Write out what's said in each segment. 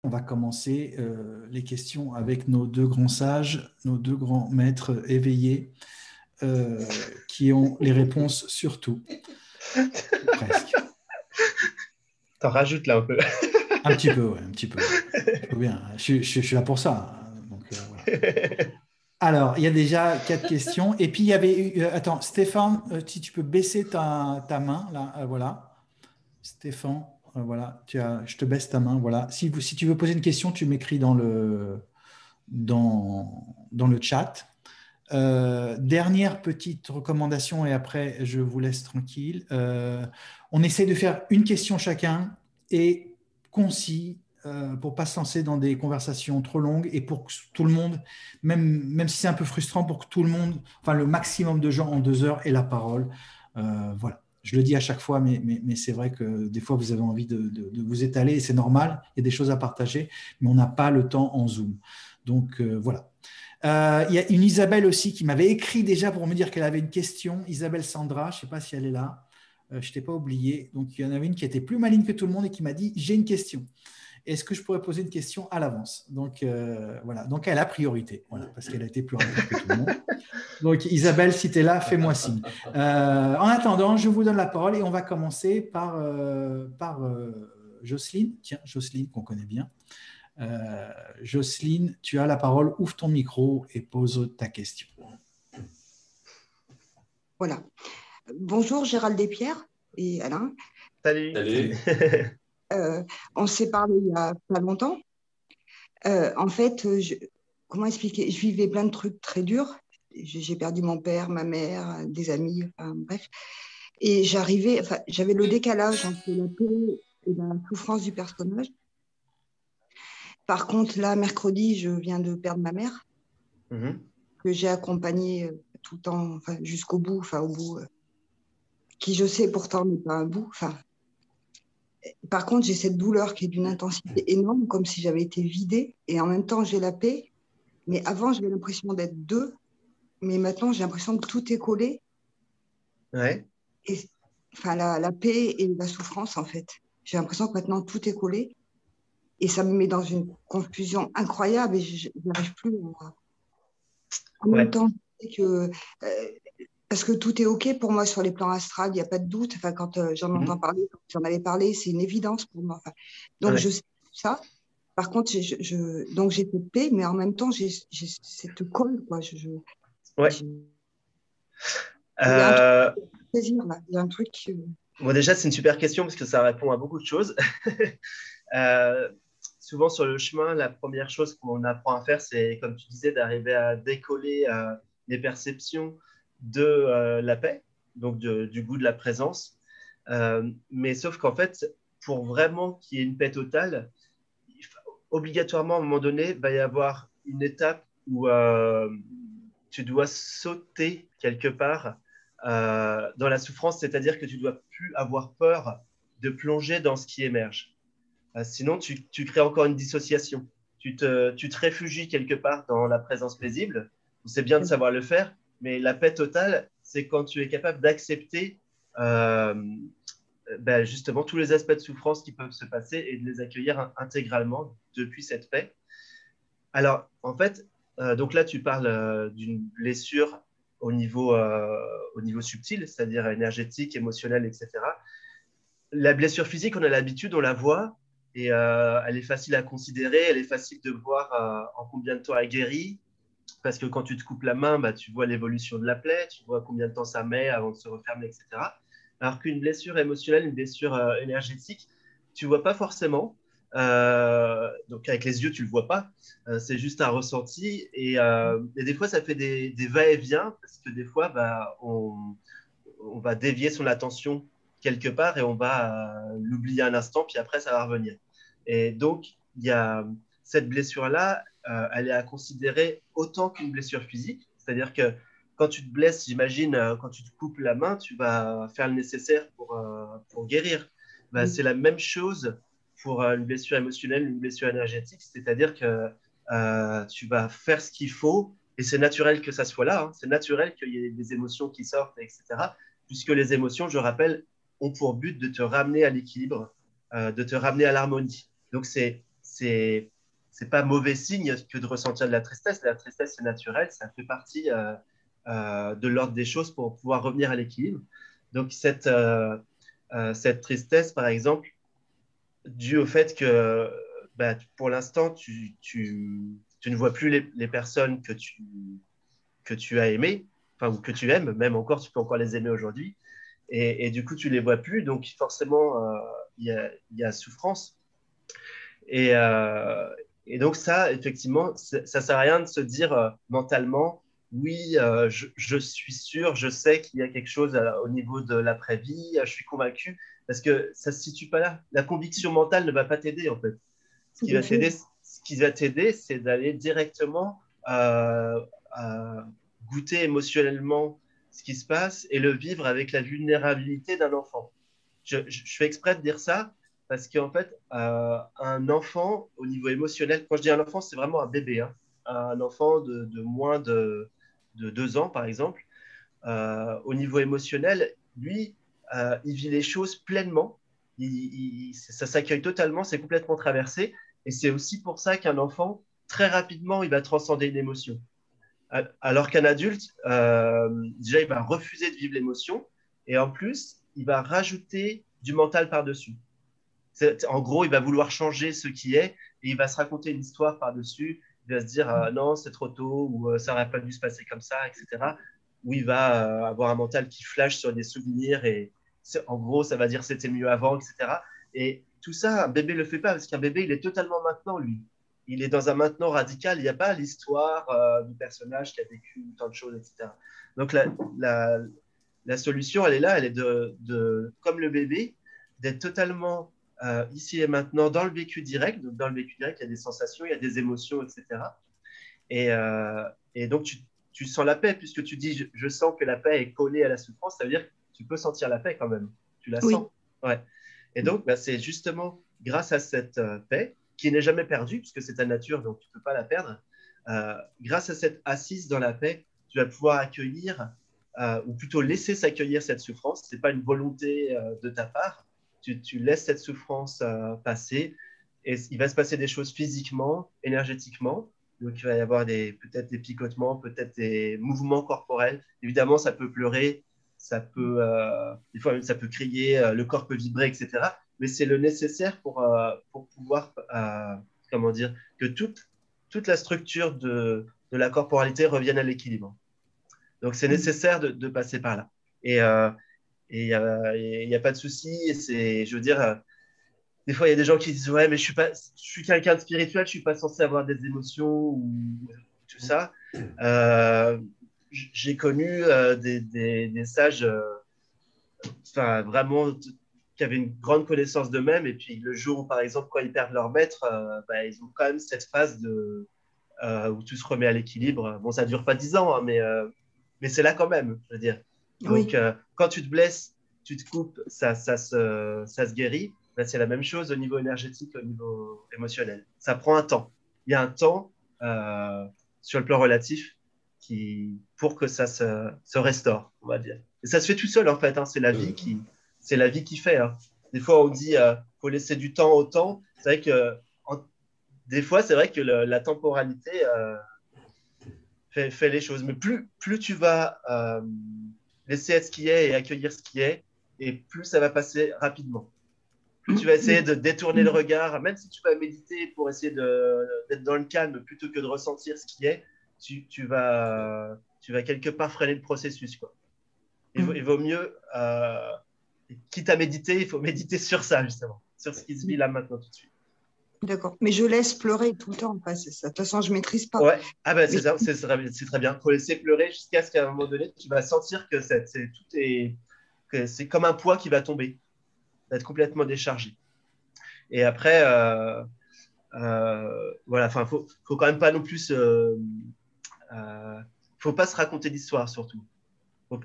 On va commencer les questions avec nos deux grands sages, nos deux grands maîtres éveillés, qui ont les réponses sur tout, presque. T'en rajoutes là un peu. Un petit peu, ouais, un petit peu. Il faut bien. Je suis là pour ça. Donc, voilà. Alors, il y a déjà 4 questions. Et puis, il y avait eu. Attends, Stéphane, si tu peux baisser ta main, là, voilà. Stéphane, voilà, je te baisse ta main, voilà. Si tu veux poser une question, tu m'écris dans le chat. Dernière petite recommandation et après je vous laisse tranquille. On essaie de faire une question chacun et concis pour ne pas se lancer dans des conversations trop longues et pour que tout le monde, même si c'est un peu frustrant, pour que tout le monde, enfin le maximum de gens en 2 heures aient la parole. Voilà. Je le dis à chaque fois, mais c'est vrai que des fois vous avez envie de vous étaler et c'est normal, il y a des choses à partager, mais on n'a pas le temps en Zoom. Donc voilà. Il y a une Isabelle aussi qui m'avait écrit déjà pour me dire qu'elle avait une question. Isabelle Sandra, je ne sais pas si elle est là. Je ne t'ai pas oublié. Donc, il y en avait une qui était plus maligne que tout le monde et qui m'a dit, j'ai une question. Est-ce que je pourrais poser une question à l'avance? Donc, voilà. Donc, elle a priorité, voilà, parce qu'elle a été plus rapide que tout le monde. Donc, Isabelle, si tu es là, fais-moi signe. En attendant, je vous donne la parole et on va commencer par Jocelyne. Tiens, Jocelyne, qu'on connaît bien. Jocelyne, tu as la parole. Ouvre ton micro et pose ta question. Voilà. Bonjour Gérald Despierres et Alain. Salut. Salut. On s'est parlé il n'y a pas longtemps. En fait, comment expliquer? Je vivais plein de trucs très durs. J'ai perdu mon père, ma mère, des amis, enfin, bref. Et j'avais le décalage entre la paix et la souffrance du personnage. Par contre, là, mercredi, je viens de perdre ma mère, que j'ai accompagnée tout le temps, enfin, jusqu'au bout, enfin, au bout, qui je sais pourtant n'est pas un bout. Enfin, par contre, j'ai cette douleur qui est d'une intensité énorme, comme si j'avais été vidée, et en même temps, j'ai la paix. Mais avant, j'avais l'impression d'être deux, mais maintenant, j'ai l'impression que tout est collé. Ouais. Et, enfin, la paix et la souffrance, en fait. J'ai l'impression que maintenant, tout est collé. Et ça me met dans une confusion incroyable et je n'arrive plus à... En même temps, je sais que... parce que tout est OK pour moi sur les plans astrales, il n'y a pas de doute. Enfin, quand j'en entends parler, quand j'en avais parlé, c'est une évidence pour moi. Enfin, donc, je sais tout ça. Par contre, donc j'ai cette paix, mais en même temps, j'ai cette colle. Quoi. Ouais. Il y a un truc de plaisir, là. Il y a un truc... Bon, déjà, c'est une super question parce que ça répond à beaucoup de choses. Souvent, sur le chemin, la première chose qu'on apprend à faire, c'est, comme tu disais, d'arriver à décoller les perceptions de la paix, donc du goût de la présence. Mais sauf qu'en fait, pour vraiment qu'il y ait une paix totale, obligatoirement, à un moment donné, il va y avoir une étape où tu dois sauter quelque part dans la souffrance, c'est-à-dire que tu ne dois plus avoir peur de plonger dans ce qui émerge. Sinon, tu crées encore une dissociation. Tu te réfugies quelque part dans la présence paisible. C'est bien de savoir le faire, mais la paix totale, c'est quand tu es capable d'accepter justement tous les aspects de souffrance qui peuvent se passer et de les accueillir intégralement depuis cette paix. Alors, en fait, donc là, tu parles d'une blessure au niveau subtil, c'est-à-dire énergétique, émotionnel, etc. La blessure physique, on a l'habitude, on la voit, et elle est facile à considérer, elle est facile de voir en combien de temps elle guérit, parce que quand tu te coupes la main, tu vois l'évolution de la plaie, tu vois combien de temps ça met avant de se refermer, etc. Alors qu'une blessure émotionnelle, une blessure énergétique, tu ne vois pas forcément. Donc avec les yeux, tu ne le vois pas. C'est juste un ressenti. Et des fois, ça fait des va-et-vient, parce que des fois, on va dévier son attention quelque part et on va l'oublier un instant, puis après, ça va revenir. Et donc, il y a cette blessure-là, elle est à considérer autant qu'une blessure physique. C'est-à-dire que quand tu te blesses, j'imagine, quand tu te coupes la main, tu vas faire le nécessaire pour guérir. C'est la même chose pour une blessure émotionnelle, une blessure énergétique. C'est-à-dire que tu vas faire ce qu'il faut et c'est naturel que ça soit là. Hein. C'est naturel qu'il y ait des émotions qui sortent, etc. Puisque les émotions, je rappelle, ont pour but de te ramener à l'équilibre, de te ramener à l'harmonie. Donc, c'est c'est pas mauvais signe que de ressentir de la tristesse. La tristesse, c'est naturel, ça fait partie de l'ordre des choses pour pouvoir revenir à l'équilibre. Donc, cette tristesse, par exemple, due au fait que bah, pour l'instant, tu ne vois plus les personnes que tu as aimées, enfin, ou que tu aimes, même encore, tu peux encore les aimer aujourd'hui. Et du coup, tu ne les vois plus, donc forcément, il y a souffrance. Et, euh, et donc ça, effectivement, ça ne sert à rien de se dire mentalement, oui, je suis sûr, je sais qu'il y a quelque chose au niveau de l'après-vie, je suis convaincu, parce que ça ne se situe pas là. La conviction mentale ne va pas t'aider, en fait. Tout à fait. Ce qui va t'aider, c'est d'aller directement goûter émotionnellement ce qui se passe et le vivre avec la vulnérabilité d'un enfant. Je fais exprès de dire ça parce qu'en fait, un enfant, au niveau émotionnel, quand je dis un enfant, c'est vraiment un bébé, hein, un enfant de moins de 2 ans, par exemple, au niveau émotionnel, lui, il vit les choses pleinement, ça s'accueille totalement, c'est complètement traversé, et c'est aussi pour ça qu'un enfant, très rapidement, il va transcender une émotion. Alors qu'un adulte, déjà, il va refuser de vivre l'émotion, et en plus, il va rajouter du mental par-dessus. En gros, il va vouloir changer ce qui est et il va se raconter une histoire par-dessus. Il va se dire non, c'est trop tôt ou ça n'aurait pas dû se passer comme ça, etc. Où il va avoir un mental qui flash sur des souvenirs et en gros, ça va dire c'était mieux avant, etc. Et tout ça, un bébé ne le fait pas parce qu'un bébé, il est totalement maintenant, lui. Il est dans un maintenant radical. Il n'y a pas l'histoire du personnage qui a vécu tant de choses, etc. Donc, la solution, elle est là, elle est comme le bébé, d'être totalement ici et maintenant dans le vécu direct. Donc, dans le vécu direct, il y a des sensations, il y a des émotions, etc. Et, euh, et donc, tu sens la paix, puisque tu dis je sens que la paix est collée à la souffrance, ça veut dire que tu peux sentir la paix quand même. Tu la Oui. sens. Ouais. Et donc, bah, c'est justement grâce à cette paix, qui n'est jamais perdue, puisque c'est ta nature, donc tu ne peux pas la perdre. Grâce à cette assise dans la paix, tu vas pouvoir accueillir, ou plutôt laisser s'accueillir cette souffrance. Ce n'est pas une volonté de ta part. Tu laisses cette souffrance passer et il va se passer des choses physiquement, énergétiquement. Donc, il va y avoir peut-être des picotements, peut-être des mouvements corporels. Évidemment, ça peut pleurer, des fois même ça peut crier, le corps peut vibrer, etc. Mais c'est le nécessaire pour pouvoir, comment dire, que toute la structure de la corporalité revienne à l'équilibre. Donc, c'est nécessaire de passer par là. Et il n'y a pas de souci. Je veux dire, des fois, il y a des gens qui disent ouais, mais je suis quelqu'un de spirituel, je suis pas censé avoir des émotions ou tout ça. J'ai connu des sages, enfin vraiment qui avaient une grande connaissance d'eux-mêmes et puis le jour où, par exemple, quand ils perdent leur maître, bah, ils ont quand même cette phase où tout se remet à l'équilibre. Bon, ça dure pas 10 ans, hein, mais c'est là quand même, je veux dire. Donc, Oui. quand tu te blesses, tu te coupes, ça se guérit. Là, c'est la même chose au niveau énergétique, au niveau émotionnel. Ça prend un temps. Il y a un temps sur le plan relatif pour que ça se restaure, on va dire. Et ça se fait tout seul, en fait. Hein. C'est la vie qui fait. Hein. Des fois, on dit faut laisser du temps au temps. C'est vrai que des fois, c'est vrai que la temporalité fait les choses. Mais plus tu vas laisser être ce qui est et accueillir ce qui est, et plus ça va passer rapidement. Plus tu vas essayer de détourner le regard, même si tu vas méditer pour essayer d'être dans le calme plutôt que de ressentir ce qui est, tu vas quelque part freiner le processus. Quoi. Il vaut mieux, quitte à méditer, il faut méditer sur ça, justement, sur ce qui se vit là maintenant tout de suite. D'accord. Mais je laisse pleurer tout le temps. Enfin, c'est ça. De toute façon, je ne maîtrise pas. Ouais, ah ben Mais c'est très bien. Il faut laisser pleurer jusqu'à ce qu'à un moment donné, tu vas sentir que que c'est comme un poids qui va tomber, d'être complètement déchargé. Et après, voilà, enfin, faut quand même pas non plus, faut pas se raconter d'histoire surtout.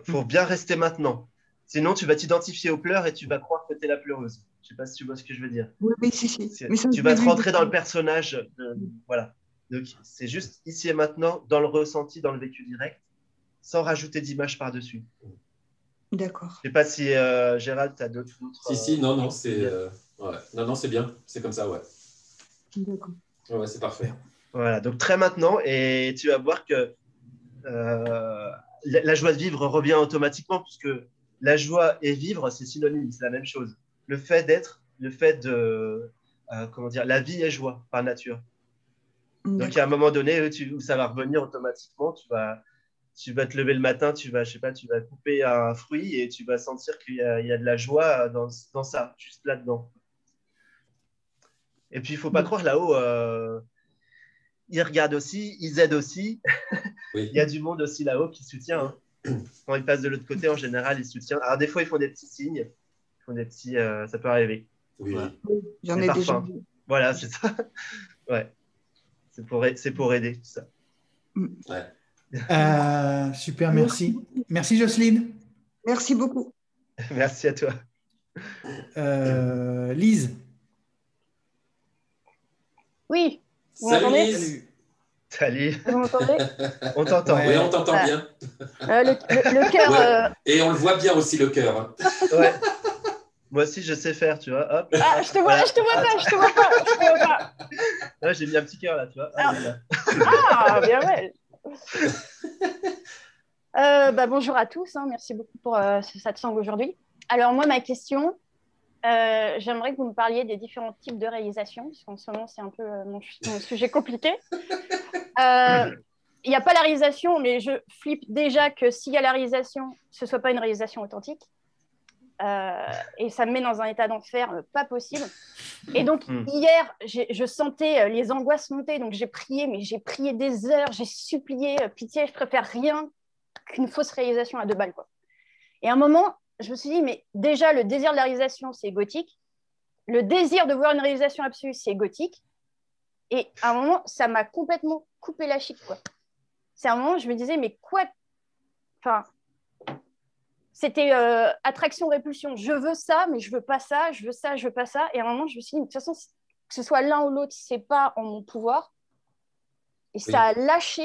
Faut bien rester maintenant. Sinon, tu vas t'identifier aux pleurs et tu vas croire que tu es la pleureuse. Je sais pas si tu vois ce que je veux dire. oui, oui, si. Mais ça, Tu je l'ai vas te vu rentrer dans le beaucoup. personnage. Voilà. Donc, c'est juste ici et maintenant, dans le ressenti, dans le vécu direct, sans rajouter d'image par-dessus. D'accord. Je sais pas si Gérald, tu as d'autres Si, non, choses à c'est dire. ouais. Non, c'est bien, c'est comme ça, ouais. D'accord. Ouais, c'est parfait. Voilà, donc très maintenant, et tu vas voir que la joie de vivre revient automatiquement, puisque la joie et vivre, c'est synonyme, c'est la même chose. Le fait d'être, le fait de, comment dire, la vie est joie par nature. Donc, à un moment donné où ça va revenir automatiquement, tu vas te lever le matin, je sais pas, tu vas couper un fruit et tu vas sentir il y a de la joie dans ça, juste là-dedans. Et puis, il faut pas croire là-haut, ils regardent aussi, ils aident aussi. Oui. Il y a du monde aussi là-haut qui soutient. Hein. Quand ils passent de l'autre côté, en général, ils soutiennent. Alors, des fois, ils font des petits signes, ils font des petits, ça peut arriver. Oui. Voilà. Oui, j'en Mais ai déjà parfois, vu. voilà, c'est ça. Ouais. C'est pour aider, tout ça. Ouais. Super, merci. Merci Jocelyne. Merci beaucoup. Merci à toi. Lise. Oui, vous Salut m'entendez? Lise. Salut. Vous m'entendez? On t'entend. Ouais. Oui, on t'entend Ah. bien. Le cœur. Ouais. Et on le voit bien aussi, le cœur. Hein. Ouais. Moi aussi, je sais faire, tu vois. Hop. Ah, je te vois, Voilà. je te vois pas, je te vois pas, je te vois pas. Là, j'ai mis un petit cœur là, tu vois. Ah. Voilà. Ah, bien ouais. Bonjour à tous, hein, merci beaucoup pour ce satsang aujourd'hui. Alors moi, ma question, j'aimerais que vous me parliez des différents types de réalisation, parce qu'en ce moment, c'est un peu mon sujet compliqué. Il n'y a pas la réalisation, mais je flippe déjà que s'il y a la réalisation, ce ne soit pas une réalisation authentique. Et ça me met dans un état d'enfer pas possible. Et donc, hier, je sentais les angoisses monter, donc j'ai prié, mais j'ai prié des heures, j'ai supplié, pitié, je préfère rien qu'une fausse réalisation à 2 balles, quoi. Et à un moment, je me suis dit, mais déjà, le désir de la réalisation, c'est égotique. Le désir de voir une réalisation absolue, c'est égotique. Et à un moment, ça m'a complètement coupé la chic, quoi. C'est un moment où je me disais, mais quoi? Enfin, c'était attraction-répulsion. Je veux ça, mais je veux pas ça. Je veux ça, je veux pas ça. Et à un moment, je me suis dit, de toute façon, que ce soit l'un ou l'autre, c'est pas en mon pouvoir. Et ça a lâché.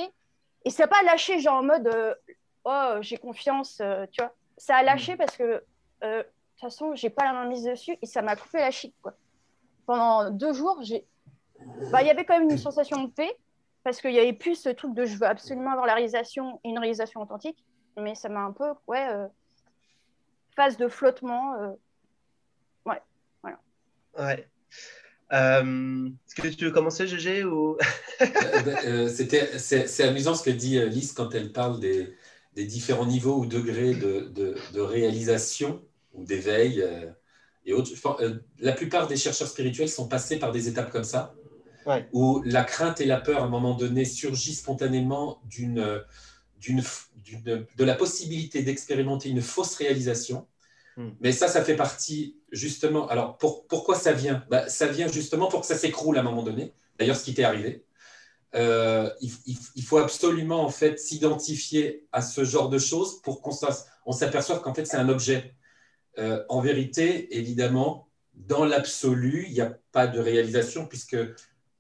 Et ça n'a pas lâché genre en mode, oh, j'ai confiance, tu vois. Ça a lâché parce que, de toute façon, j'ai pas la main mise dessus et ça m'a coupé la chic, quoi. Pendant 2 jours, il y avait quand même une sensation de paix parce qu'il y avait plus ce truc de je veux absolument avoir la réalisation et une réalisation authentique. Mais ça m'a un peu, phase de flottement. Ouais, voilà. Ouais. Est-ce que tu veux commencer, GG ou... C'est amusant ce que dit Lise quand elle parle des différents niveaux ou degrés de réalisation ou d'éveil et autres. La plupart des chercheurs spirituels sont passés par des étapes comme ça, où la crainte et la peur, à un moment donné, surgissent spontanément de la possibilité d'expérimenter une fausse réalisation. Mais ça fait partie justement. Alors pourquoi ça vient? Ça vient justement pour que ça s'écroule à un moment donné. D'ailleurs, ce qui t'est arrivé. Il faut absolument en fait s'identifier à ce genre de choses pour qu'on s'aperçoive qu'en fait c'est un objet. En vérité, évidemment, dans l'absolu, il n'y a pas de réalisation puisque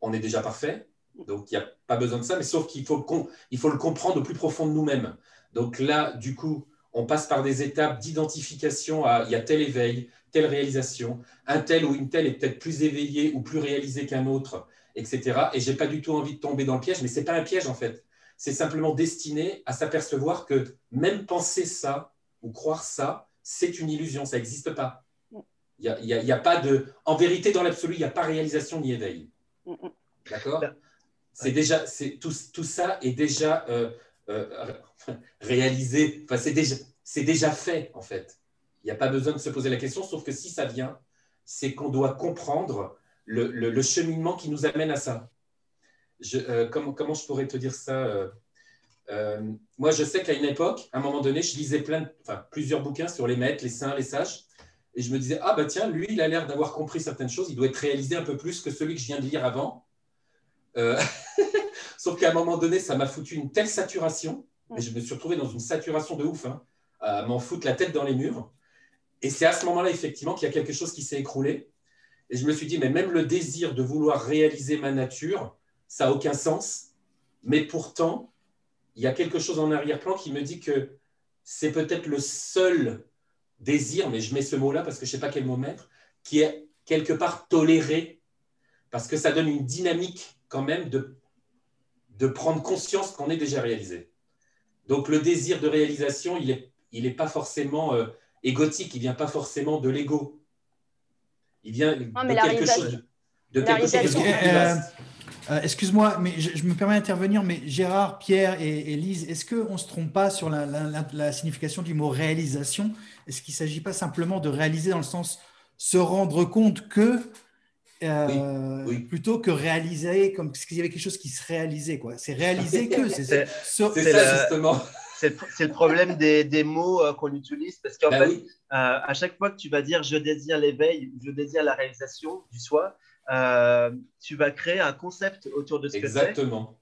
on est déjà parfait. Donc il n'y a pas besoin de ça. Mais sauf qu'il faut le comprendre au plus profond de nous-mêmes. Donc là, du coup, on passe par des étapes d'identification à il y a tel éveil, telle réalisation, un tel ou une telle est peut-être plus éveillé ou plus réalisé qu'un autre, etc. Et je n'ai pas du tout envie de tomber dans le piège, mais ce n'est pas un piège en fait. C'est simplement destiné à s'apercevoir que même penser ça ou croire ça, c'est une illusion, ça n'existe pas. Il y a pas de... En vérité, dans l'absolu, il n'y a pas réalisation ni éveil. D'accord? C'est déjà, tout ça est déjà... réalisé, enfin, c'est déjà fait en fait. Il n'y a pas besoin de se poser la question, sauf que si ça vient, c'est qu'on doit comprendre le cheminement qui nous amène à ça. Comment je pourrais te dire ça moi, je sais qu'à une époque, à un moment donné, je lisais plusieurs bouquins sur les maîtres, les saints, les sages, et je me disais, ah bah tiens, lui, il a l'air d'avoir compris certaines choses, il doit être réalisé un peu plus que celui que je viens de lire avant. Sauf qu'à un moment donné, ça m'a foutu une telle saturation, et je me suis retrouvé dans une saturation de ouf, à m'en foutre la tête dans les murs. Et c'est à ce moment-là, effectivement, qu'il y a quelque chose qui s'est écroulé. Et je me suis dit, mais même le désir de vouloir réaliser ma nature, ça n'a aucun sens. Mais pourtant, il y a quelque chose en arrière-plan qui me dit que c'est peut-être le seul désir, mais je mets ce mot-là parce que je ne sais pas quel mot mettre, qui est quelque part toléré parce que ça donne une dynamique quand même de prendre conscience qu'on est déjà réalisé. Donc le désir de réalisation, il est pas forcément égotique, il vient pas forcément de l'ego. Il vient de quelque chose de beaucoup plus vaste. Excuse-moi, mais je me permets d'intervenir, mais Gérard, Pierre et Lise, est-ce qu'on ne se trompe pas sur la signification du mot réalisation? Est-ce qu'il ne s'agit pas simplement de réaliser dans le sens se rendre compte que, oui. plutôt que réaliser, comme s'il y avait quelque chose qui se réalisait, quoi. C'est réaliser que. C'est ça, justement. C'est le problème des mots qu'on utilise, parce qu'en fait, à chaque fois que tu vas dire « je désire l'éveil » ou « je désire la réalisation du soi », tu vas créer un concept autour de ce que c'est.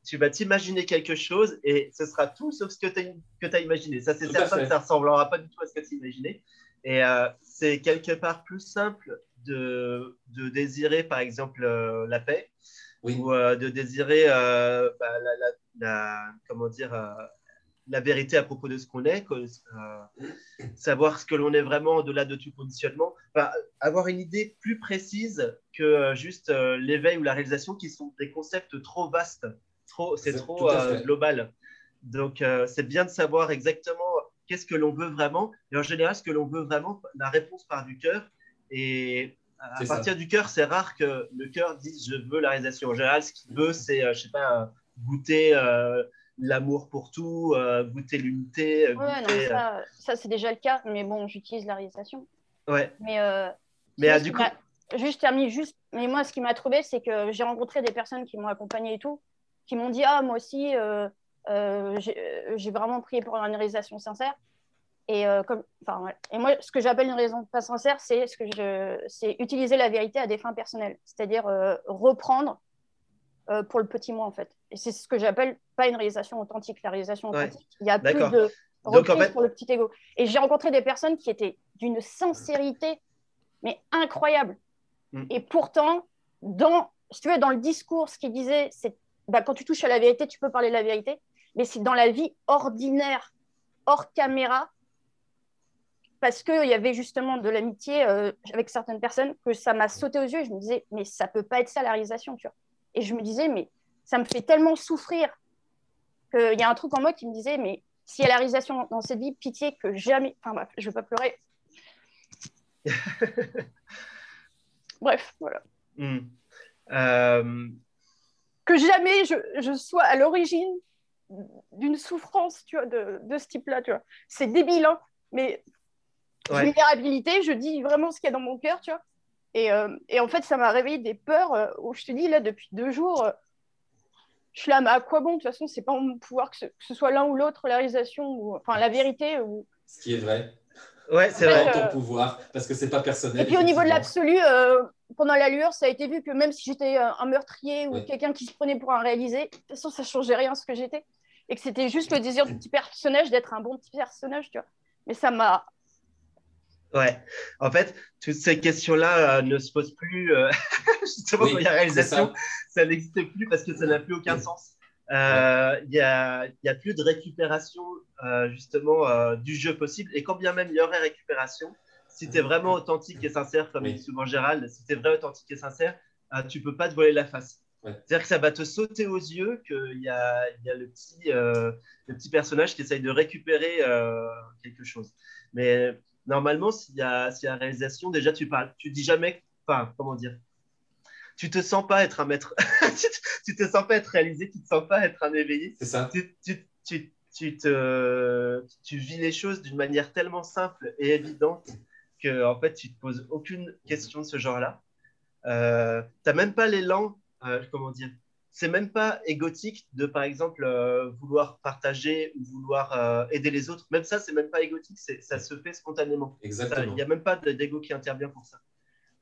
Tu vas t'imaginer quelque chose et ce sera tout sauf ce que tu as imaginé. Ça, c'est certain que ça ne ressemblera pas du tout à ce que tu as imaginé. Et c'est quelque part plus simple de désirer, par exemple, la paix, ou de désirer comment dire, la vérité à propos de ce qu'on est, savoir ce que l'on est vraiment au-delà de tout conditionnement, avoir une idée plus précise que juste l'éveil ou la réalisation, qui sont des concepts trop vastes, c'est trop global. Donc, c'est bien de savoir exactement qu'est-ce que l'on veut vraiment. Et en général, ce que l'on veut vraiment, la réponse part du cœur. Et à partir du cœur, c'est rare que le cœur dise « je veux la réalisation ». En général, ce qu'il veut, c'est, je sais pas, goûter l'amour pour tout, goûter l'unité. Ouais, ça c'est déjà le cas, mais bon, j'utilise la réalisation. Ouais. Mais du coup, mais moi, ce qui m'a trouvé, c'est que j'ai rencontré des personnes qui m'ont accompagnée et tout, qui m'ont dit moi aussi, j'ai vraiment prié pour une réalisation sincère. Et moi, ce que j'appelle une raison pas sincère, c'est utiliser la vérité à des fins personnelles, c'est-à-dire reprendre pour le petit moi, en fait. Et c'est ce que j'appelle pas une réalisation authentique. La réalisation authentique, il y a plus de reprise pour le petit ego. Et j'ai rencontré des personnes qui étaient d'une sincérité, mais incroyable. Et pourtant, si tu veux, dans le discours, ce qu'ils disaient, c'est quand tu touches à la vérité, tu peux parler de la vérité, mais c'est dans la vie ordinaire, hors caméra, parce qu'il y avait justement de l'amitié avec certaines personnes, que ça m'a sauté aux yeux et je me disais, mais ça peut pas être ça la réalisation, tu vois. Et je me disais, mais ça me fait tellement souffrir qu'il y a un truc en moi qui me disait, mais s'il y a la réalisation dans cette vie, pitié que jamais... Enfin bref, je ne veux pas pleurer. Bref, voilà. Que jamais je sois à l'origine d'une souffrance, tu vois, de ce type-là, tu vois. C'est débile, hein, mais vulnérabilité, je dis vraiment ce qu'il y a dans mon cœur, tu vois. Et en fait, ça m'a réveillé des peurs où je te dis, là, depuis 2 jours, je suis là, mais à quoi bon? De toute façon, c'est pas mon pouvoir que ce soit l'un ou l'autre, la réalisation, enfin la vérité. Ce qui est vrai. Ouais, c'est vrai. Ton pouvoir, parce que c'est pas personnel. Et puis au niveau de l'absolu, pendant la lueur, ça a été vu que même si j'étais un meurtrier ou quelqu'un qui se prenait pour un réalisé, de toute façon, ça changeait rien ce que j'étais. Et que c'était juste le désir du petit personnage d'être un bon petit personnage, tu vois. Mais ça m'a... Ouais, en fait, toutes ces questions-là ne se posent plus. Justement, quand il y a réalisation, ça n'existe plus parce que ça n'a plus aucun sens. Il y a plus de récupération justement du jeu possible. Et quand bien même il y aurait récupération, si tu es vraiment authentique et sincère, comme dit souvent Gérald, si tu es vrai, authentique et sincère, tu ne peux pas te voiler la face. C'est-à-dire que ça va te sauter aux yeux qu'il y a le petit personnage qui essaye de récupérer quelque chose. Mais normalement, s'il y a réalisation, déjà tu dis jamais, enfin, comment dire, tu te sens pas être un maître, tu te sens pas être réalisé, tu te sens pas être un éveillé. C'est ça. Tu vis les choses d'une manière tellement simple et évidente que en fait, tu te poses aucune question de ce genre-là. T'as même pas l'élan, comment dire, c'est même pas égotique de, par exemple, vouloir partager ou vouloir aider les autres. Même ça, c'est même pas égotique, ça se fait spontanément. Exactement. Il n'y a même pas d'ego qui intervient pour ça.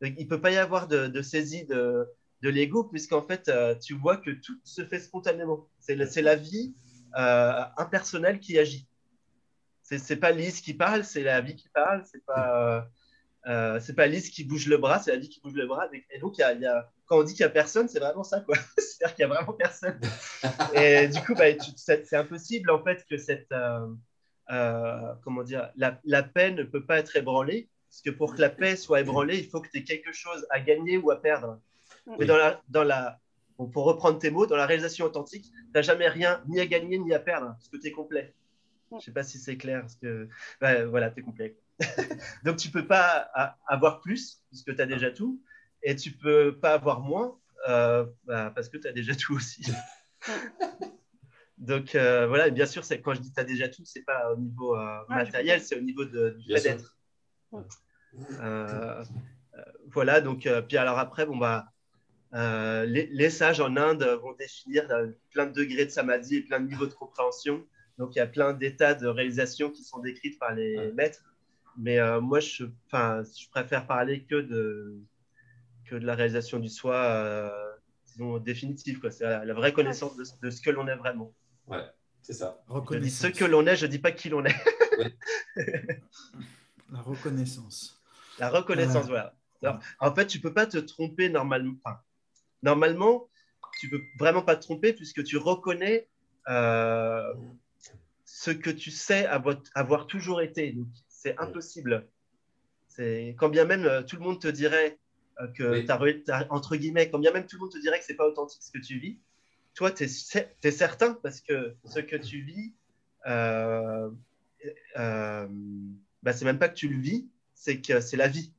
Donc, il ne peut pas y avoir de saisie de l'ego, puisqu'en fait, tu vois que tout se fait spontanément. C'est la vie impersonnelle qui agit. C'est pas Lise qui parle, c'est la vie qui parle. C'est pas Lise qui bouge le bras, c'est la vie qui bouge le bras. Et donc, quand on dit qu'il n'y a personne, c'est vraiment ça, quoi. C'est-à-dire qu'il n'y a vraiment personne. Et du coup, c'est impossible, en fait, que comment dire, la paix ne peut pas être ébranlée, parce que pour que la paix soit ébranlée, il faut que tu aies quelque chose à gagner ou à perdre. Mais pour reprendre tes mots, dans la réalisation authentique, tu n'as jamais rien ni à gagner ni à perdre, parce que tu es complet. Je ne sais pas si c'est clair, parce que voilà, tu es complet. Donc, tu ne peux pas avoir plus, puisque tu as déjà tout, et tu ne peux pas avoir moins, parce que tu as déjà tout aussi. Donc, voilà, et bien sûr, quand je dis tu as déjà tout, ce n'est pas au niveau matériel, c'est au niveau du fait d'être. Voilà, donc, puis alors après, les sages en Inde vont définir plein de degrés de samadhi et plein de niveaux de compréhension. Donc, il y a plein d'états de réalisation qui sont décrits par les maîtres. Mais moi, je préfère parler que de la réalisation du soi, disons, définitive. C'est la vraie connaissance de ce que l'on est vraiment. Ouais, c'est ça. Je dis ce que l'on est, je ne dis pas qui l'on est. La reconnaissance. La reconnaissance, voilà. Alors, en fait, tu ne peux pas te tromper normalement. Normalement, tu ne peux vraiment pas te tromper puisque tu reconnais ce que tu sais avoir toujours été. Donc, c'est impossible. Quand bien même tout le monde te dirait que entre guillemets, quand bien même tout le monde te dirait que ce n'est pas authentique ce que tu vis, toi, tu es certain parce que ce que tu vis, c'est même pas que tu le vis, c'est que c'est la vie.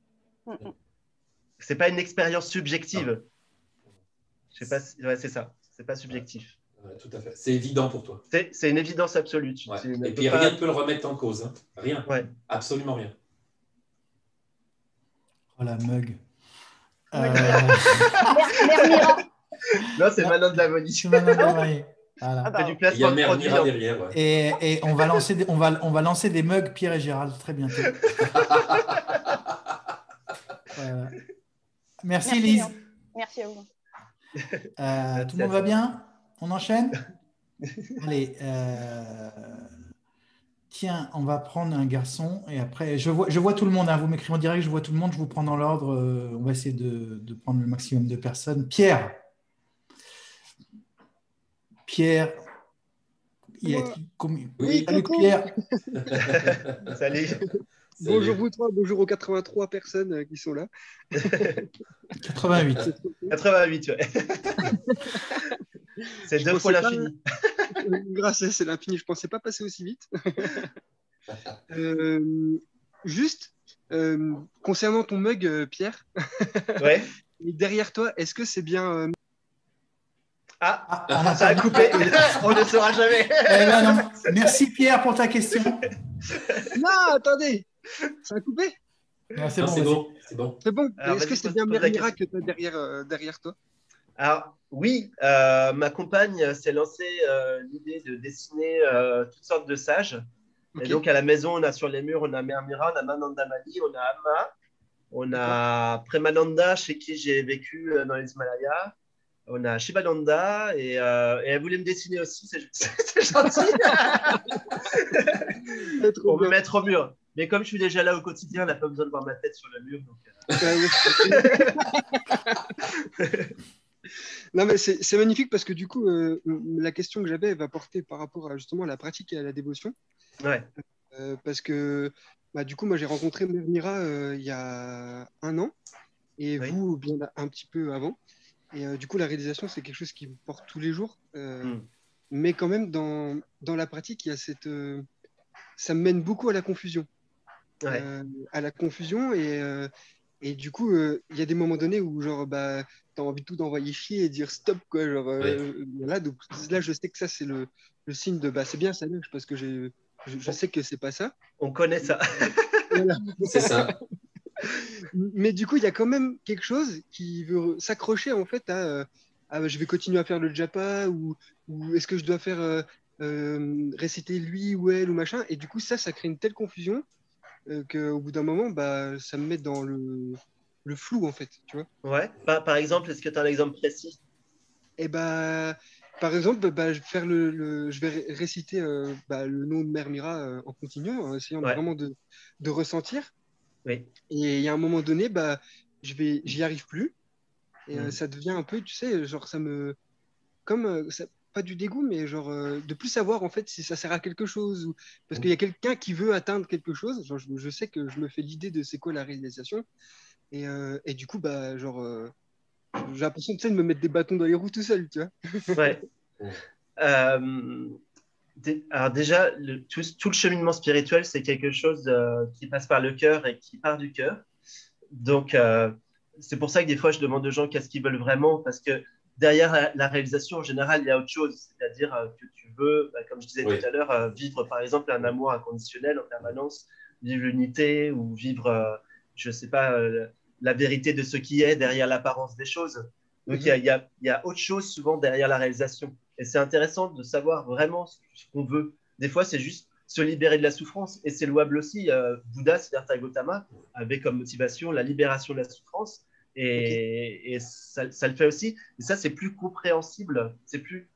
C'est pas une expérience subjective. Je sais pas c'est ça. C'est pas subjectif. Ouais, tout à fait. C'est évident pour toi. C'est une évidence absolue. Et puis rien ne peut le remettre en cause. Hein. Rien. Ouais. Absolument rien. Oh la mug. Mermira. Non, c'est Manon de la Monie. C'est Manon de la Monie. Voilà. C'est du Il y placement a de produit. Mermira derrière. Ouais. Et on va lancer des mugs Pierre et Gérald très bientôt. Voilà. Merci Lise. Merci à vous. Tout le monde va bien? On enchaîne? Allez. Tiens, on va prendre un garçon et après, je vois tout le monde. Hein, vous m'écrivez en direct, je vois tout le monde. Je vous prends dans l'ordre. On va essayer de prendre le maximum de personnes. Pierre. Oui, salut coucou. Pierre. Salut. Bonjour vous trois, bonjour aux 83 personnes qui sont là. 88. 88, ouais. C'est deux fois l'infini. Grâce à c'est l'infini, je ne pensais pas passer aussi vite. Juste, concernant ton mug, Pierre, ouais. Et derrière toi, est-ce que c'est bien... Ça a coupé. On ne saura jamais. Non. Merci Pierre pour ta question. Non, attendez. Ça a coupé? Non, c'est bon. C'est bon. Alors, est-ce que c'est bien Mermira que tu as derrière toi? Alors, oui, ma compagne s'est lancée l'idée de dessiner toutes sortes de sages. Okay. Et donc, à la maison, on a sur les murs, on a Mermira, on a Manandamani, on a Amma, on a Premananda, chez qui j'ai vécu dans les Himalayas. On a Shivananda et elle voulait me dessiner aussi, c'est gentil. Pour me mettre au mur. Mais comme je suis déjà là au quotidien, elle n'a pas besoin de voir ma tête sur le mur. Donc, Non, mais c'est magnifique parce que du coup, la question que j'avais va porter par rapport à justement à la pratique et à la dévotion. Ouais. Parce que du coup, moi j'ai rencontré Mermira il y a 1 an et vous bien un petit peu avant. Et du coup, la réalisation, c'est quelque chose qui me porte tous les jours. Mais quand même, dans la pratique, il y a ça me mène beaucoup à la confusion. Ouais. À la confusion. Et du coup, il y a des moments donnés où genre, tu as envie de tout d'envoyer chier et dire stop. Quoi, genre, voilà, donc là, je sais que ça, c'est le signe de c'est bien, ça nage, parce que je sais que c'est pas ça. On connaît ça. Voilà. C'est ça. Mais du coup, il y a quand même quelque chose qui veut s'accrocher en fait à je vais continuer à faire le japa ou est-ce que je dois faire réciter lui ou elle ou machin. Et du coup, ça crée une telle confusion qu'au bout d'un moment, ça me met dans le flou en fait. Tu vois. Ouais. Par exemple, est-ce que tu as un exemple précis? Et par exemple, je vais réciter le nom de Mermira en continuant, en essayant vraiment de ressentir. Oui. Et il y a un moment donné, j'y arrive plus. Et ça devient un peu, tu sais, genre ça me... Comme, pas du dégoût, mais genre de plus savoir en fait si ça sert à quelque chose. Parce qu'il y a quelqu'un qui veut atteindre quelque chose. Genre, je sais que je me fais l'idée de c'est quoi la réalisation. Et du coup, j'ai l'impression de me mettre des bâtons dans les roues tout seul, tu vois. Ouais. Alors déjà, tout le cheminement spirituel, c'est quelque chose qui passe par le cœur et qui part du cœur. Donc, c'est pour ça que des fois, je demande aux gens qu'est-ce qu'ils veulent vraiment, parce que derrière la réalisation, en général, il y a autre chose. C'est-à-dire que tu veux, comme je disais tout à l'heure, vivre, par exemple, un amour inconditionnel en permanence, vivre l'unité ou vivre, je ne sais pas, la vérité de ce qui est derrière l'apparence des choses. Donc, il y a autre chose souvent derrière la réalisation. Et c'est intéressant de savoir vraiment ce qu'on veut. Des fois, c'est juste se libérer de la souffrance. Et c'est louable aussi. Bouddha, Siddhartha Gautama, avait comme motivation la libération de la souffrance. Et ça le fait aussi. Et ça, c'est plus compréhensible, c'est plus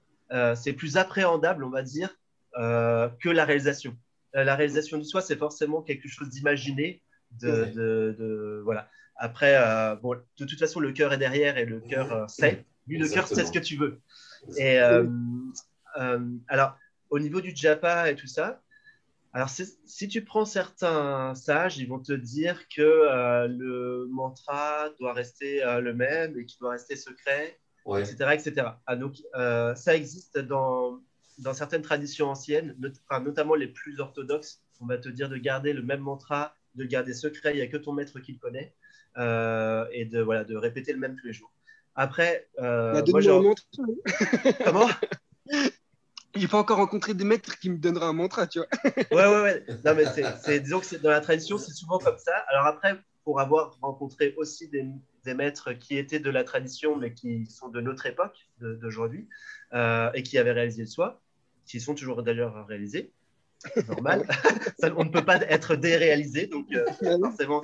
appréhendable, on va dire, que la réalisation. La réalisation de soi, c'est forcément quelque chose d'imaginé. Voilà. Après, bon, de toute façon, le cœur est derrière et le cœur sait. Lui, le cœur sait ce que tu veux. Et alors, au niveau du japa et tout ça, alors si tu prends certains sages, ils vont te dire que le mantra doit rester le même et qu'il doit rester secret, etc., etc. Ah, donc, ça existe dans certaines traditions anciennes, notamment les plus orthodoxes. On va te dire de garder le même mantra, de le garder secret, il n'y a que ton maître qui le connaît, et de répéter le même tous les jours. Après, moi, un mantra. Comment? J'ai pas encore rencontré des maîtres qui me donneraient un mantra, tu vois. Ouais. Non, mais disons que dans la tradition, c'est souvent comme ça. Alors après, pour avoir rencontré aussi des maîtres qui étaient de la tradition, mais qui sont de notre époque, d'aujourd'hui, et qui avaient réalisé le soi, qui sont toujours d'ailleurs réalisés, normal. Ça, on ne peut pas être déréalisé, donc forcément.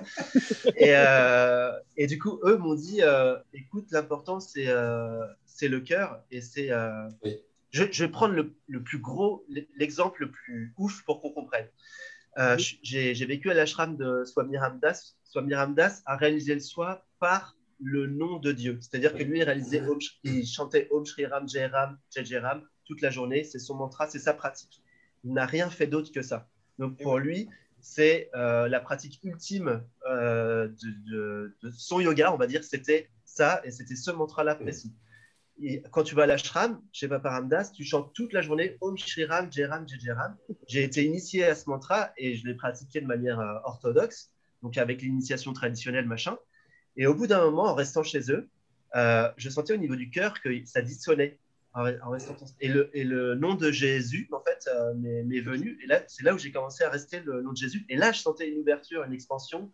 Et du coup, eux m'ont dit, écoute, l'important, c'est le cœur, et c'est... Je vais prendre l'exemple le plus ouf pour qu'on comprenne. J'ai vécu à l'ashram de Swami Ramdas. Swami Ramdas a réalisé le soi par le nom de Dieu. C'est-à-dire que lui, il chantait Om Shri Ram Jai Ram Jai Jai Ram toute la journée. C'est son mantra, c'est sa pratique. Il n'a rien fait d'autre que ça. Donc pour lui, c'est la pratique ultime de son yoga, on va dire. C'était ça, et c'était ce mantra-là précis. Et quand tu vas à l'ashram, chez Papa Ramdas, tu chantes toute la journée Om Shri Ram Jai Ram Jai Jai Ram. J'ai été initié à ce mantra et je l'ai pratiqué de manière orthodoxe, donc avec l'initiation traditionnelle, machin. Et au bout d'un moment, en restant chez eux, je sentais au niveau du cœur que ça dissonnait. Et le nom de Jésus, en fait, m'est venu. Et là, c'est là où j'ai commencé à rester le nom de Jésus. Et là, je sentais une ouverture, une expansion,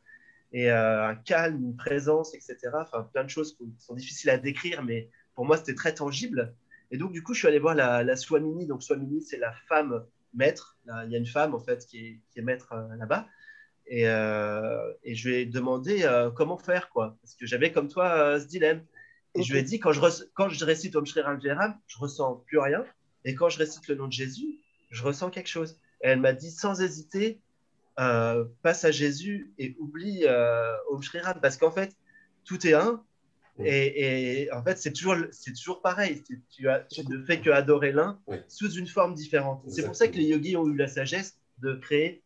et un calme, une présence, etc. Enfin, plein de choses qui sont difficiles à décrire, mais pour moi, c'était très tangible. Et donc, du coup, je suis allé voir la Swamini. Donc, Swamini, c'est la femme maître. Il y a une femme, en fait, qui est maître là-bas. Et je lui ai demandé comment faire, quoi. Parce que j'avais, comme toi, ce dilemme. Et je lui ai dit, quand je récite Om Shri Ram Jai Ram, je ressens plus rien. Et quand je récite le nom de Jésus, je ressens quelque chose. Et elle m'a dit, sans hésiter, passe à Jésus et oublie Om Shri Ram. Parce qu'en fait, tout est un. Et en fait, c'est toujours pareil. Tu ne fais que adorer l'un sous une forme différente. C'est pour ça que les yogis ont eu la sagesse de créer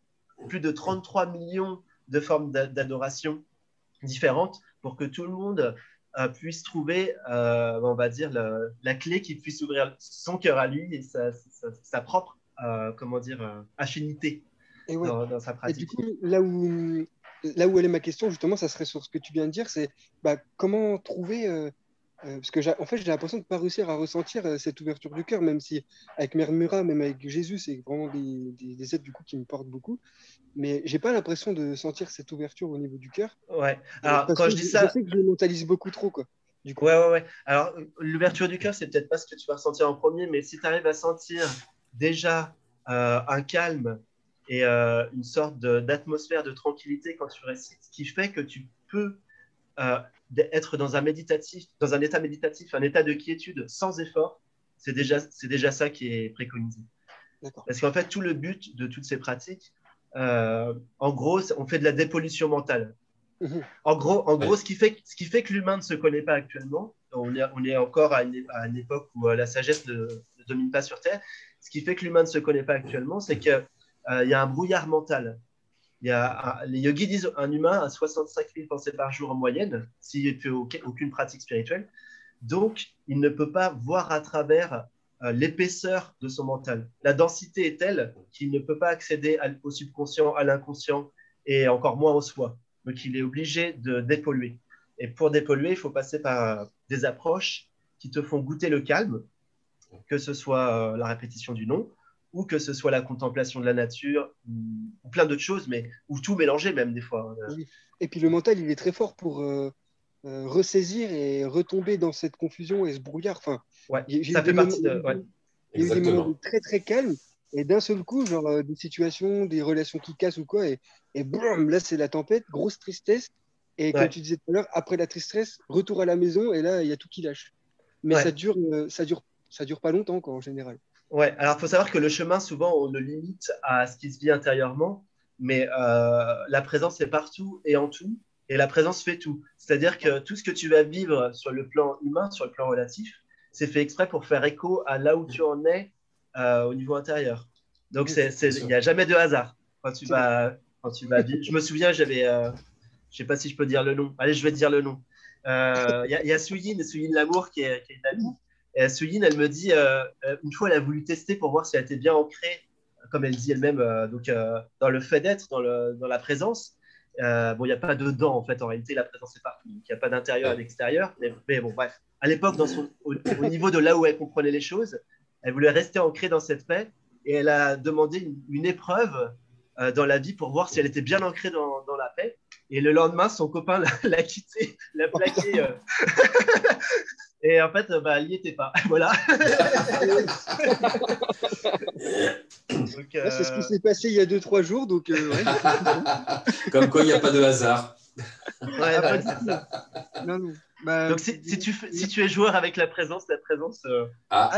plus de 33 millions de formes d'adoration différentes pour que tout le monde puisse trouver, on va dire, la clé qui puisse ouvrir son cœur à lui et sa propre affinité dans sa pratique. Et du coup, là où elle est ma question, justement, ça serait sur ce que tu viens de dire, c'est comment trouver... parce que en fait, j'ai l'impression de ne pas réussir à ressentir cette ouverture du cœur, même si avec Mère Mura, même avec Jésus, c'est vraiment des êtres du coup qui me portent beaucoup. Mais j'ai pas l'impression de sentir cette ouverture au niveau du cœur. Ouais. Alors quand je dis ça, je sais que je le mentalise beaucoup trop, quoi. Du coup. Ouais. Alors l'ouverture du cœur, c'est peut-être pas ce que tu vas ressentir en premier, mais si tu arrives à sentir déjà un calme et une sorte d'atmosphère de tranquillité quand tu récites, ce qui fait que tu peux être dans un état méditatif, un état de quiétude sans effort, c'est déjà ça qui est préconisé. Parce qu'en fait, tout le but de toutes ces pratiques, en gros, on fait de la dépollution mentale. En gros, ce qui fait que l'humain ne se connaît pas actuellement, on est encore à une époque où la sagesse ne domine pas sur Terre. Ce qui fait que l'humain ne se connaît pas actuellement, c'est qu'il y a un brouillard mental. Les yogis disent un humain a 65 000 pensées par jour en moyenne, s'il ne fait aucune pratique spirituelle. Donc, il ne peut pas voir à travers l'épaisseur de son mental. La densité est telle qu'il ne peut pas accéder au subconscient, à l'inconscient et encore moins au soi. Donc, il est obligé de dépolluer. Et pour dépolluer, il faut passer par des approches qui te font goûter le calme, que ce soit la répétition du nom, ou que ce soit la contemplation de la nature, ou plein d'autres choses, ou tout mélanger même des fois. Oui. Et puis le mental, il est très fort pour ressaisir et retomber dans cette confusion et ce brouillard. Enfin, ouais, ça fait partie de... Ouais. Il y a eu des moments très très calmes, et d'un seul coup, genre des situations, des relations qui cassent ou quoi, et boum, là c'est la tempête, grosse tristesse. Et comme tu disais tout à l'heure, après la tristesse, retour à la maison, et là il y a tout qui lâche. Mais ça dure pas longtemps, quoi, en général. Ouais, alors il faut savoir que le chemin, souvent, on le limite à ce qui se vit intérieurement, mais la présence est partout et en tout, et la présence fait tout. C'est-à-dire que tout ce que tu vas vivre sur le plan humain, sur le plan relatif, c'est fait exprès pour faire écho à là où tu en es au niveau intérieur. Donc, il n'y a jamais de hasard quand tu vas vivre. Je me souviens, j'avais, je ne sais pas si je peux dire le nom. Allez, je vais te dire le nom. Il y a Souyin Lamour qui est une amie. Et Souyin, elle me dit, une fois, elle a voulu tester pour voir si elle était bien ancrée, comme elle dit elle-même, dans le fait d'être, dans la présence. Bon, il n'y a pas de dedans, en fait. En réalité, la présence est partout. Il n'y a pas d'intérieur et d'extérieur. Mais bon, bref. À l'époque, au niveau de là où elle comprenait les choses, elle voulait rester ancrée dans cette paix. Et elle a demandé une épreuve dans la vie pour voir si elle était bien ancrée dans la paix. Et le lendemain, son copain l'a quittée, l'a plaqué. Et en fait, elle n'y était pas. Voilà. Donc, c'est ce qui s'est passé il y a 2-3 jours. Donc, ouais. Comme quoi, il n'y a pas de hasard. Ouais, c'est ça. Non. Donc, si tu es joueur avec la présence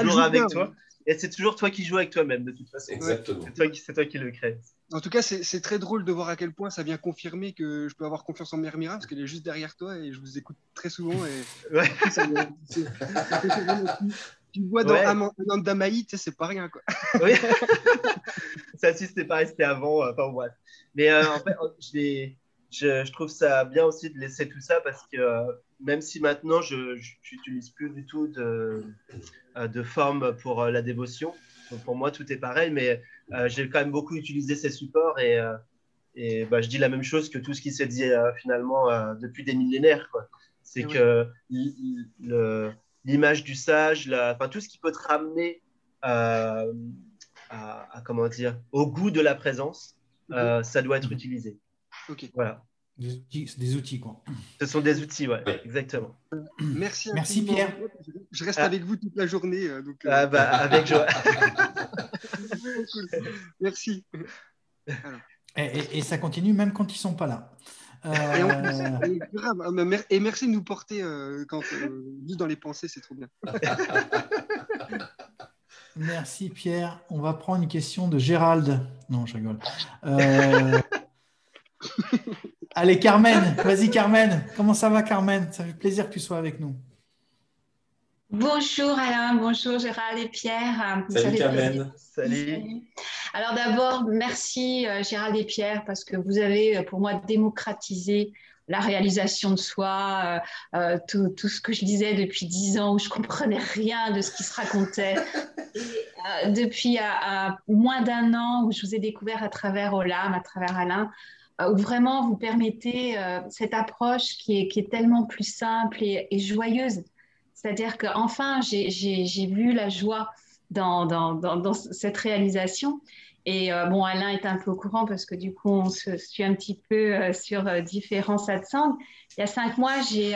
jouera avec toi. Et c'est toujours toi qui joues avec toi-même, de toute façon. Exactement. C'est toi qui le crée. En tout cas, c'est très drôle de voir à quel point ça vient confirmer que je peux avoir confiance en Mère Mira, parce qu'elle est juste derrière toi et je vous écoute très souvent. Et ouais. Tu me vois dans Anandamayi, tu sais, c'est pas rien, quoi. Oui. Ça aussi, c'était pareil, c'était avant. Enfin, bref. Mais en fait, je trouve ça bien aussi de laisser tout ça parce que même si maintenant, je n'utilise plus du tout de forme pour la dévotion. Donc pour moi, tout est pareil, mais j'ai quand même beaucoup utilisé ces supports et je dis la même chose que tout ce qui s'est dit finalement depuis des millénaires, quoi. C'est que l'image du sage, tout ce qui peut te ramener comment dire, au goût de la présence, ça doit être utilisé. Okay. Voilà. Des outils, quoi. Ce sont des outils, ouais, exactement. Merci Pierre. Je reste avec vous toute la journée. Donc, avec joie. Cool. Merci. Et ça continue même quand ils ne sont pas là. Et merci de nous porter juste dans les pensées, c'est trop bien. Merci Pierre. On va prendre une question de Gérald. Non, je rigole. Allez, Carmen, vas-y Carmen. Comment ça va Carmen? Ça fait plaisir que tu sois avec nous. Bonjour Alain, bonjour Gérald et Pierre. Salut Carmen. Salut. Alors d'abord, merci Gérald et Pierre parce que vous avez pour moi démocratisé la réalisation de soi, tout ce que je disais depuis 10 ans où je ne comprenais rien de ce qui se racontait. Et, depuis moins d'1 an où je vous ai découvert à travers Olam, à travers Alain, où vraiment vous permettez cette approche qui est tellement plus simple et joyeuse. C'est-à-dire qu'enfin, j'ai vu la joie dans cette réalisation. Et Alain est un peu au courant parce que du coup, on se suit un petit peu sur différents satsangs. Il y a 5 mois, j'ai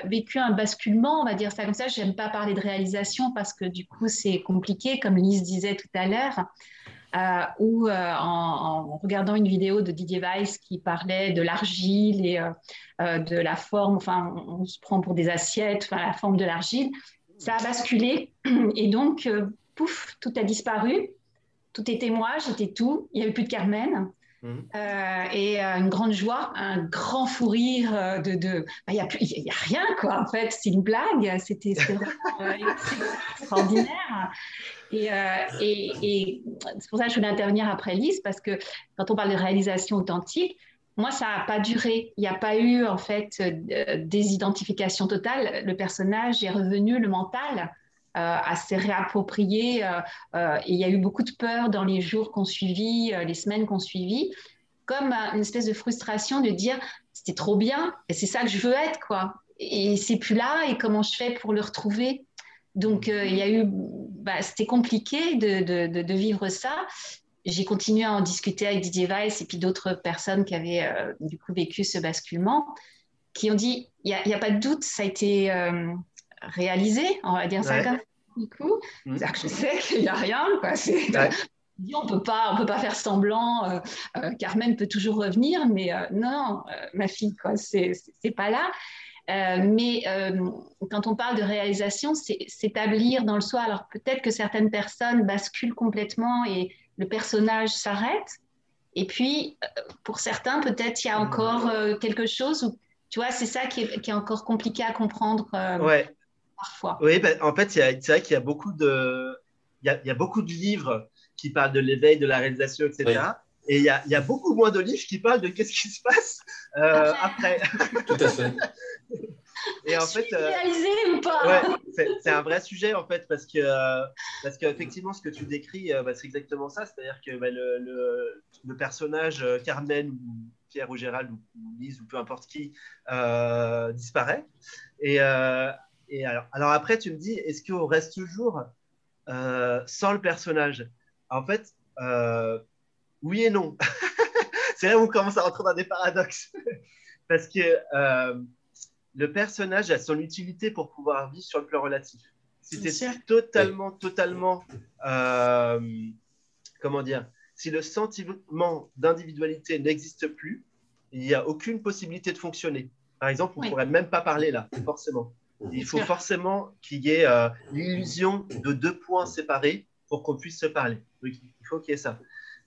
vécu un basculement, on va dire ça comme ça. Je n'aime pas parler de réalisation parce que du coup, c'est compliqué, comme Lise disait tout à l'heure. En regardant une vidéo de Didier Weiss qui parlait de l'argile et de la forme, enfin on se prend pour des assiettes, enfin la forme de l'argile, ça a basculé et donc pouf, tout a disparu, tout était moi, j'étais tout, il n'y avait plus de Carmen et une grande joie, un grand fou rire il y a rien quoi en fait, c'est une blague, c'était vraiment extraordinaire. Et c'est pour ça que je voulais intervenir après Lise, parce que quand on parle de réalisation authentique, moi, ça n'a pas duré. Il n'y a pas eu, en fait, désidentification totale. Le personnage est revenu, le mental, à se réapproprier. Et il y a eu beaucoup de peur dans les jours qu'on suivit, les semaines qu'on suivit, comme une espèce de frustration de dire c'était trop bien et c'est ça que je veux être, quoi. Et c'est plus là, et comment je fais pour le retrouver? Donc, il y a eu, c'était compliqué de vivre ça. J'ai continué à en discuter avec Didier Weiss et puis d'autres personnes qui avaient du coup vécu ce basculement, qui ont dit, il n'y a pas de doute, ça a été réalisé, on va dire ça comme ça, du coup. C'est-à-dire que je sais qu'il n'y a rien, quoi. On peut pas faire semblant. Carmen peut toujours revenir, mais non, ma fille, quoi, c'est pas là. Mais quand on parle de réalisation, c'est s'établir dans le soi. Alors peut-être que certaines personnes basculent complètement et le personnage s'arrête. Et puis, pour certains, peut-être il y a encore quelque chose où, tu vois, c'est ça qui est encore compliqué à comprendre parfois. Oui, en fait, c'est vrai qu'il y a beaucoup il y a beaucoup de livres qui parlent de l'éveil, de la réalisation, etc. Oui. Et il y a beaucoup moins de livres qui parlent de qu'est-ce qui se passe après. Tout à fait. Et en fait, réalisé ou pas c'est un vrai sujet en fait, parce que effectivement, ce que tu décris, c'est exactement ça. C'est-à-dire que le personnage Carmen ou Pierre ou Gérald ou Lise ou peu importe qui disparaît. Et alors après, tu me dis, est-ce qu'on reste toujours sans le personnage? En fait, oui et non. C'est là où on commence à rentrer dans des paradoxes. Parce que le personnage a son utilité pour pouvoir vivre sur le plan relatif. Si tu es totalement, comment dire, si le sentiment d'individualité n'existe plus, il n'y a aucune possibilité de fonctionner. Par exemple, on ne pourrait même pas parler là, forcément. Il faut forcément qu'il y ait l'illusion de deux points séparés pour qu'on puisse se parler. Donc, il faut qu'il y ait ça.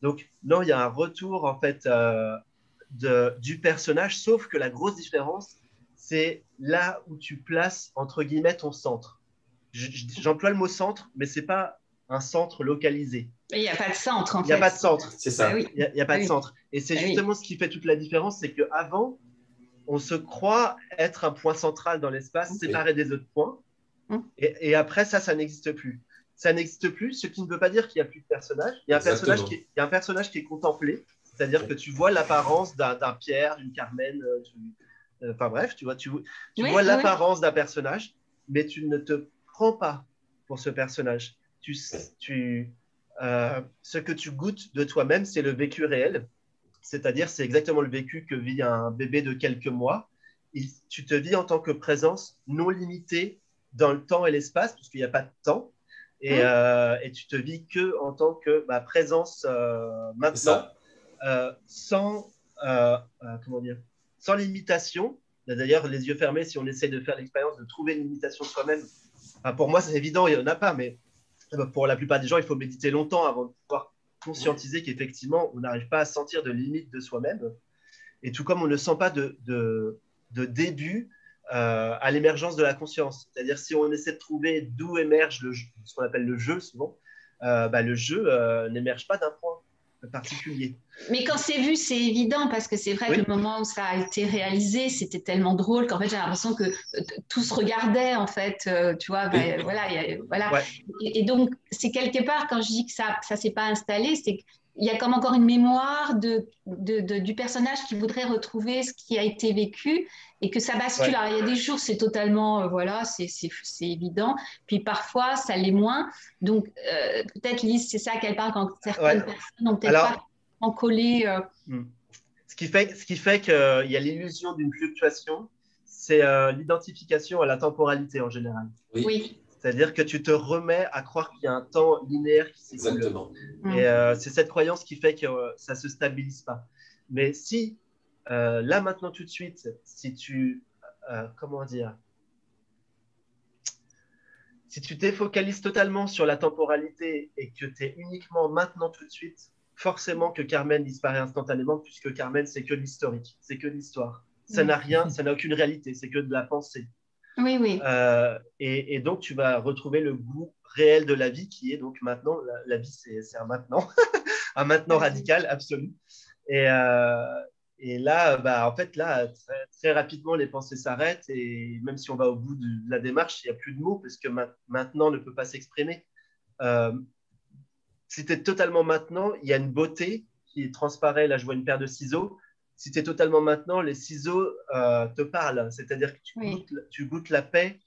Donc, non, il y a un retour, en fait, du personnage, sauf que la grosse différence, c'est là où tu places, entre guillemets, ton centre. J'emploie le mot centre, mais ce n'est pas un centre localisé. Il n'y a pas de centre, en fait. Il n'y a pas de centre. C'est ça. Il n'y a pas de centre. Et c'est justement ce qui fait toute la différence, c'est qu'avant, on se croit être un point central dans l'espace, séparé des autres points. Et après, ça n'existe plus. Ça n'existe plus, ce qui ne veut pas dire qu'il n'y a plus de personnage. Il y a un personnage qui est contemplé, c'est-à-dire que tu vois l'apparence d'un Pierre, d'une Carmen, enfin bref, tu vois l'apparence d'un personnage, mais tu ne te prends pas pour ce personnage. Ce que tu goûtes de toi-même, c'est le vécu réel. C'est-à-dire, c'est exactement le vécu que vit un bébé de quelques mois. Tu te vis en tant que présence non limitée dans le temps et l'espace, puisqu'il n'y a pas de temps. Et tu te vis que en tant que présence maintenant, sans limitation. D'ailleurs, les yeux fermés, si on essaie de faire l'expérience de trouver une limitation de soi-même, pour moi, c'est évident, il n'y en a pas, mais pour la plupart des gens, il faut méditer longtemps avant de pouvoir conscientiser qu'effectivement, on n'arrive pas à sentir de limite de soi-même. Et tout comme on ne sent pas de début à l'émergence de la conscience. C'est-à-dire, si on essaie de trouver d'où émerge ce qu'on appelle le jeu, souvent, le jeu n'émerge pas d'un point particulier. Mais quand c'est vu, c'est évident, parce que c'est vrai que le moment où ça a été réalisé, c'était tellement drôle qu'en fait, j'ai l'impression que tout se regardait, en fait, tu vois, voilà. Ouais. Et donc, c'est quelque part, quand je dis que ça ne s'est pas installé, c'est qu'il y a comme encore une mémoire du personnage qui voudrait retrouver ce qui a été vécu et que ça bascule. Alors, il y a des jours, c'est totalement, c'est évident. Puis parfois, ça l'est moins. Donc, peut-être, Lise, c'est ça qu'elle parle quand certaines personnes n'ont peut-être pas en collé. Ce qui fait qu'il y a l'illusion d'une fluctuation, c'est l'identification à la temporalité en général. Oui. C'est-à-dire que tu te remets à croire qu'il y a un temps linéaire qui s'écoule. Exactement. Et c'est cette croyance qui fait que ça ne se stabilise pas. Mais si, là, maintenant, tout de suite, si tu, si tu te focalises totalement sur la temporalité et que tu es uniquement maintenant, tout de suite, forcément que Carmen disparaît instantanément, puisque Carmen, c'est que l'historique, c'est que l'histoire. Ça n'a rien, ça n'a aucune réalité, c'est que de la pensée. Oui, oui. Et donc, tu vas retrouver le goût réel de la vie qui est donc maintenant, la vie, c'est un maintenant, un maintenant radical, absolu. Et là, en fait, là, très, très rapidement, les pensées s'arrêtent et même si on va au bout de la démarche, il n'y a plus de mots parce que maintenant ne peut pas s'exprimer. Si tu es totalement maintenant, il y a une beauté qui transparaît. Là, je vois une paire de ciseaux. Si tu es totalement maintenant, les ciseaux te parlent. C'est-à-dire que tu goûtes la paix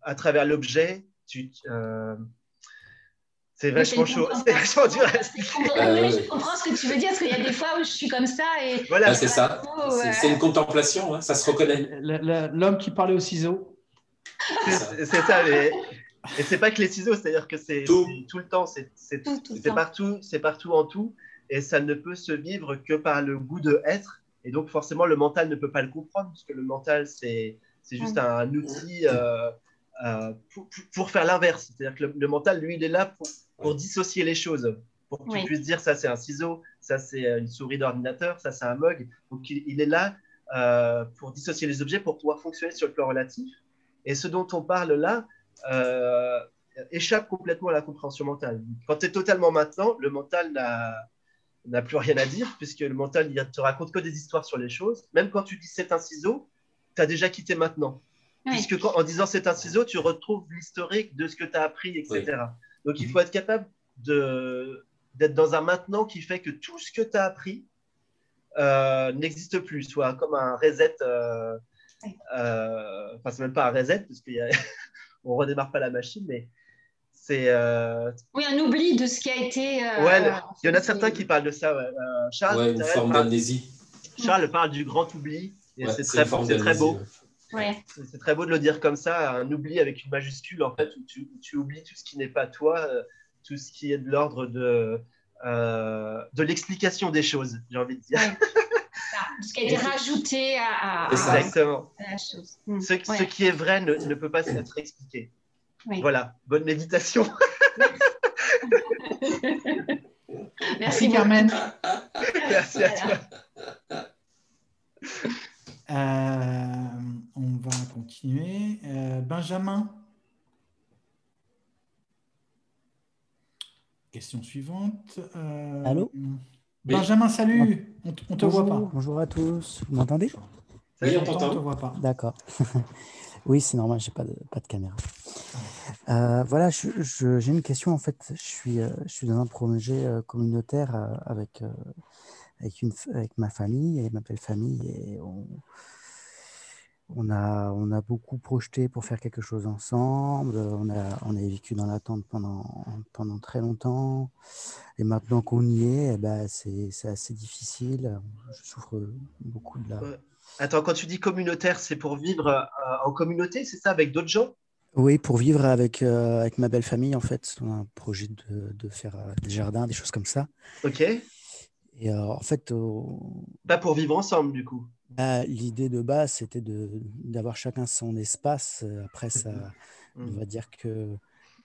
à travers l'objet. C'est vachement chaud. C'est vachement dur à expliquer. Je comprends ce que tu veux dire, parce qu'il y a des fois où je suis comme ça. Et voilà, c'est ça. C'est une contemplation, hein, ça se reconnaît. L'homme qui parlait aux ciseaux. C'est ça, mais... Et c'est pas que les ciseaux, c'est-à-dire que c'est tout le temps, c'est partout en tout, et ça ne peut se vivre que par le goût de être, et donc forcément le mental ne peut pas le comprendre, parce que le mental c'est juste un outil pour faire l'inverse, c'est-à-dire que le mental, lui, il est là pour dissocier les choses, pour que tu puisses dire ça c'est un ciseau, ça c'est une souris d'ordinateur, ça c'est un mug, donc il est là pour dissocier les objets, pour pouvoir fonctionner sur le plan relatif, et ce dont on parle là, échappe complètement à la compréhension mentale. Quand tu es totalement maintenant, le mental n'a plus rien à dire, puisque le mental il te raconte que des histoires sur les choses. Même quand tu dis c'est un ciseau, tu as déjà quitté maintenant. Puisque en disant c'est un ciseau, tu retrouves l'historique de ce que tu as appris, etc. Donc il faut être capable d'être dans un maintenant qui fait que tout ce que tu as appris n'existe plus, soit comme un reset. Enfin, c'est même pas un reset, parce qu'il y a on ne redémarre pas la machine, mais c'est... Oui, un oubli de ce qui a été... il y en a certains qui parlent de ça. Charles, une forme d'amnésie. Charles parle du grand oubli, et c'est très beau. Ouais. C'est très beau de le dire comme ça, un oubli avec une majuscule, en fait, où tu oublies tout ce qui n'est pas toi, tout ce qui est de l'ordre de l'explication des choses, j'ai envie de dire. Ce qui a été rajouté à la chose. Ce qui est vrai ne peut pas être expliqué. Oui. Voilà, bonne méditation. Merci Carmen. Merci à toi. On va continuer. Benjamin. Question suivante. Allô? Benjamin, salut. On te voit pas. Bonjour à tous. Vous m'entendez? Oui, on t'entend. On te voit pas. D'accord. Oui, c'est normal, j'ai pas de caméra. Voilà, j'ai une question. En fait, je suis dans un projet communautaire avec ma famille et ma belle famille, et on a beaucoup projeté pour faire quelque chose ensemble. On a vécu dans l'attente pendant très longtemps. Et maintenant qu'on y est, c'est assez difficile. Je souffre beaucoup de la... Attends, quand tu dis communautaire, c'est pour vivre en communauté, c'est ça, avec d'autres gens? Oui, pour vivre avec ma belle famille, en fait. On a un projet de faire des jardins, des choses comme ça. Ok. Et en fait... Pas pour vivre ensemble, du coup. L'idée de base, c'était d'avoir chacun son espace. Après, ça, on va dire que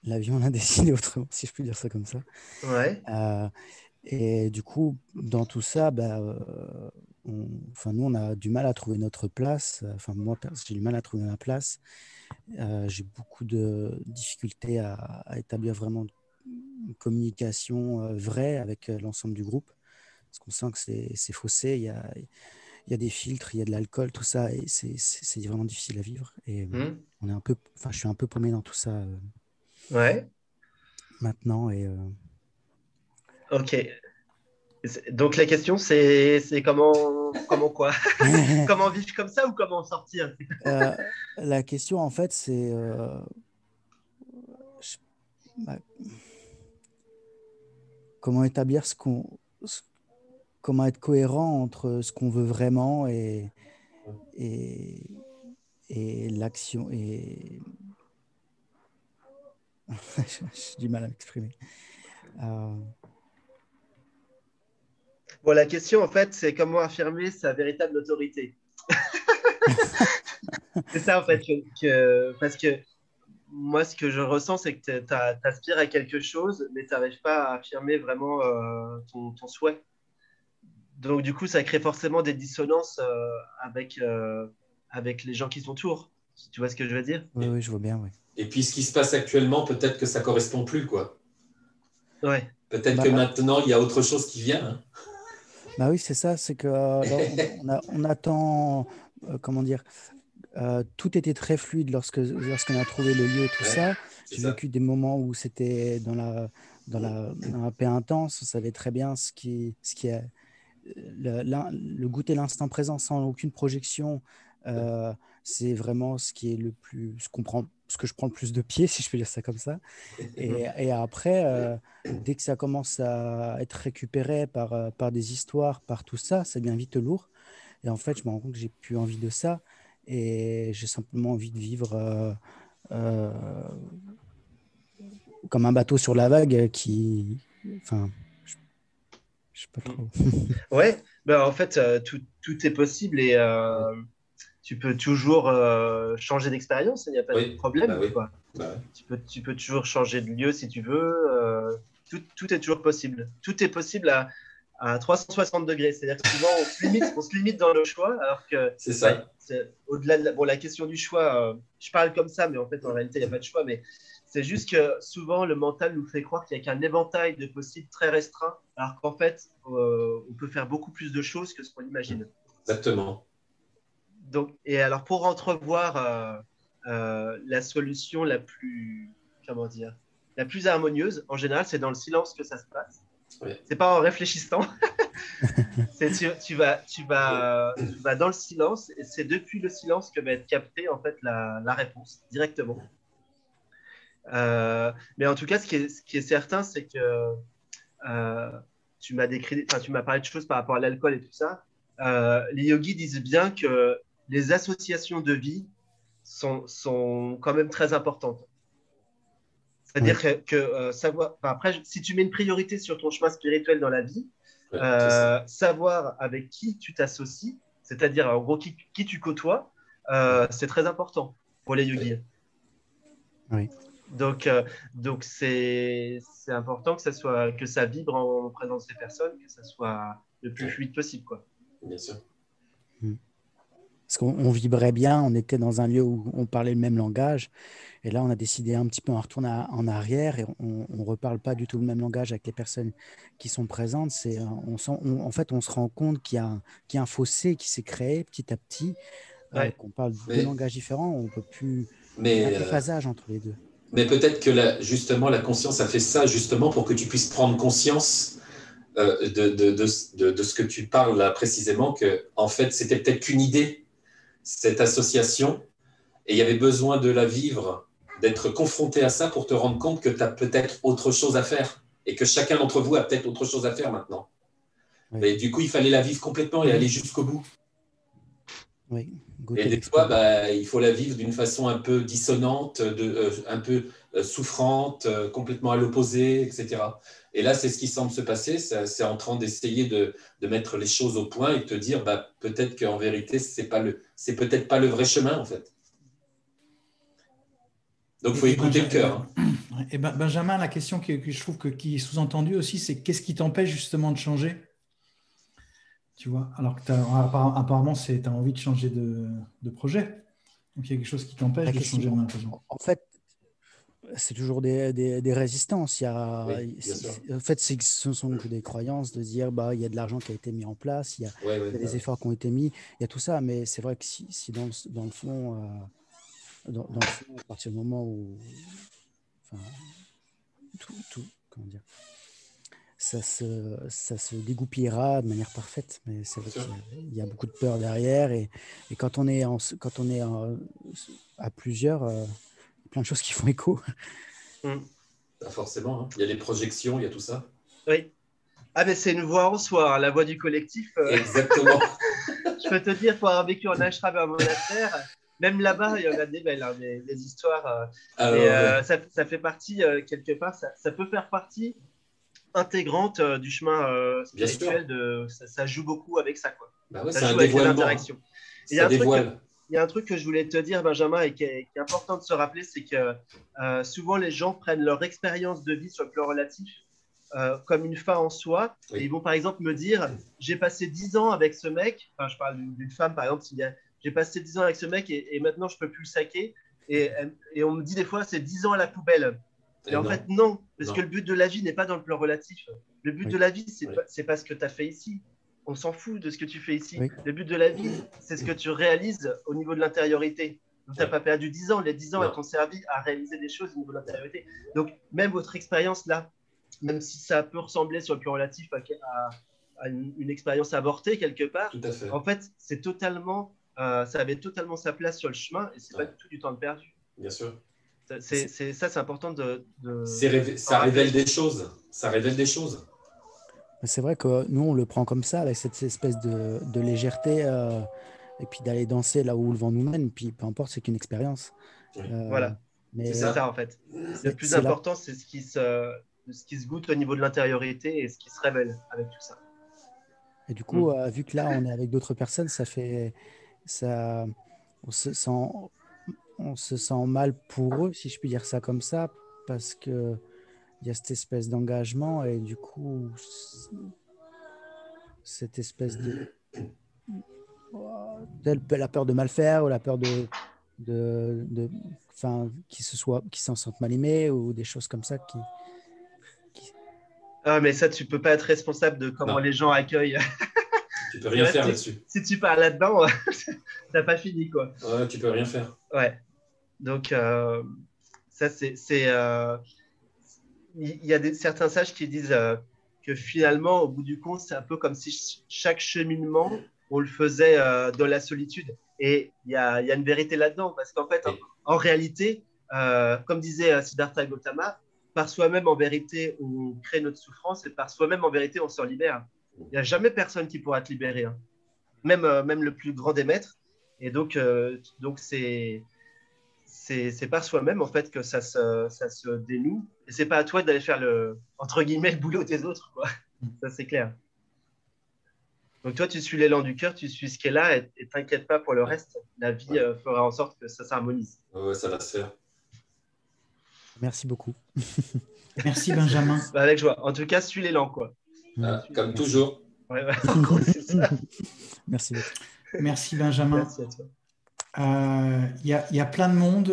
la vie, on l'a décidé autrement, si je peux dire ça comme ça. Ouais. Et du coup, dans tout ça, nous, on a du mal à trouver notre place. Enfin, moi, j'ai du mal à trouver ma place. J'ai beaucoup de difficultés à établir vraiment une communication vraie avec l'ensemble du groupe. Parce qu'on sent que c'est faussé. Il y a des filtres, il y a de l'alcool, tout ça, et c'est vraiment difficile à vivre. Et je suis un peu paumé dans tout ça maintenant. Et, Ok. Donc la question, c'est comment quoi? Comment vivre comme ça ou comment en sortir? La question, en fait, c'est comment établir comment être cohérent entre ce qu'on veut vraiment et l'action. Et j'ai du mal à m'exprimer. Bon, la question, en fait, c'est comment affirmer sa véritable autorité. C'est ça, en fait, parce que moi, ce que je ressens, c'est que tu aspires à quelque chose, mais tu n'arrives pas à affirmer vraiment ton souhait. Donc, du coup, ça crée forcément des dissonances avec les gens qui t'entourent. Tu vois ce que je veux dire? Oui, oui, je vois bien, oui. Et puis, ce qui se passe actuellement, peut-être que ça ne correspond plus, quoi. Ouais. Peut-être que maintenant, il y a autre chose qui vient. Hein. Bah oui, c'est ça, c'est que on attend, comment dire, tout était très fluide lorsqu'on a trouvé le lieu et tout ça. J'ai vécu des moments où c'était dans la paix intense, on savait très bien ce qui est le goûter l'instant présent sans aucune projection. C'est vraiment ce qui est le plus, ce que je prends le plus de pied, si je peux dire ça comme ça. Et après, dès que ça commence à être récupéré par des histoires, par tout ça, ça devient vite lourd. Et en fait, je me rends compte que j'ai plus envie de ça. Et j'ai simplement envie de vivre comme un bateau sur la vague qui... Enfin, je sais pas trop. Ouais, ben, en fait, tout est possible et tu peux toujours changer d'expérience, il n'y a pas de problème. Quoi. Tu peux toujours changer de lieu si tu veux. Tout est toujours possible. Tout est possible à 360 degrés. C'est-à-dire que souvent, on se limite dans le choix, alors que c'est ça. Au-delà de la question du choix, je parle comme ça, mais en fait, en réalité, il n'y a pas de choix. Mais c'est juste que souvent, le mental nous fait croire qu'il n'y a qu'un éventail de possibles très restreint, alors qu'en fait, on peut faire beaucoup plus de choses que ce qu'on imagine. Exactement. Donc, et alors, pour entrevoir la solution la plus, comment dire, la plus harmonieuse, en général, c'est dans le silence que ça se passe. Oui. C'est pas en réfléchissant. tu vas dans le silence et c'est depuis le silence que va être captée en fait la réponse directement. Mais en tout cas, ce qui est certain, c'est que tu m'as parlé de choses par rapport à l'alcool et tout ça. Les yogis disent bien que les associations de vie sont quand même très importantes. C'est-à-dire que savoir. Après, si tu mets une priorité sur ton chemin spirituel dans la vie, savoir avec qui tu t'associes, c'est-à-dire en gros qui tu côtoies, c'est très important pour les yogis. Oui. Donc c'est important que ça vibre en présence des personnes, que ça soit le plus fluide possible, quoi. Bien sûr. Parce qu'on vibrait bien, on était dans un lieu où on parlait le même langage. Et là, on a décidé un petit peu, on retourne en arrière et on ne reparle pas du tout le même langage avec les personnes qui sont présentes. En fait, on se rend compte qu'il y a un fossé qui s'est créé petit à petit, qu'on parle deux langages différents, on ne peut plus... Il y a un déphasage entre les deux. Mais peut-être que justement, la conscience a fait ça justement pour que tu puisses prendre conscience de ce que tu parles là précisément, que en fait, c'était peut-être qu'une idée, cette association, et il y avait besoin de la vivre, d'être confronté à ça pour te rendre compte que tu as peut-être autre chose à faire et que chacun d'entre vous a peut-être autre chose à faire maintenant. Oui. Et du coup, il fallait la vivre complètement et aller jusqu'au bout. Oui. Et des fois, il faut la vivre d'une façon un peu dissonante, un peu souffrante, complètement à l'opposé, etc. Et là, c'est ce qui semble se passer. C'est en train d'essayer de mettre les choses au point et de te dire, peut-être qu'en vérité, c'est peut-être pas le vrai chemin, en fait. Donc, il faut écouter le cœur. Et Benjamin, la question que je trouve qui est sous-entendue aussi, c'est qu'est-ce qui t'empêche justement de changer? Tu vois, alors que apparemment, tu as envie de changer de projet. Donc, il y a quelque chose qui t'empêche de changer en impression. En fait, c'est toujours des résistances. En fait, ce sont que des croyances de dire il y a de l'argent qui a été mis en place, il y a des efforts qui ont été mis, il y a tout ça. Mais c'est vrai que si dans le fond, à partir du moment où comment dire, ça se dégoupillera de manière parfaite, mais c'est vrai qu'il y a beaucoup de peur derrière et quand on est à plusieurs, plein de choses qui font écho. Pas forcément, hein. Il y a les projections, il y a tout ça. Oui. Ah mais c'est une voix en soi, la voix du collectif. Exactement. Je peux te dire, pour avoir vécu en ashram et en monastère, même là-bas, il y en a des belles, des histoires. Ça fait partie, quelque part, ça peut faire partie intégrante du chemin spirituel. Ça joue beaucoup avec ça, quoi. Ça joue avec l'interaction. Il y a un truc y a un truc que je voulais te dire, Benjamin, et qui est important de se rappeler, c'est que souvent les gens prennent leur expérience de vie sur le plan relatif comme une fin en soi. Oui. Et ils vont par exemple me dire, j'ai passé 10 ans avec ce mec, enfin je parle d'une femme par exemple, j'ai passé 10 ans avec ce mec et maintenant je ne peux plus le saquer. Et on me dit des fois, c'est 10 ans à la poubelle. Et en fait, non, parce que le but de la vie n'est pas dans le plan relatif. Le but de la vie, c'est pas ce que tu as fait ici. On s'en fout de ce que tu fais ici. Oui. Le but de la vie, c'est ce que tu réalises au niveau de l'intériorité. Donc, tu n'as pas perdu 10 ans. Les 10 ans, elles t'ont servi à réaliser des choses au niveau de l'intériorité. Donc, même votre expérience là, même si ça peut ressembler sur le plan relatif à une expérience avortée quelque part, Tout à fait. en fait, c'est totalement, ça avait totalement sa place sur le chemin et c'est pas du tout du temps de perdu. Bien sûr. C'est important de... Ça révèle des choses. Ça révèle des choses. C'est vrai que nous, on le prend comme ça, avec cette espèce de légèreté, et puis d'aller danser là où le vent nous mène, puis peu importe, c'est qu'une expérience. Oui. Voilà, mais c'est ça en fait. Le plus important, c'est ce qui se goûte au niveau de l'intériorité et ce qui se révèle avec tout ça. Et du coup, vu que là, on est avec d'autres personnes, on se sent mal pour eux, si je puis dire ça comme ça, parce que il y a cette espèce d'engagement et du coup, cette espèce de la peur de mal faire ou la peur qu'ils s'en sentent mal aimés ou des choses comme ça qui... Ah, mais ça, tu peux pas être responsable de comment les gens accueillent. Tu peux rien faire là-dessus. Si tu parles là-dedans, t'as pas fini, quoi. Ouais, tu peux rien faire. Ouais. Donc, ça, il y a certains sages qui disent que finalement, au bout du compte, c'est un peu comme si chaque cheminement, on le faisait dans la solitude. Et il y a une vérité là-dedans, parce qu'en fait, en réalité, comme disait Siddhartha Gautama, par soi-même, en vérité, on crée notre souffrance et par soi-même, en vérité, on s'en libère. Il n'y a jamais personne qui pourra te libérer, hein. Même le plus grand des maîtres. Et donc c'est par soi-même, en fait, que ça se dénoue. Et ce n'est pas à toi d'aller faire entre guillemets, le boulot des autres, quoi. Ça, c'est clair. Donc, toi, tu suis l'élan du cœur, tu suis ce qui est là et t'inquiète pas pour le reste. La vie fera en sorte que ça s'harmonise. Ouais, ça va se faire. Merci beaucoup. Merci, Benjamin. Avec joie. En tout cas, suis l'élan, quoi. Comme toujours. Ouais, en gros, c'est ça. Merci beaucoup. Merci, Benjamin. Merci à toi. Il y a plein de monde,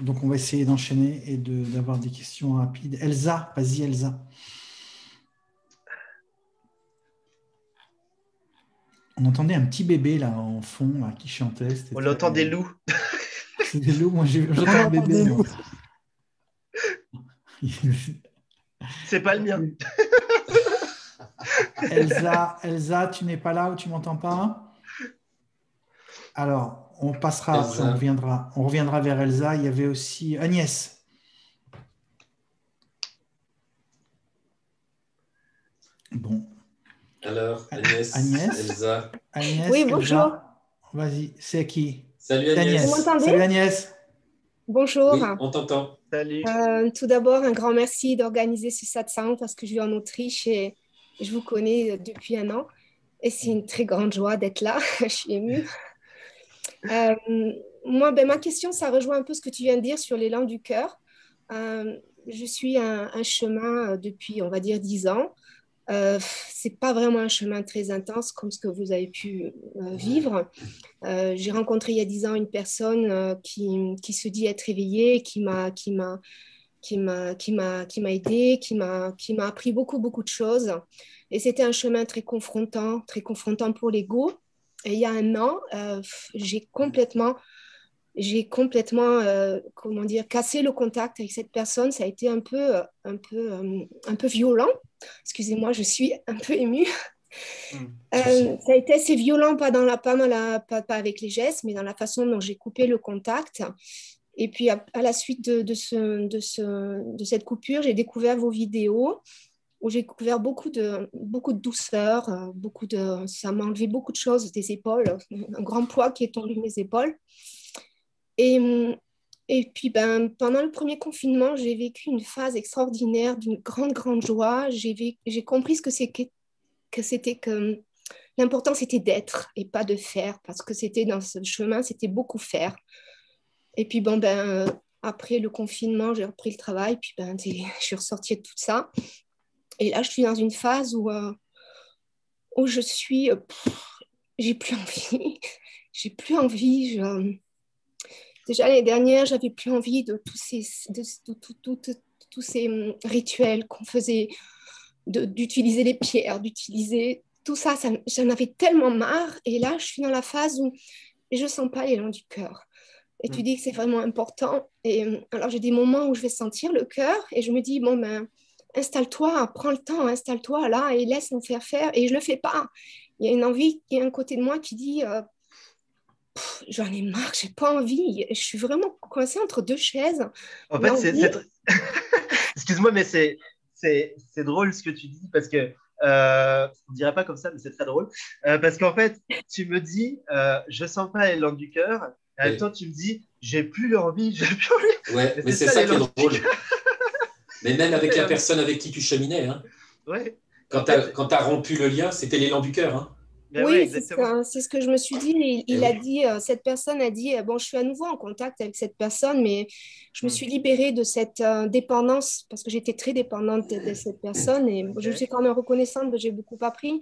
donc on va essayer d'enchaîner et d'avoir des questions rapides. Elsa, vas-y Elsa. On entendait un petit bébé là en fond là, qui chantait. On entend des loups. C'est des loups, moi j'entends un bébé. C'est pas le mien. Elsa, tu n'es pas là ou tu m'entends pas? Alors, on passera après, on reviendra vers Elsa. Il y avait aussi Agnès. Bon. Alors, Agnès, Elsa. Agnès, oui, bonjour. Elsa. Vas-y, c'est qui? Salut Agnès. Vous m'entendez? Salut Agnès. Bonjour. Oui, on t'entend. Salut. Tout d'abord, un grand merci d'organiser ce satsang parce que je vis en Autriche et je vous connais depuis un an. Et c'est une très grande joie d'être là. Je suis émue. Moi, ma question, ça rejoint un peu ce que tu viens de dire sur l'élan du cœur. Je suis un chemin depuis, on va dire, 10 ans. C'est pas vraiment un chemin très intense comme ce que vous avez pu vivre. J'ai rencontré il y a 10 ans une personne qui se dit être éveillée, qui m'a aidée, qui m'a appris beaucoup de choses. Et c'était un chemin très confrontant pour l'ego. Et il y a un an, j'ai complètement comment dire, cassé le contact avec cette personne. Ça a été un peu violent. Excusez-moi, je suis un peu émue. Ça a été assez violent, pas avec les gestes, mais dans la façon dont j'ai coupé le contact. Et puis à la suite de cette coupure, j'ai découvert vos vidéos où j'ai découvert beaucoup de douceur, ça m'a enlevé beaucoup de choses des épaules, un grand poids qui est tombé de mes épaules. Et puis, pendant le premier confinement, j'ai vécu une phase extraordinaire d'une grande joie. J'ai compris ce que c'était que l'important, c'était d'être et pas de faire, parce que c'était dans ce chemin, c'était beaucoup faire. Et puis, après le confinement, j'ai repris le travail, puis je suis ressortie de tout ça. Et là, je suis dans une phase où je suis... j'ai plus envie. J'ai plus envie. Déjà, l'année dernière, j'avais plus envie de tous ces rituels qu'on faisait, d'utiliser les pierres, d'utiliser tout ça. J'en avais tellement marre. Et là, je suis dans la phase où je ne sens pas l'élan du cœur. Et tu dis que c'est vraiment important. Et alors, j'ai des moments où je vais sentir le cœur et je me dis, installe-toi, prends le temps, installe-toi là et laisse-nous faire. Et je ne le fais pas. Il y a une envie, il y a un côté de moi qui dit, j'en ai marre, j'ai pas envie. Je suis vraiment coincée entre deux chaises. En fait, excuse-moi, mais c'est drôle ce que tu dis parce que on ne dirait pas comme ça, mais c'est très drôle. Parce qu'en fait, tu me dis, je sens pas l'élan du cœur. En même temps, tu me dis, j'ai plus l'envie, j'ai plus envie. Ouais, mais c'est ça qui est drôle. Mais même avec la personne avec qui tu cheminais, hein. Ouais. Quand tu as rompu le lien, c'était l'élan du cœur. Hein. Oui, ouais, c'est ce que je me suis dit. Il a dit, cette personne a dit, je suis à nouveau en contact avec cette personne, mais je me suis libérée de cette dépendance parce que j'étais très dépendante de cette personne et je suis quand même reconnaissante que j'ai beaucoup appris.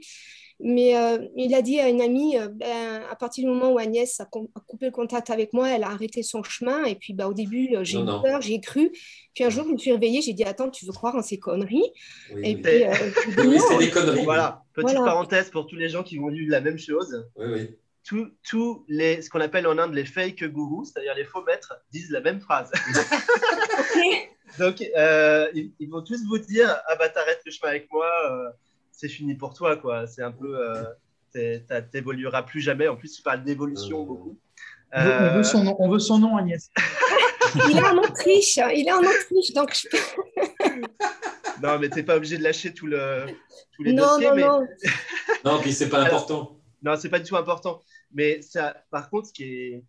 Mais il a dit à une amie, à partir du moment où Agnès a coupé le contact avec moi, elle a arrêté son chemin. Et puis au début, j'ai eu peur, j'ai cru. Puis un jour, je me suis réveillée, j'ai dit, attends, tu veux croire en ces conneries? Oui, et oui. Puis, oui, c'est des conneries. Voilà, petite parenthèse pour tous les gens qui ont lu la même chose. Oui, oui. Tous ce qu'on appelle en Inde les fake gourous, c'est-à-dire les faux maîtres, disent la même phrase. Donc, ils vont tous vous dire, t'arrêtes le chemin avec moi. C'est fini pour toi, quoi. C'est un peu, t'évolueras plus jamais. En plus, tu parles d'évolution beaucoup. On veut son nom, Agnès. Il est en Autriche, donc je... Non, mais t'es pas obligé de lâcher tous les dossiers. Non, puis c'est pas important. Non, c'est pas du tout important. Mais ça, par contre, ce qui est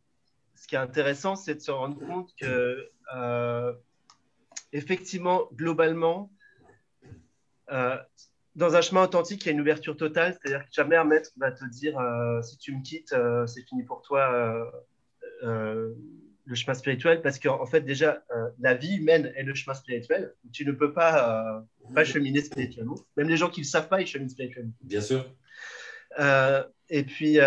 intéressant, c'est de se rendre compte que, effectivement, globalement, dans un chemin authentique, il y a une ouverture totale, c'est-à-dire que jamais un maître va te dire si tu me quittes, c'est fini pour toi le chemin spirituel, parce qu'en fait, déjà, la vie humaine est le chemin spirituel. Tu ne peux pas cheminer spirituellement. Même les gens qui ne le savent pas, ils cheminent spirituellement. Bien sûr. Et puis,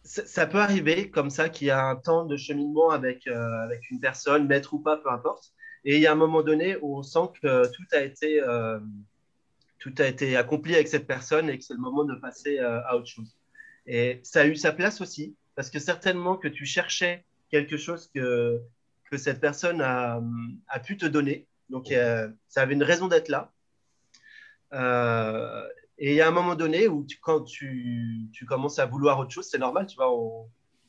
ça peut arriver comme ça qu'il y a un temps de cheminement avec une personne, maître ou pas, peu importe. Et il y a un moment donné où on sent que tout a été accompli avec cette personne et que c'est le moment de passer à autre chose. Et ça a eu sa place aussi, parce que certainement que tu cherchais quelque chose que cette personne a pu te donner. Donc, ça avait une raison d'être là. Et il y a un moment donné où quand tu commences à vouloir autre chose, c'est normal, tu vois,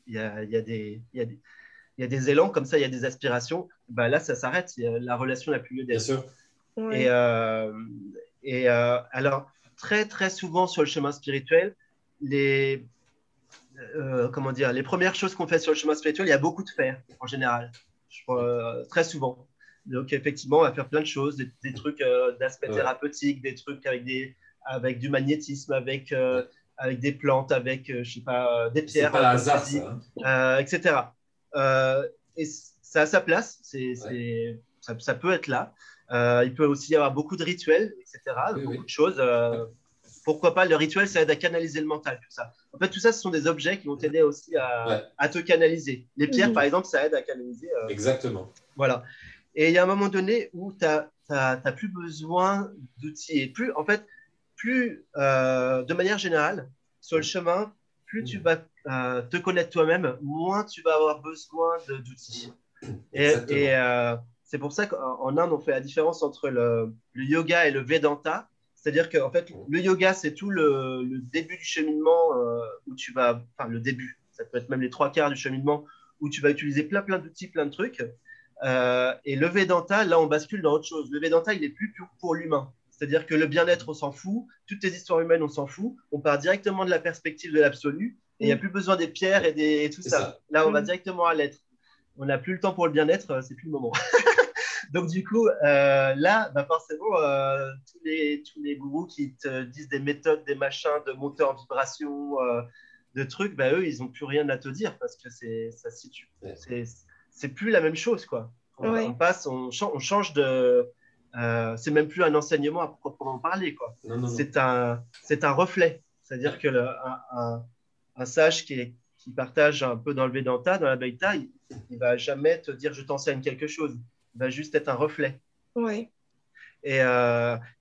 il y a des élans comme ça, il y a des aspirations. Ben là, ça s'arrête. La relation n'a plus lieu d'être. Bien sûr. Ouais. Alors, très, très souvent sur le chemin spirituel, les premières choses qu'on fait sur le chemin spirituel, il y a beaucoup de faire, en général. Très souvent. Donc, effectivement, on va faire plein de choses, des trucs d'aspect thérapeutique, des trucs avec du magnétisme, avec des plantes, avec, je sais pas, des pierres. C'est pas hasard, ça. Etc. Et ça a sa place, ça peut être là. Il peut aussi y avoir beaucoup de rituels, etc. Beaucoup de choses. Pourquoi pas, le rituel, ça aide à canaliser le mental, tout ça. En fait, tout ça, ce sont des objets qui vont t'aider aussi à te canaliser. Les pierres, par exemple, ça aide à canaliser. Exactement. Voilà. Et il y a un moment donné où tu n'as plus besoin d'outils. Et plus, de manière générale, sur le chemin, plus tu vas te connaître toi-même, moins tu vas avoir besoin d'outils. Et c'est pour ça qu'en Inde, on fait la différence entre le yoga et le Vedanta. C'est-à-dire qu'en fait, le yoga, c'est tout le début du cheminement où tu vas... Enfin, le début, ça peut être même les 3/4 du cheminement où tu vas utiliser plein d'outils, plein de trucs. Et le Vedanta, là, on bascule dans autre chose. Le Vedanta, il est plus pour l'humain. C'est-à-dire que le bien-être, on s'en fout. Toutes les histoires humaines, on s'en fout. On part directement de la perspective de l'absolu. Et il n'y a plus besoin des pierres et tout ça. Là, on va directement à l'être. On n'a plus le temps pour le bien-être, c'est plus le moment. Donc, du coup, là, bah, forcément, tous les gourous qui te disent des méthodes, des machins, de monter en vibration, de trucs, bah, eux, ils n'ont plus rien à te dire parce que ça se situe. C'est plus la même chose, quoi. On passe, on change de. C'est même plus un enseignement à proprement parler, quoi. Non. C'est un reflet. C'est-à-dire que un sage qui partage un peu dans le Vedanta, dans la Advaita, il ne va jamais te dire je t'enseigne quelque chose. Il va juste être un reflet. Ouais. Et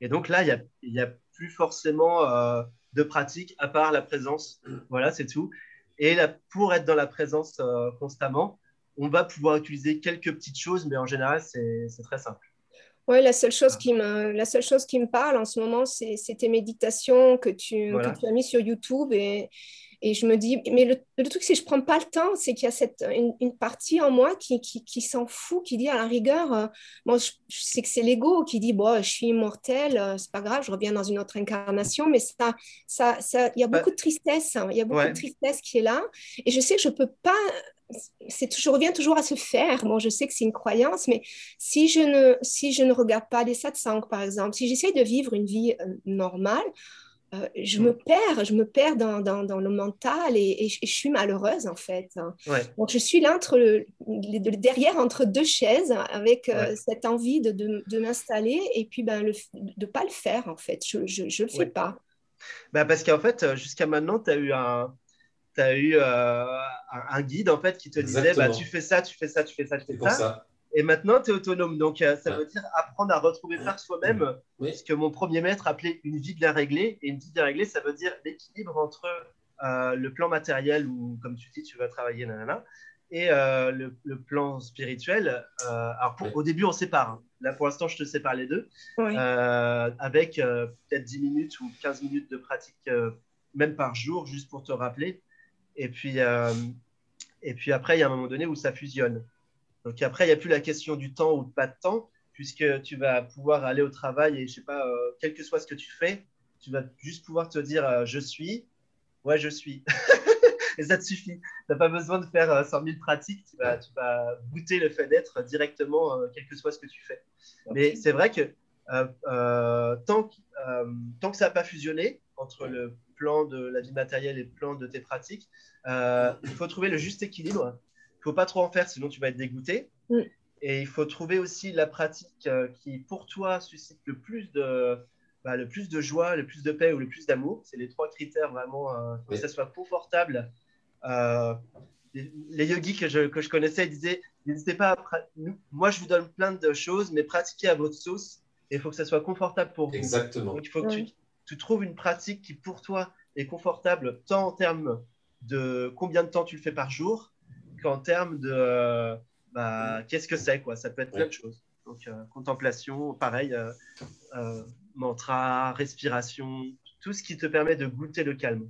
donc là, il n'y a plus forcément de pratique à part la présence. Voilà, c'est tout. Et là, pour être dans la présence constamment, on va pouvoir utiliser quelques petites choses, mais en général, c'est très simple. Oui, la seule chose qui me parle en ce moment, c'est tes méditations que tu as mis sur YouTube. Et je me dis, mais le truc, c'est que je ne prends pas le temps. C'est qu'il y a une partie en moi qui s'en fout, qui dit à la rigueur, bon, je sais que c'est l'ego qui dit, bon, je suis immortel, c'est pas grave, je reviens dans une autre incarnation. Mais il y a beaucoup de tristesse. Il y a beaucoup de tristesse qui est là. Et je sais que je ne peux pas. Je reviens toujours à se faire. Bon, je sais que c'est une croyance, mais si je ne regarde pas des satsangs, par exemple, si j'essaie de vivre une vie normale, je me perds dans le mental et je suis malheureuse, en fait. Donc, je suis là derrière entre deux chaises avec cette envie de m'installer et puis de ne pas le faire, en fait. Je ne le fais pas. Bah, parce qu'en fait, jusqu'à maintenant, tu as eu un guide en fait qui te disait bah, tu fais ça, tu fais ça, tu fais ça, tu fais ça. Et maintenant, tu es autonome. Donc, ça veut dire apprendre à retrouver par soi-même ce que mon premier maître appelait une vie bien réglée. Et une vie bien réglée, ça veut dire l'équilibre entre le plan matériel où, comme tu dis, tu vas travailler, nanana, et le plan spirituel. Alors, au début, on sépare. Hein. Là, pour l'instant, je te sépare les deux. Avec peut-être 10 minutes ou 15 minutes de pratique, même par jour, juste pour te rappeler. Et puis après, il y a un moment donné où ça fusionne. Donc après, il n'y a plus la question du temps ou de pas de temps, puisque tu vas pouvoir aller au travail et je sais pas, quel que soit ce que tu fais, tu vas juste pouvoir te dire je suis, je suis. Et ça te suffit. Tu n'as pas besoin de faire 100 000 pratiques, tu vas goûter le fait d'être directement, quel que soit ce que tu fais. Mais c'est vrai que tant que ça n'a pas fusionné entre le plan de la vie matérielle et le plan de tes pratiques, il faut trouver le juste équilibre. Il ne faut pas trop en faire, sinon tu vas être dégoûté. Et il faut trouver aussi la pratique qui, pour toi, suscite le plus de joie, le plus de paix ou le plus d'amour. C'est les 3 critères vraiment, que ça soit confortable. Les yogis que je connaissais disaient, n'hésitez pas moi je vous donne plein de choses, mais pratiquez à votre sauce. Et il faut que ça soit confortable pour vous. Exactement. Donc il faut que tu trouves une pratique qui, pour toi, est confortable, tant en termes de combien de temps tu le fais par jour, qu'en termes de qu'est-ce que c'est, quoi. Ça peut être plein de choses. Donc, contemplation, pareil, mantra, respiration, tout ce qui te permet de goûter le calme.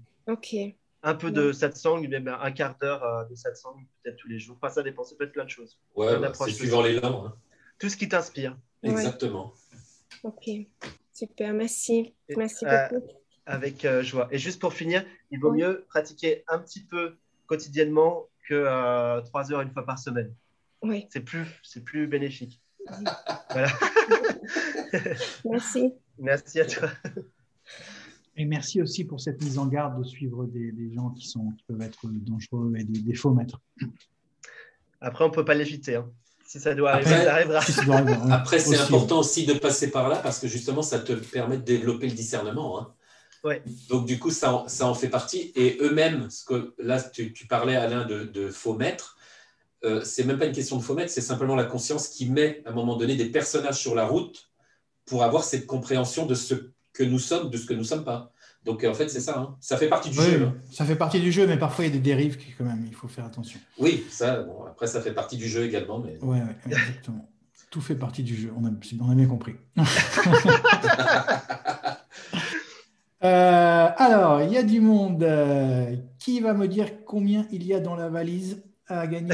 Un peu de satsang, même un quart d'heure de satsang, peut-être tous les jours. Enfin, ça dépend, ça peut être plein de choses. C'est suivant l'élan. Hein. Tout ce qui t'inspire. Exactement. Ok, super, merci. Merci beaucoup. Avec joie. Et juste pour finir, il vaut mieux pratiquer un petit peu quotidiennement que 3 heures une fois par semaine. C'est plus bénéfique. Voilà. Merci. Merci à toi. Et merci aussi pour cette mise en garde de suivre des gens qui peuvent être dangereux et des faux maîtres. Après, on ne peut pas l'éviter. Hein. Si ça doit arriver, ça arrivera. Après, c'est important aussi de passer par là parce que justement, ça te permet de développer le discernement. Hein. Donc, du coup, ça en fait partie. Et eux-mêmes, là, tu parlais, Alain, de faux maîtres. C'est même pas une question de faux maîtres, c'est simplement la conscience qui met, à un moment donné, des personnages sur la route pour avoir cette compréhension de ce que nous sommes, de ce que nous ne sommes pas. Donc, en fait, c'est ça. Hein. Ça fait partie du jeu. Hein. Ça fait partie du jeu, mais parfois, il y a des dérives qui, quand même, il faut faire attention. Oui, ça, après, ça fait partie du jeu également. Mais... Oui, exactement. Tout fait partie du jeu. On a bien compris. Alors, il y a du monde. Qui va me dire combien il y a dans la valise à gagner?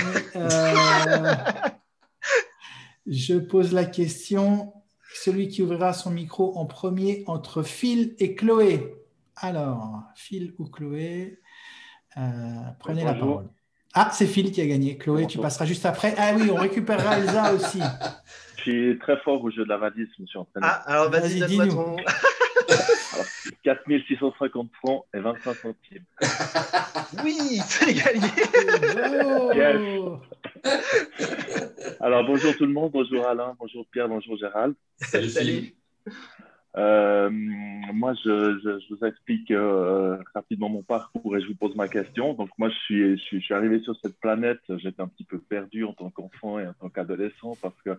Je pose la question. Celui qui ouvrira son micro en premier entre Phil et Chloé. Alors, Phil ou Chloé, prenez la parole. Ah, c'est Phil qui a gagné. Chloé, tu passeras juste après. Ah oui, on récupérera Elsa aussi. suis très fort au jeu de la valise, je me suis entraîné. Ah, alors vas-y, donne-moi ton... Alors, 4 650 francs et 25 centimes. Oui, c'est gagné. Yes. Alors, bonjour tout le monde, bonjour Alain, bonjour Pierre, bonjour Gérald. Salut. Moi, je vous explique rapidement mon parcours et je vous pose ma question. Donc, moi, je suis arrivé sur cette planète. J'étais un petit peu perdu en tant qu'enfant et en tant qu'adolescent parce que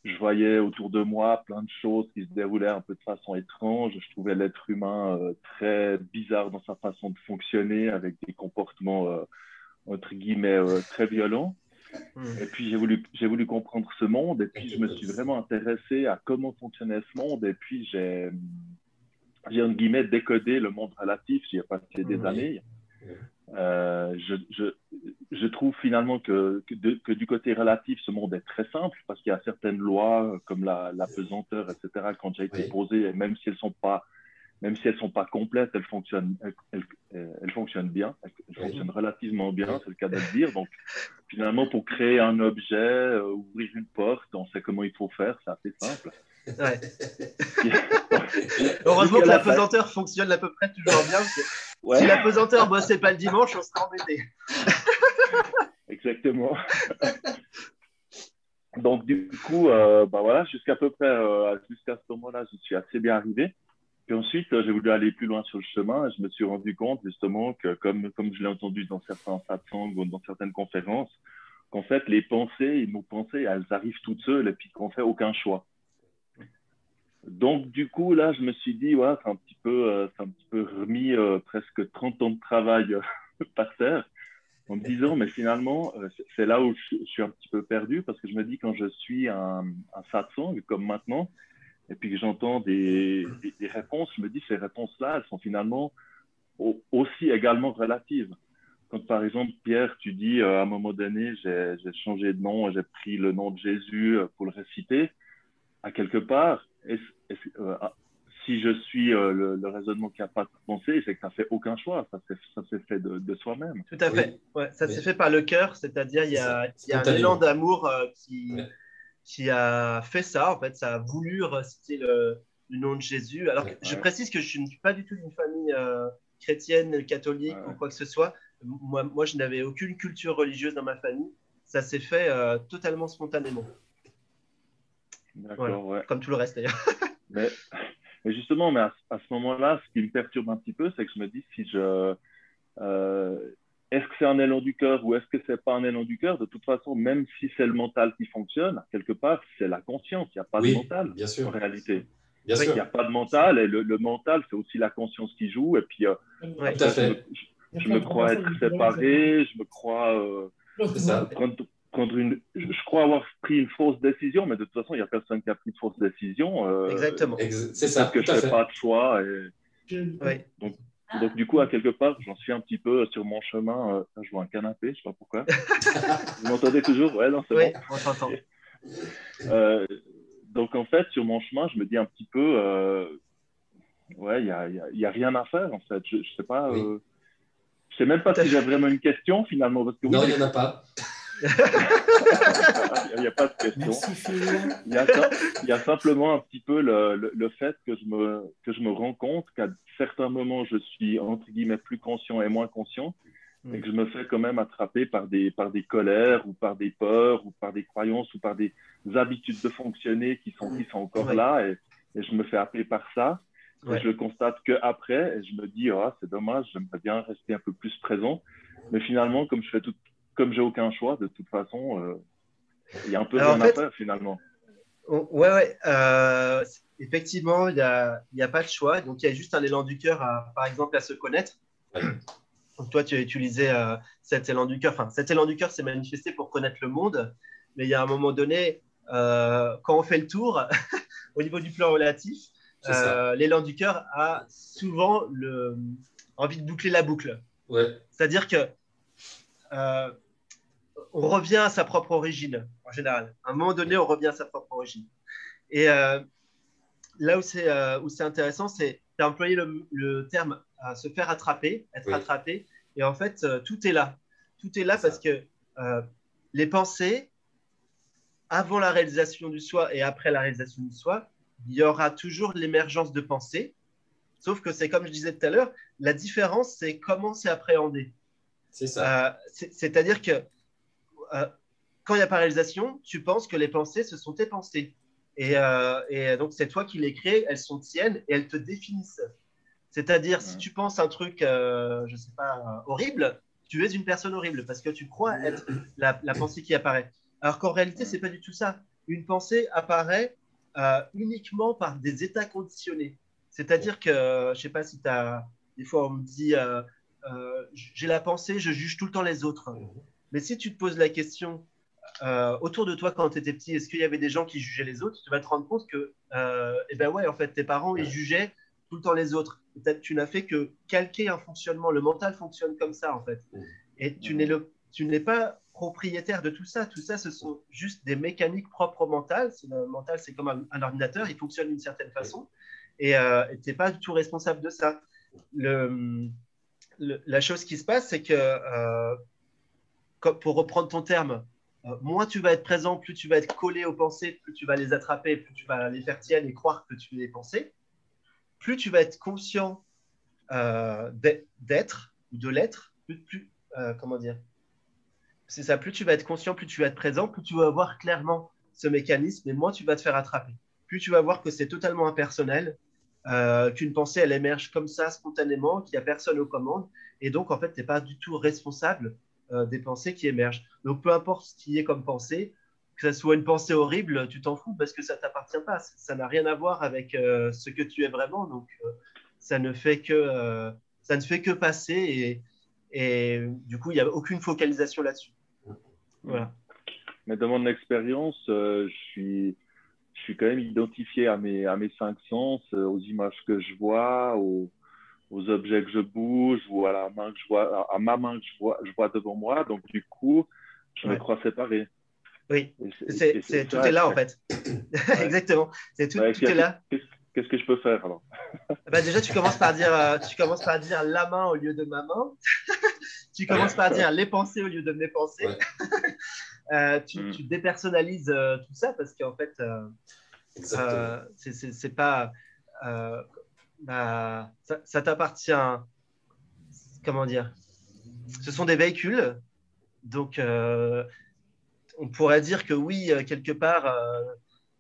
je voyais autour de moi plein de choses qui se déroulaient un peu de façon étrange. Je trouvais l'être humain très bizarre dans sa façon de fonctionner, avec des comportements, entre guillemets, très violents. Et puis, j'ai voulu comprendre ce monde. Et puis, je me suis vraiment intéressé à comment fonctionnait ce monde. Et puis, j'ai entre guillemets, décodé le monde relatif. J'y ai passé des années. Je trouve finalement que du côté relatif, ce monde est très simple parce qu'il y a certaines lois comme la pesanteur, etc., qui ont déjà été posées, et même si elles sont pas complètes, elles fonctionnent bien, elles fonctionnent relativement bien, c'est le cas de le dire. Donc, finalement, pour créer un objet, ouvrir une porte, on sait comment il faut faire, c'est assez simple. Ouais. Heureusement que la pesanteur fonctionne à peu près toujours bien. Si la pesanteur ne bossait pas le dimanche, on serait embêté. Exactement. Donc, du coup, voilà, jusqu'à ce moment-là, je suis assez bien arrivé. Puis ensuite, j'ai voulu aller plus loin sur le chemin et je me suis rendu compte justement que, comme je l'ai entendu dans certains satsangs ou dans certaines conférences, qu'en fait, nos pensées, elles arrivent toutes seules et puis qu'on ne fait aucun choix. Donc, du coup, là, je me suis dit, ouais, c'est un petit peu remis presque 30 ans de travail par terre, en me disant, mais finalement, c'est là où je suis un petit peu perdu, parce que je me dis, quand je suis un satsang, comme maintenant, et puis que j'entends des réponses, je me dis, ces réponses-là, elles sont finalement aussi également relatives. Quand, par exemple, Pierre, tu dis, à un moment donné, j'ai changé de nom, j'ai pris le nom de Jésus pour le réciter, à quelque part, si je suis le raisonnement qui n'a pas de pensée, c'est que ça ne fait aucun choix, ça s'est fait de soi-même. Tout à fait, ouais, ça s'est fait par le cœur, c'est-à-dire il y a un élan d'amour qui a fait ça, en fait, ça a voulu reciter le nom de Jésus. Alors, je précise que je ne suis pas du tout d'une famille chrétienne, catholique ou quoi que ce soit. Moi, je n'avais aucune culture religieuse dans ma famille. Ça s'est fait totalement spontanément. D'accord, voilà. Comme tout le reste, d'ailleurs. mais justement, à ce moment-là, ce qui me perturbe un petit peu, c'est que je me dis, est-ce que c'est un élan du cœur ou est-ce que c'est pas un élan du cœur? De toute façon, même si c'est le mental qui fonctionne, quelque part, c'est la conscience. Il n'y a pas de mental, bien sûr. En réalité. Bien sûr. Il n'y a pas de mental et le mental, c'est aussi la conscience qui joue. Et puis, tout à fait. Je me crois être séparé, je me crois je crois avoir pris une fausse décision, mais de toute façon, il n'y a personne qui a pris de fausse décision. Exactement. C'est ça. Que je ne fais pas de choix. Oui. Donc, du coup, à quelque part, j'en suis un petit peu sur mon chemin. Je vois un canapé, je ne sais pas pourquoi. Vous m'entendez toujours? Ouais, non, c'est bon. On t'entend. Donc, en fait, sur mon chemin, je me dis un petit peu, il n'y a rien à faire, en fait. Je ne sais pas. Je sais même pas si j'ai vraiment une question, finalement. Parce que, non, il n'y en a pas. Il n'y a pas de question. Merci, Phil. Il y a simplement un petit peu le fait que je me rends compte qu'à certains moments, je suis, entre guillemets, plus conscient et moins conscient, et que je me fais quand même attraper par des colères ou par des peurs ou par des croyances ou par des habitudes de fonctionner qui sont encore là, et je me fais happer par ça. Et je le constate qu'après, et je me dis, c'est dommage, j'aimerais bien rester un peu plus présent. Mais finalement, comme j'ai aucun choix, de toute façon, il y a un peu rien à faire finalement. Effectivement, il n'y a pas de choix. Donc, il y a juste un élan du cœur, par exemple, à se connaître. Donc, toi, tu as utilisé cet élan du cœur. Enfin, cet élan du cœur s'est manifesté pour connaître le monde. Mais il y a un moment donné, quand on fait le tour, au niveau du plan relatif, l'élan du cœur a souvent envie de boucler la boucle. C'est-à-dire que on revient à sa propre origine, en général. À un moment donné, on revient à sa propre origine. Et là où c'est intéressant, c'est tu as employé le terme se faire attraper, être attrapé. Et en fait, tout est là. Tout est là parce que les pensées avant la réalisation du soi et après la réalisation du soi, il y aura toujours l'émergence de pensée. Sauf que c'est comme je disais tout à l'heure, la différence, c'est comment c'est appréhendé. C'est ça. C'est-à-dire que quand il n'y a pas réalisation, tu penses que les pensées, ce sont tes pensées. Et donc, c'est toi qui les crées, elles sont tiennes et elles te définissent. C'est-à-dire, si tu penses un truc, je ne sais pas, horrible, tu es une personne horrible parce que tu crois être la pensée qui apparaît. Alors qu'en réalité, ce n'est pas du tout ça. Une pensée apparaît uniquement par des états conditionnés. C'est-à-dire que, je ne sais pas si tu as… Des fois, on me dit j'ai la pensée, je juge tout le temps les autres. Mais si tu te poses la question autour de toi quand tu étais petit, est-ce qu'il y avait des gens qui jugeaient les autres? Tu vas te rendre compte que, eh ben ouais, en fait, tes parents, ils jugeaient tout le temps les autres. Peut-être tu n'as fait que calquer un fonctionnement. Le mental fonctionne comme ça, en fait. Et tu n'es pas propriétaire de tout ça. Tout ça, ce sont juste des mécaniques propres au mental. Le mental, c'est comme un ordinateur, il fonctionne d'une certaine façon. Et tu n'es pas du tout responsable de ça. La chose qui se passe, c'est que, pour reprendre ton terme, moins tu vas être présent, plus tu vas être collé aux pensées, plus tu vas les attraper, plus tu vas les faire tiennes et croire que tu les pensées, plus tu vas être conscient d'être ou de l'être, comment dire, c'est ça, plus tu vas être conscient, plus tu vas être présent, plus tu vas voir clairement ce mécanisme et moins tu vas te faire attraper. Plus tu vas voir que c'est totalement impersonnel, qu'une pensée, elle émerge comme ça, spontanément, qu'il n'y a personne aux commandes, et donc, en fait, tu n'es pas du tout responsable des pensées qui émergent. Donc, peu importe ce qui est comme pensée, que ce soit une pensée horrible, tu t'en fous parce que ça ne t'appartient pas. Ça n'a rien à voir avec ce que tu es vraiment, donc ça ne fait que passer, et du coup, il n'y a aucune focalisation là-dessus. Voilà. Mais dans mon expérience, je suis quand même identifié à mes 5 sens, aux images que je vois, aux objets que je bouge ou à la main que je vois, à ma main que je vois devant moi. Donc du coup, je me crois séparé. Oui, tout est là en fait. Ouais. Exactement. Tout est là. Qu'est-ce que je peux faire alors? Bah, déjà, tu commences par dire la main au lieu de ma main. Tu commences par dire les pensées au lieu de mes pensées. Ouais. Tu dépersonnalises tout ça parce qu'en fait, c'est pas. Ça t'appartient. Comment dire? Ce sont des véhicules. Donc, on pourrait dire que oui, quelque part,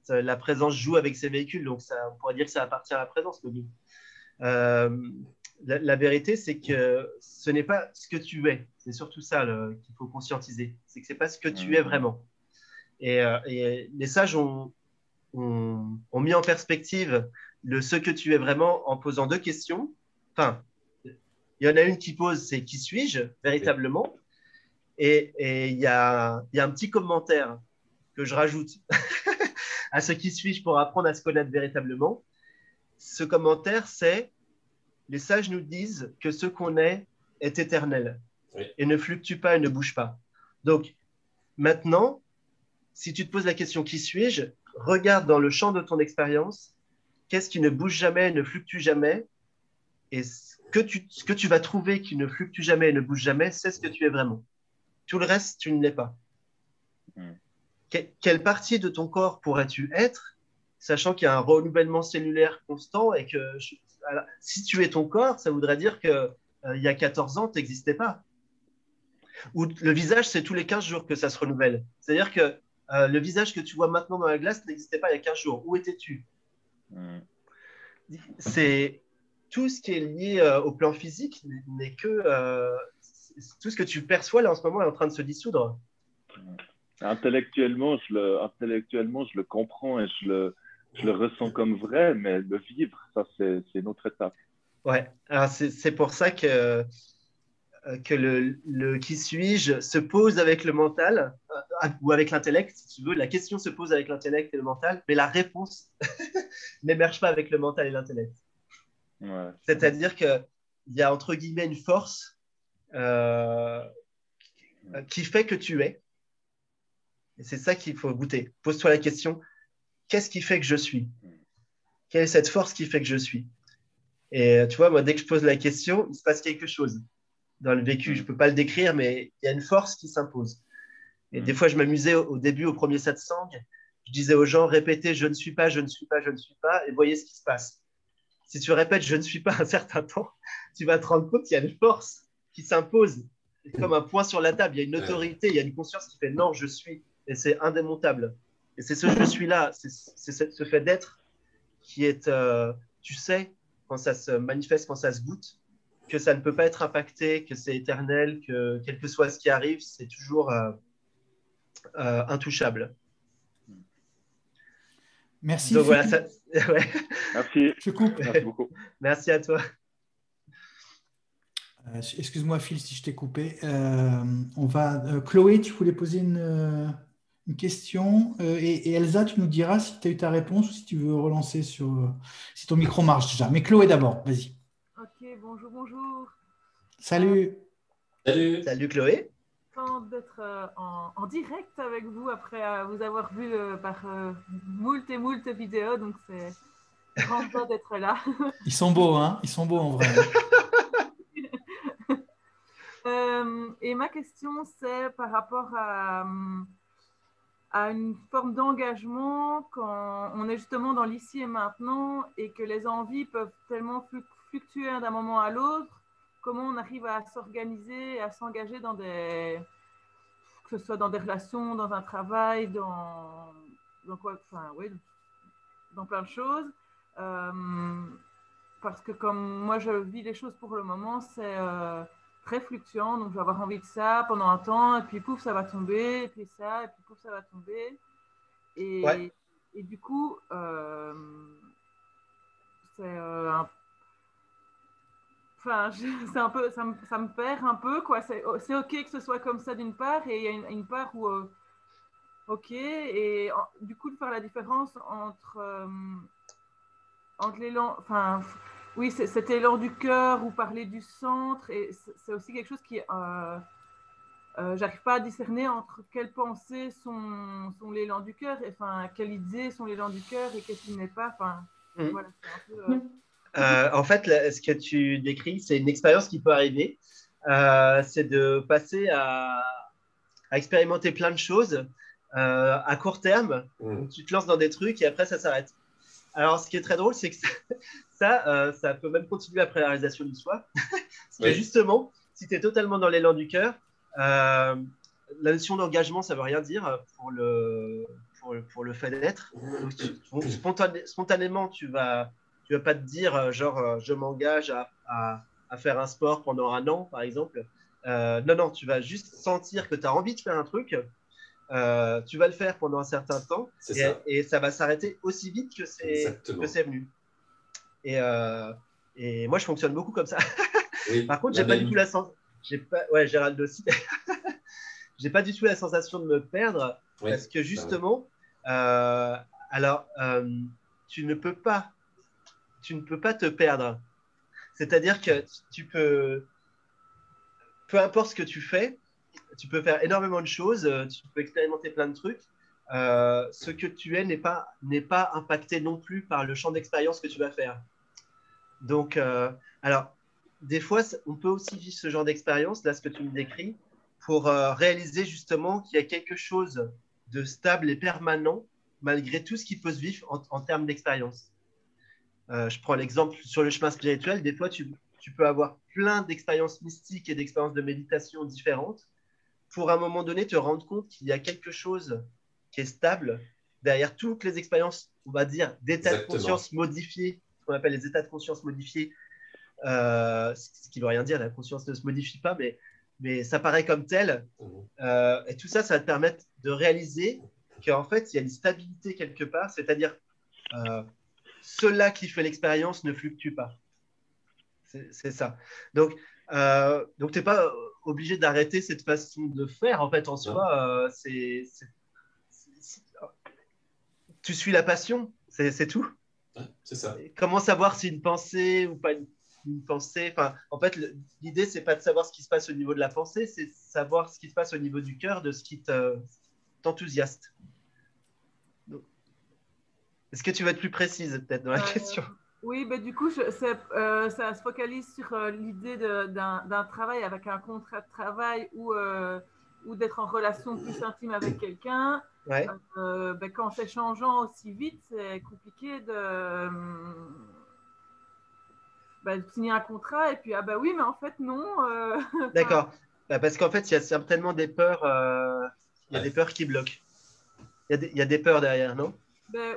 la présence joue avec ces véhicules. Donc, on pourrait dire que ça appartient à la présence. La vérité, c'est que ce n'est pas ce que tu es. C'est surtout ça qu'il faut conscientiser. C'est que ce n'est pas ce que tu es vraiment. Et les sages ont mis en perspective ce que tu es vraiment en posant 2 questions. Enfin, il y en a une qui pose, c'est qui suis-je véritablement? Et il y a un petit commentaire que je rajoute à ce qui suis-je pour apprendre à se connaître véritablement. Ce commentaire, c'est les sages nous disent que ce qu'on est éternel et ne fluctue pas et ne bouge pas. Donc, maintenant, si tu te poses la question qui suis-je, regarde dans le champ de ton expérience, qu'est-ce qui ne bouge jamais, ne fluctue jamais, et ce que tu vas trouver qui ne fluctue jamais et ne bouge jamais, c'est ce que tu es vraiment. Tout le reste, tu ne l'es pas. Quelle partie de ton corps pourrais-tu être, sachant qu'il y a un renouvellement cellulaire constant et que alors, si tu es ton corps, ça voudrait dire qu'il y a 14 ans, tu n'existais pas. Ou le visage, c'est tous les 15 jours que ça se renouvelle. C'est-à-dire que le visage que tu vois maintenant dans la glace n'existait pas il y a 15 jours. Où étais-tu? C'est tout ce qui est lié au plan physique n'est que tout ce que tu perçois là en ce moment est en train de se dissoudre. Intellectuellement, je le comprends et je le ressens comme vrai, mais le vivre, ça, c'est une autre étape. Ouais, alors c'est pour ça que le qui suis-je se pose avec le mental ou avec l'intellect, si tu veux. La question se pose avec l'intellect et le mental, mais la réponse n'émerge pas avec le mental et l'intellect. Ouais. C'est-à-dire qu'il y a entre guillemets une force qui fait que tu es. Et c'est ça qu'il faut goûter. Pose-toi la question, qu'est-ce qui fait que je suis? Quelle est cette force qui fait que je suis? Et tu vois, moi, dès que je pose la question, il se passe quelque chose dans le vécu. Je ne peux pas le décrire, mais il y a une force qui s'impose. Et des fois, je m'amusais au début, au premier satsang. Je disais aux gens, répétez, je ne suis pas, je ne suis pas, je ne suis pas, et voyez ce qui se passe. Si tu répètes, je ne suis pas un certain temps, tu vas te rendre compte qu'il y a une force qui s'impose. C'est comme un point sur la table. Il y a une autorité, il y a une conscience qui fait non, je suis. Et c'est indémontable. Et c'est ce je suis-là, c'est ce fait d'être qui est, tu sais, quand ça se manifeste, quand ça se goûte, que ça ne peut pas être impacté, que c'est éternel, que quel que soit ce qui arrive, c'est toujours intouchable. Merci. Donc voilà, Philippe. Ouais. Merci. Je coupe. Merci beaucoup. Merci à toi. Excuse-moi Phil si je t'ai coupé. Chloé, tu voulais poser une question et Elsa, tu nous diras si tu as eu ta réponse ou si tu veux relancer si ton micro marche déjà. Mais Chloé d'abord, vas-y. Ok, bonjour, bonjour. Salut. Salut Chloé. D'être en direct avec vous après vous avoir vu par moult et moult vidéos, donc c'est grand joie d'être là. Ils sont beaux, hein? Ils sont beaux en vrai. Et ma question, c'est par rapport à une forme d'engagement quand on est justement dans l'ici et maintenant et que les envies peuvent tellement fluctuer d'un moment à l'autre. Comment on arrive à s'organiser et à s'engager dans que ce soit dans des relations, dans un travail, dans plein de choses. Parce que comme moi je vis les choses pour le moment, c'est très fluctuant. Donc je vais avoir envie de ça pendant un temps et puis pouf, ça va tomber, et puis ça, et puis pouf, ça va tomber. Et du coup, c'est c'est un peu, ça me perd un peu, quoi. C'est ok que ce soit comme ça d'une part, et il y a une part où, ok, et du coup de faire la différence entre l'élan, oui, cet élan du cœur ou parler du centre, et c'est aussi quelque chose qui, j'arrive pas à discerner entre quelles pensées sont l'élan du cœur, et quelles idées sont l'élan du cœur et qu'est-ce qui n'est pas. Voilà, c'est un peu. En fait, ce que tu décris, c'est une expérience qui peut arriver. C'est de passer à expérimenter plein de choses à court terme. Donc, tu te lances dans des trucs et après, ça s'arrête. Alors, ce qui est très drôle, c'est que ça peut même continuer après la réalisation du soi. Parce que justement, si tu es totalement dans l'élan du cœur, la notion d'engagement, ça ne veut rien dire pour le fait d'être. Spontanément, tu vas pas te dire genre je m'engage à faire un sport pendant un an, par exemple. Non, tu vas juste sentir que tu as envie de faire un truc. Tu vas le faire pendant un certain temps et ça va s'arrêter aussi vite que c'est venu. Et moi, je fonctionne beaucoup comme ça. Oui, par contre, j'ai pas du tout la sensation. Gérald aussi. J'ai pas du tout la sensation de me perdre parce que justement, tu ne peux pas te perdre. C'est-à-dire que tu peux, peu importe ce que tu fais, tu peux faire énormément de choses, tu peux expérimenter plein de trucs. Ce que tu es n'est pas impacté non plus par le champ d'expérience que tu vas faire. Donc, alors, des fois, on peut aussi vivre ce genre d'expérience, là, ce que tu me décris, pour réaliser justement qu'il y a quelque chose de stable et permanent malgré tout ce qui peut se vivre en termes d'expérience. Je prends l'exemple sur le chemin spirituel. Des fois, tu peux avoir plein d'expériences mystiques et d'expériences de méditation différentes pour à un moment donné te rendre compte qu'il y a quelque chose qui est stable derrière toutes les expériences, on va dire, d'états de conscience modifiés, ce qu'on appelle les états de conscience modifiés, ce qui ne veut rien dire, la conscience ne se modifie pas, mais ça paraît comme tel. Et tout ça, ça va te permettre de réaliser qu'en fait, il y a une stabilité quelque part, c'est-à-dire cela qui fait l'expérience ne fluctue pas. C'est ça. Donc tu n'es pas obligé d'arrêter cette façon de faire. En fait, en soi, tu suis la passion, c'est tout. C'est ça. Comment savoir si une pensée ou pas une pensée. En fait, l'idée, c'est pas de savoir ce qui se passe au niveau de la pensée, c'est de savoir ce qui se passe au niveau du cœur, de ce qui t'enthousiaste. Est-ce que tu vas être plus précise peut-être dans la question? Oui, du coup, ça se focalise sur l'idée d'un travail avec un contrat de travail où ou d'être en relation plus intime avec quelqu'un, quand c'est changeant aussi vite, c'est compliqué de signer un contrat et puis ah bah oui, mais en fait non. D'accord. Parce qu'en fait, il y a certainement des peurs. Il y a des peurs qui bloquent. Il y a des peurs derrière, non?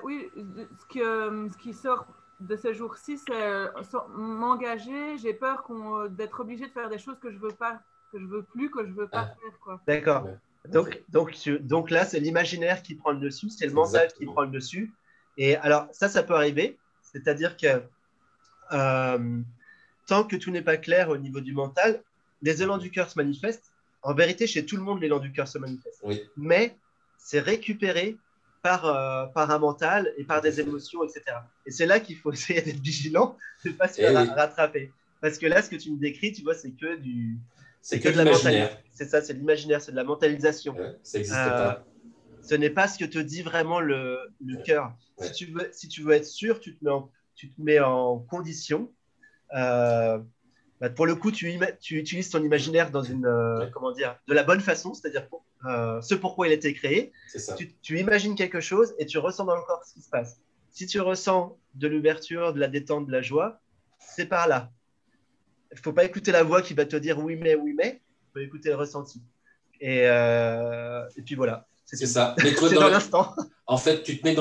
Oui, ce qui sort de ces jours-ci, c'est m'engager. J'ai peur d'être obligée de faire des choses que je veux pas, que je veux plus, que je veux pas faire, quoi. D'accord. Donc là, c'est l'imaginaire qui prend le dessus, c'est le mental qui prend le dessus. Et alors, ça peut arriver. C'est-à-dire que tant que tout n'est pas clair au niveau du mental, les élans du cœur se manifestent. En vérité, chez tout le monde, l'élan du cœur se manifeste. Oui. Mais c'est récupéré par un mental et par des émotions, etc. Et c'est là qu'il faut essayer d'être vigilant, de ne pas se faire rattraper. Parce que là, ce que tu me décris, tu vois, c'est que de l'imaginaire. C'est ça, c'est de l'imaginaire, c'est de la mentalisation. Ça n'existe pas. Ce n'est pas ce que te dit vraiment le cœur. Si tu veux être sûr, tu te mets en condition. Pour le coup, tu utilises ton imaginaire dans de la bonne façon, c'est-à-dire ce pourquoi il a été créé. Tu imagines quelque chose et tu ressens dans le corps ce qui se passe. Si tu ressens de l'ouverture, de la détente, de la joie, c'est par là. Il ne faut pas écouter la voix qui va te dire oui, mais, il faut écouter le ressenti. Et puis voilà. C'est ça. Mais toi, c'est dans l'instant. En fait, tu te mets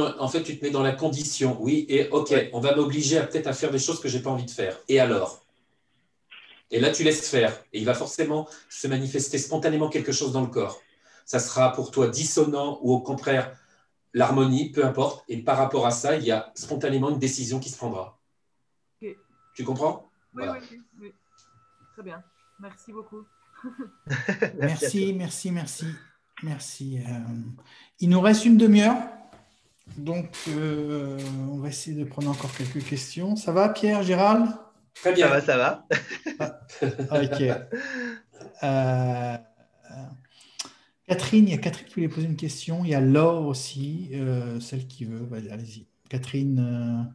dans la condition. Oui, et ok, on va m'obliger peut-être à faire des choses que je n'ai pas envie de faire. Et alors? Et là, tu laisses faire. Et il va forcément se manifester spontanément quelque chose dans le corps. Ça sera pour toi dissonant ou au contraire l'harmonie, peu importe. Et par rapport à ça, il y a spontanément une décision qui se prendra. Okay. Tu comprends? Oui, voilà. Oui. Très bien. Merci beaucoup. Merci. Il nous reste une demi-heure. Donc, on va essayer de prendre encore quelques questions. Ça va, Pierre, Gérald? Très bien. Ça va. Ok. Catherine, il y a Catherine qui voulait poser une question. Il y a Laure aussi, celle qui veut. Allez-y. Catherine.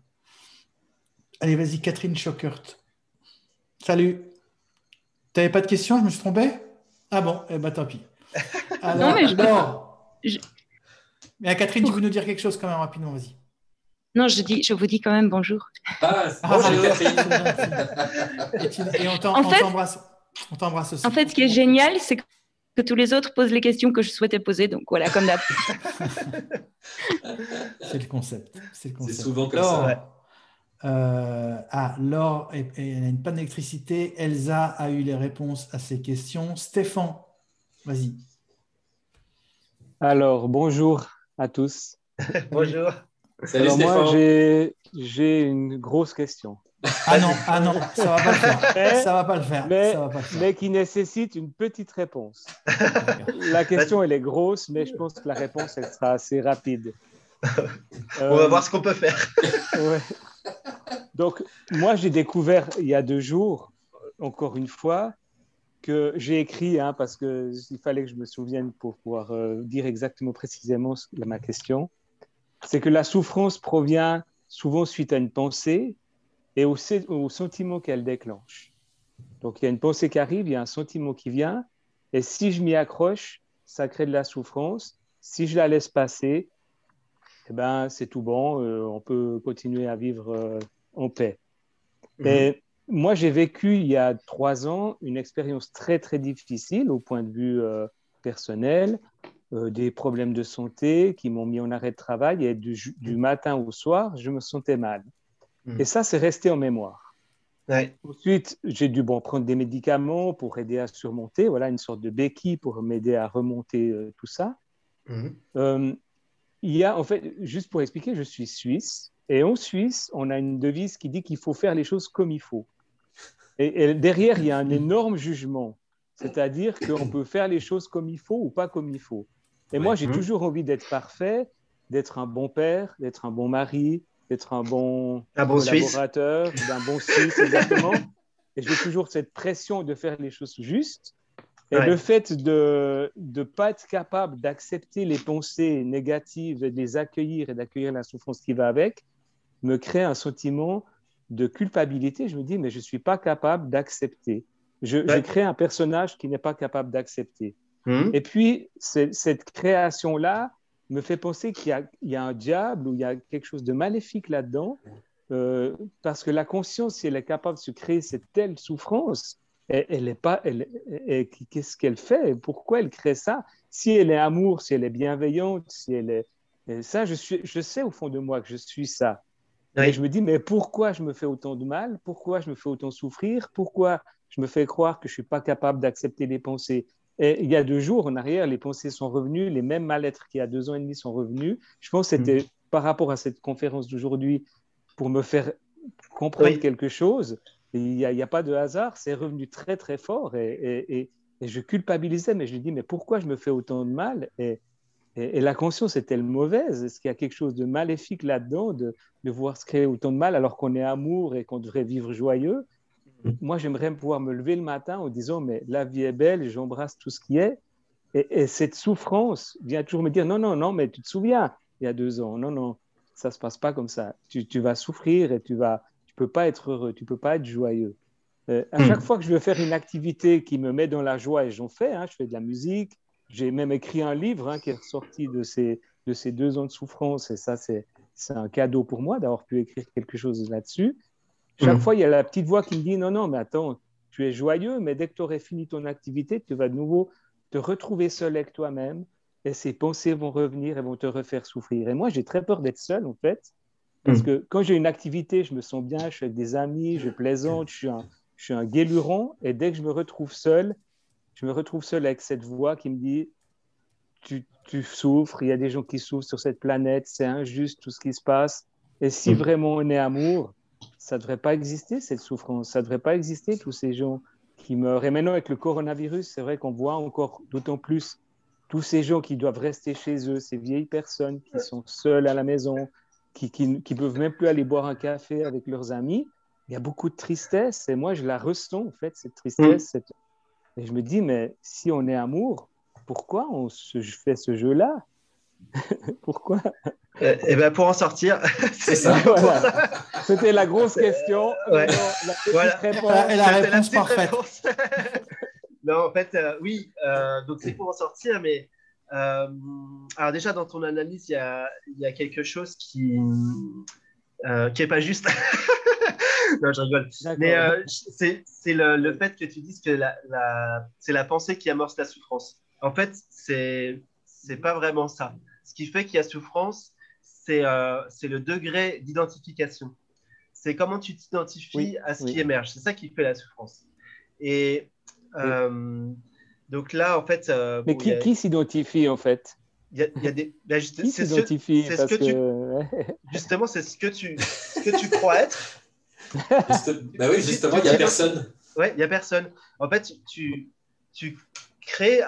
Allez, vas-y, Catherine Schockert. Salut. Tu n'avais pas de questions? Je me suis trompé? Ah bon, eh ben tant pis. Alors, non, mais mais Catherine, tu veux nous dire quelque chose quand même rapidement, vas-y. Non, je vous dis quand même bonjour. Bonjour Catherine. Et on t'embrasse aussi. En fait, ce qui est génial, c'est que tous les autres posent les questions que je souhaitais poser. Donc voilà, comme d'hab. C'est le concept. C'est souvent comme ça. Laure, elle a une panne d'électricité. Elsa a eu les réponses à ses questions. Stéphane, vas-y. Alors, bonjour à tous. Bonjour. Salut Alors, Stéphane. moi, j'ai une grosse question. Ah non, ça va pas le faire. Mais qui nécessite une petite réponse. La question, elle est grosse, mais je pense que la réponse, elle sera assez rapide. On va voir ce qu'on peut faire. Ouais. Donc, moi, j'ai découvert il y a 2 jours, encore une fois, que j'ai écrit, parce qu'il fallait que je me souvienne pour pouvoir dire exactement précisément ma question. C'est que la souffrance provient souvent suite à une pensée et au sentiment qu'elle déclenche. Donc, il y a une pensée qui arrive, il y a un sentiment qui vient, et si je m'y accroche, ça crée de la souffrance. Si je la laisse passer, eh ben, c'est tout bon, on peut continuer à vivre en paix. Et moi, j'ai vécu il y a 3 ans une expérience très, très difficile au point de vue personnel, des problèmes de santé qui m'ont mis en arrêt de travail et du matin au soir, je me sentais mal. Et ça, c'est resté en mémoire. Ouais. Ensuite, j'ai dû prendre des médicaments pour aider à surmonter, voilà, une sorte de béquille pour m'aider à remonter tout ça. Il y a, en fait, juste pour expliquer, je suis suisse. Et en Suisse, on a une devise qui dit qu'il faut faire les choses comme il faut. Et derrière, il y a un énorme jugement. C'est-à-dire qu'on peut faire les choses comme il faut ou pas comme il faut. Et moi, j'ai toujours envie d'être parfait, d'être un bon père, d'être un bon mari, d'être un bon collaborateur, d'un bon Suisse, exactement. Et j'ai toujours cette pression de faire les choses justes. Et le fait de ne pas être capable d'accepter les pensées négatives, de les accueillir et d'accueillir la souffrance qui va avec, me crée un sentiment de culpabilité. Je me dis, mais je ne suis pas capable d'accepter. Je crée un personnage qui n'est pas capable d'accepter. Et puis, cette création-là me fait penser qu'il y a un diable ou il y a quelque chose de maléfique là-dedans, parce que la conscience, si elle est capable de se créer cette telle souffrance, qu'est-ce qu'elle fait? Pourquoi elle crée ça? Si elle est amour, si elle est bienveillante, si elle est... Et ça, je sais au fond de moi que je suis ça. Oui. Et je me dis, mais pourquoi je me fais autant de mal? Pourquoi je me fais autant souffrir? Pourquoi je me fais croire que je ne suis pas capable d'accepter les pensées? Et il y a 2 jours en arrière, les pensées sont revenues, les mêmes mal-être qu'il y a 2 ans et demi sont revenus. Je pense que c'était par rapport à cette conférence d'aujourd'hui pour me faire comprendre quelque chose. Il n'y a pas de hasard, c'est revenu très très fort et je culpabilisais, mais je me dis, mais pourquoi je me fais autant de mal? Et la conscience est-elle mauvaise? Est-ce qu'il y a quelque chose de maléfique là-dedans de voir se créer autant de mal alors qu'on est amour et qu'on devrait vivre joyeux? Moi, j'aimerais pouvoir me lever le matin en disant, mais la vie est belle et j'embrasse tout ce qui est. Et cette souffrance vient toujours me dire, non, non, non, mais tu te souviens, il y a 2 ans, non, non, ça ne se passe pas comme ça. Tu vas souffrir et tu peux pas être heureux, tu peux pas être joyeux. À chaque fois que je veux faire une activité qui me met dans la joie, et j'en fais, je fais de la musique, j'ai même écrit un livre qui est ressorti de ces 2 ans de souffrance, et ça, c'est un cadeau pour moi d'avoir pu écrire quelque chose là-dessus. Chaque fois, il y a la petite voix qui me dit, non, non, mais attends, tu es joyeux, mais dès que tu aurais fini ton activité, tu vas de nouveau te retrouver seul avec toi-même, et ces pensées vont revenir et vont te refaire souffrir. Et moi, j'ai très peur d'être seul, en fait, parce que quand j'ai une activité, je me sens bien, je suis avec des amis, je plaisante, je suis un guéluron, et dès que je me retrouve seul avec cette voix qui me dit, tu souffres, il y a des gens qui souffrent sur cette planète, c'est injuste tout ce qui se passe, et si vraiment on est amour, ça ne devrait pas exister, cette souffrance, ça ne devrait pas exister, tous ces gens qui meurent. Et maintenant, avec le coronavirus, c'est vrai qu'on voit encore d'autant plus tous ces gens qui doivent rester chez eux, ces vieilles personnes qui sont seules à la maison, qui ne peuvent même plus aller boire un café avec leurs amis. Il y a beaucoup de tristesse, et moi, je la ressens, en fait, cette tristesse. Et je me dis, mais si on est amour, pourquoi on fait ce jeu-là? Pourquoi? Et ben pour en sortir, c'est ça. Voilà. C'était la grosse question. Ouais. La réponse. Et la réponse parfaite. Non, en fait, oui. Donc c'est pour en sortir, mais alors déjà dans ton analyse, il y a quelque chose qui est pas juste. Non, je rigole. Mais c'est le fait que tu dises que c'est la pensée qui amorce la souffrance. En fait, c'est pas vraiment ça. Ce qui fait qu'il y a souffrance, c'est le degré d'identification. C'est comment tu t'identifies à ce qui émerge. C'est ça qui fait la souffrance. Et donc là, en fait... Mais qui s'identifie, en fait? Il y a des... qui s'identifie? Justement, c'est ce que tu crois être. Bah oui, justement, il n'y a personne. Oui, il n'y a personne. En fait, tu crées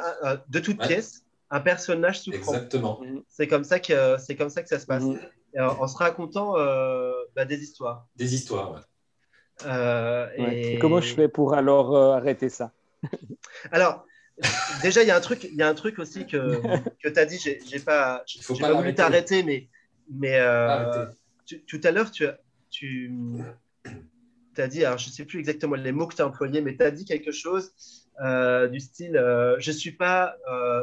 de toutes pièces un personnage souffrant. Exactement. C'est comme ça que ça se passe. En se racontant des histoires. Des histoires, Et comment je fais pour alors arrêter ça? Alors, déjà, il y a un truc aussi que tu as dit, j'ai pas voulu t'arrêter, mais tout à l'heure, tu as dit, alors je ne sais plus exactement les mots que tu as employés, mais tu as dit quelque chose du style je ne suis pas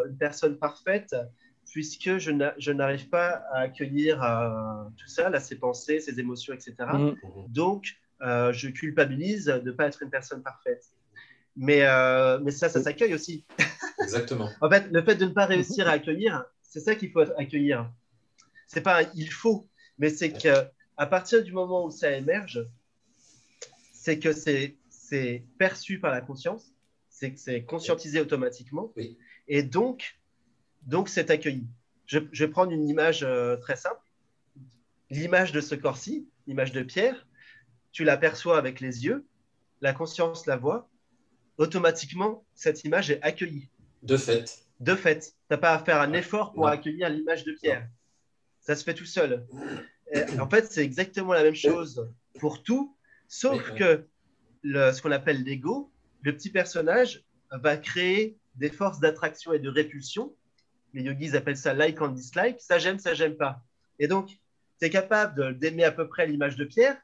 une personne parfaite puisque je n'arrive pas à accueillir tout ça, là, ces pensées, ces émotions, etc. Donc, je culpabilise de ne pas être une personne parfaite. Mais ça s'accueille aussi. Exactement. En fait, le fait de ne pas réussir à accueillir, c'est ça qu'il faut accueillir. Ce n'est pas un il faut, mais c'est qu'à partir du moment où ça émerge, c'est que c'est perçu par la conscience, c'est que c'est conscientisé automatiquement, et donc c'est accueilli. Je vais prendre une image très simple. L'image de ce corps-ci, l'image de Pierre, tu l'aperçois avec les yeux, la conscience la voit, automatiquement, cette image est accueillie. De fait. De fait. Tu n'as pas à faire un effort pour accueillir l'image de Pierre. Non. Ça se fait tout seul. Et en fait, c'est exactement la même chose pour tout, sauf que ce qu'on appelle l'ego, le petit personnage va créer des forces d'attraction et de répulsion. Les yogis appellent ça like and dislike. Ça j'aime pas. Et donc, tu es capable d'aimer à peu près l'image de Pierre,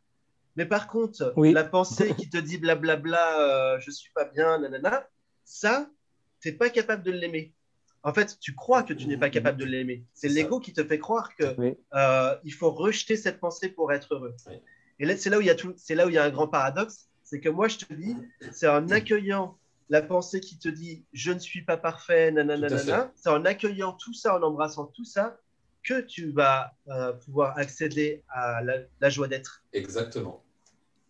mais par contre, la pensée qui te dit blablabla, je suis pas bien, nanana, ça, tu n'es pas capable de l'aimer. en fait, tu crois que tu n'es pas capable de l'aimer. C'est l'ego qui te fait croire que il faut rejeter cette pensée pour être heureux. Oui. Et là, c'est là où il y a un grand paradoxe, c'est que moi, je te dis, c'est en accueillant la pensée qui te dit « je ne suis pas parfait », nanana, c'est en accueillant tout ça, en embrassant tout ça, que tu vas pouvoir accéder à la joie d'être. Exactement.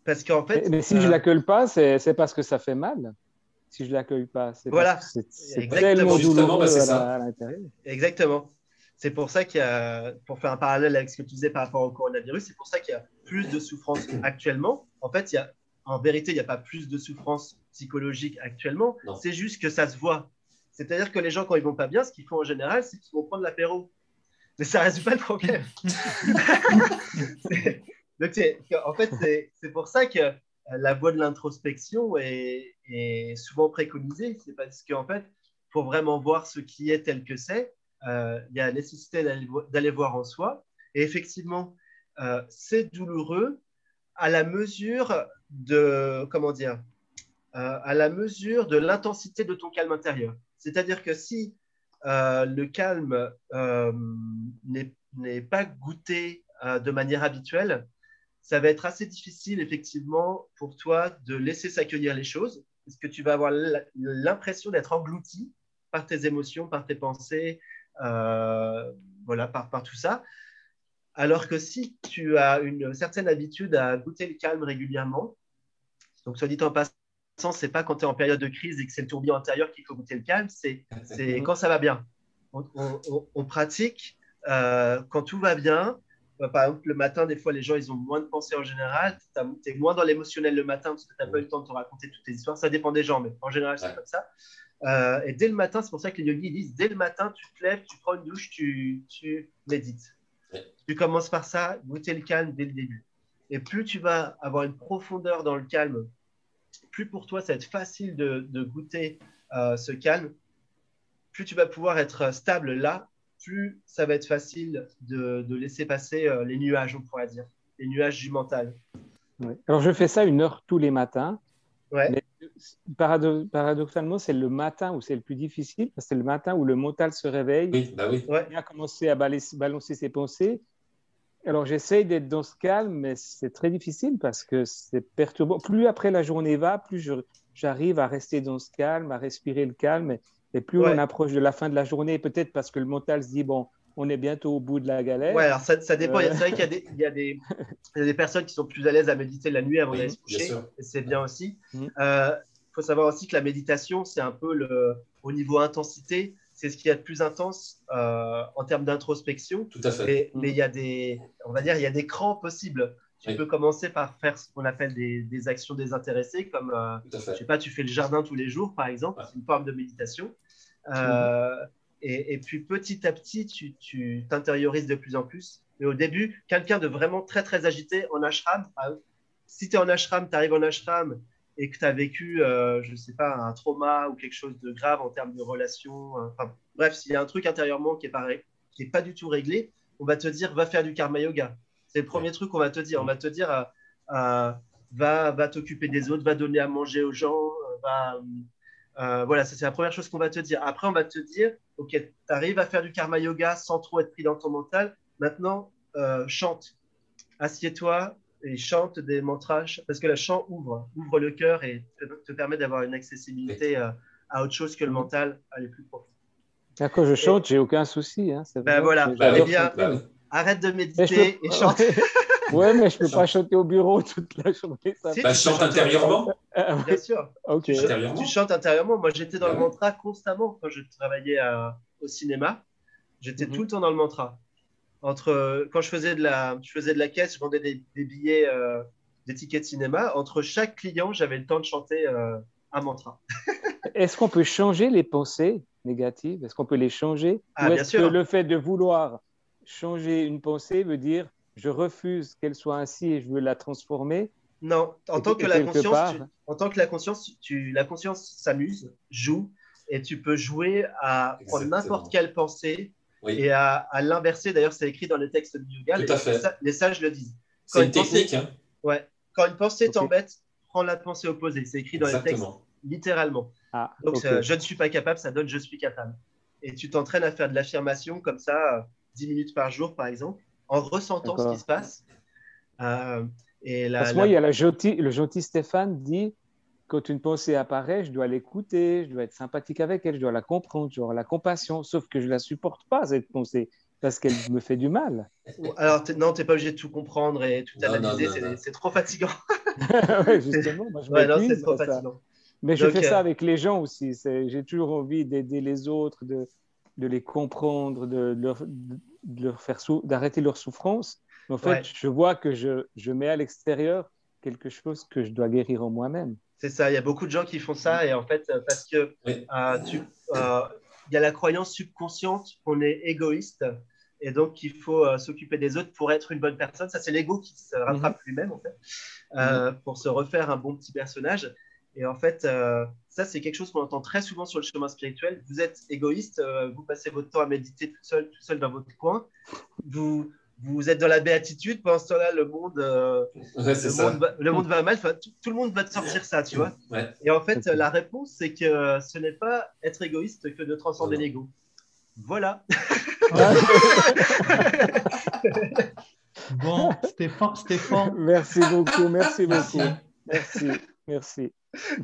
Parce qu'en fait… Mais si je ne l'accueille pas, c'est parce que ça fait mal. Si je ne l'accueille pas, c'est parce que c'est tellement douloureux à l'intérieur. Exactement. C'est pour ça qu'il y a, pour faire un parallèle avec ce que tu disais par rapport au coronavirus, c'est pour ça qu'il y a plus de souffrance actuellement. En fait, en vérité, il n'y a pas plus de souffrance psychologique actuellement. C'est juste que ça se voit. C'est-à-dire que les gens, quand ils ne vont pas bien, ce qu'ils font en général, c'est qu'ils vont prendre l'apéro. Mais ça ne résout pas le problème. Donc, en fait, c'est pour ça que la voie de l'introspection est souvent préconisée. C'est parce qu'en fait, pour vraiment voir ce qui est tel que c'est, il y a la nécessité d'aller voir en soi. Et effectivement, c'est douloureux à la mesure de, à la mesure de l'intensité de ton calme intérieur. C'est-à-dire que si le calme n'est pas goûté de manière habituelle, ça va être assez difficile, effectivement, pour toi de laisser s'accueillir les choses, parce que tu vas avoir l'impression d'être englouti par tes émotions, par tes pensées, voilà, par tout ça. Alors que si tu as une certaine habitude à goûter le calme régulièrement, donc soit dit en passant, ce n'est pas quand tu es en période de crise et que c'est le tourbillon intérieur qu'il faut goûter le calme, c'est quand ça va bien. On pratique quand tout va bien. Par exemple, le matin, des fois, les gens, ils ont moins de pensées en général. Tu es moins dans l'émotionnel le matin parce que tu n'as pas eu le temps de te raconter toutes tes histoires. Ça dépend des gens, mais en général, c'est comme ça. Et dès le matin, c'est pour ça que les yogis disent, dès le matin, tu te lèves, tu prends une douche, tu médites. Tu commences par ça, goûter le calme dès le début. Et plus tu vas avoir une profondeur dans le calme, plus pour toi, ça va être facile de goûter ce calme, plus tu vas pouvoir être stable là, plus ça va être facile de laisser passer les nuages, on pourrait dire, les nuages du mental. Ouais. Alors, je fais ça 1 heure tous les matins. Ouais. Mais paradoxalement, c'est le matin où c'est le plus difficile, parce que c'est le matin où le mental se réveille. Oui, bah oui. Il a commencé à balancer ses pensées. Alors, j'essaye d'être dans ce calme, mais c'est très difficile parce que c'est perturbant. Plus après la journée va, plus j'arrive à rester dans ce calme, à respirer le calme. Et plus on approche de la fin de la journée, peut-être parce que le mental se dit, bon, on est bientôt au bout de la galère. Ouais, alors ça dépend. C'est vrai qu'il y a des personnes qui sont plus à l'aise à méditer la nuit avant d'aller se coucher. Et c'est bien aussi. Il faut savoir aussi que la méditation, c'est un peu au niveau intensité, c'est ce qu'il y a de plus intense en termes d'introspection. Tout à fait. Mais il y a il y a des crans possibles. Tu peux commencer par faire ce qu'on appelle des actions désintéressées, comme, je sais pas, tu fais le jardin tous les jours, par exemple. C'est une forme de méditation. Et puis, petit à petit, tu t'intériorises de plus en plus. Mais au début, quelqu'un de vraiment très, très agité en ashram, si tu es en ashram, tu arrives en ashram et que tu as vécu, je ne sais pas, un trauma ou quelque chose de grave en termes de relations, bref, s'il y a un truc intérieurement qui est pas du tout réglé, on va te dire, va faire du karma yoga. C'est le premier truc qu'on va te dire. On va te dire, va t'occuper des autres, va donner à manger aux gens, voilà, ça c'est la première chose qu'on va te dire. Après, on va te dire, ok, tu arrives à faire du karma yoga sans trop être pris dans ton mental. Maintenant, chante. Assieds-toi et chante des mantras, parce que le chant ouvre le cœur et te permet d'avoir une accessibilité à autre chose que le mental, à aller plus profond. Quand je chante, j'ai aucun souci. Hein, voilà. Eh bien, arrête de méditer et chante. Ouais, mais je ne peux pas chanter au bureau toute la journée. Chante intérieurement. Bien sûr. Okay. Tu chantes intérieurement. Moi, j'étais dans le mantra constamment quand je travaillais au cinéma. J'étais tout le temps dans le mantra. Quand je faisais de la caisse, je vendais des billets, des tickets de cinéma. Entre chaque client, j'avais le temps de chanter un mantra. Est-ce qu'on peut changer les pensées négatives? Est-ce qu'on peut les changer? Ou est-ce que le fait de vouloir changer une pensée veut dire je refuse qu'elle soit ainsi et je veux la transformer? Non, en tant que la conscience s'amuse, joue, et tu peux jouer à prendre n'importe quelle pensée et à l'inverser. D'ailleurs, c'est écrit dans les textes du yoga. Les sages le disent. C'est une technique. Ouais. Quand une pensée t'embête, prends la pensée opposée. C'est écrit dans les textes littéralement. Donc, je ne suis pas capable, ça donne je suis capable. et tu t'entraînes à faire de l'affirmation comme ça, 10 minutes par jour, par exemple, en ressentant ce qui se passe. Parce que moi, il y a le gentil Stéphane dit, quand une pensée apparaît, je dois l'écouter, je dois être sympathique avec elle, je dois la comprendre, je dois avoir la compassion, sauf que je ne la supporte pas, cette pensée, parce qu'elle me fait du mal. Alors, non, tu n'es pas obligé de tout comprendre et tout analyser, c'est trop fatigant. Oui, justement, moi, je m'épuise. C'est trop fatigant. Mais je fais ça avec les gens aussi. J'ai toujours envie d'aider les autres, de les comprendre, d'arrêter leur souffrance. En fait, je vois que je mets à l'extérieur quelque chose que je dois guérir en moi-même. C'est ça, il y a beaucoup de gens qui font ça et en fait, parce que il y a la croyance subconsciente qu'on est égoïste et donc qu'il faut s'occuper des autres pour être une bonne personne. Ça, c'est l'ego qui se rattrape lui-même en fait, pour se refaire un bon petit personnage. Et en fait, ça, c'est quelque chose qu'on entend très souvent sur le chemin spirituel. Vous êtes égoïste, vous passez votre temps à méditer tout seul dans votre coin. Vous êtes dans la béatitude, pendant ce temps-là, le monde va mal. Enfin, tout le monde va te sortir ça, tu vois. Ouais. Et en fait, la réponse, c'est que ce n'est pas être égoïste que de transcender l'ego. Voilà. Bon, Stéphane. Merci beaucoup. Merci.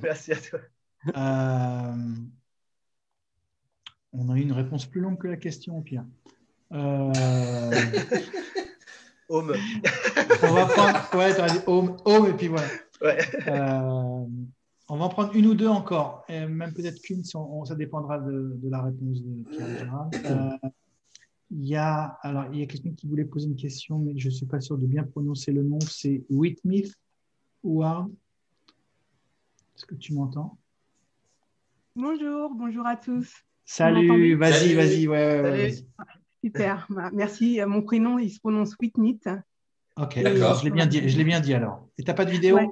Merci à toi. On a eu une réponse plus longue que la question, Pierre. Home. On va prendre. Ouais, tu as dit home, et puis voilà. Ouais. On va en prendre une ou deux encore, et même peut-être qu'une, ça dépendra de la réponse de Pierre et Gérald. Il y a quelqu'un qui voulait poser une question, mais je ne suis pas sûr de bien prononcer le nom. C'est Whitmith Howard. Est-ce que tu m'entends? Bonjour à tous. Salut, vas-y. Ouais, vas-y. Super, merci. Mon prénom, il se prononce Whitnith. Ok, d'accord. Je l'ai bien dit alors. Et tu n'as pas de vidéo? Ouais.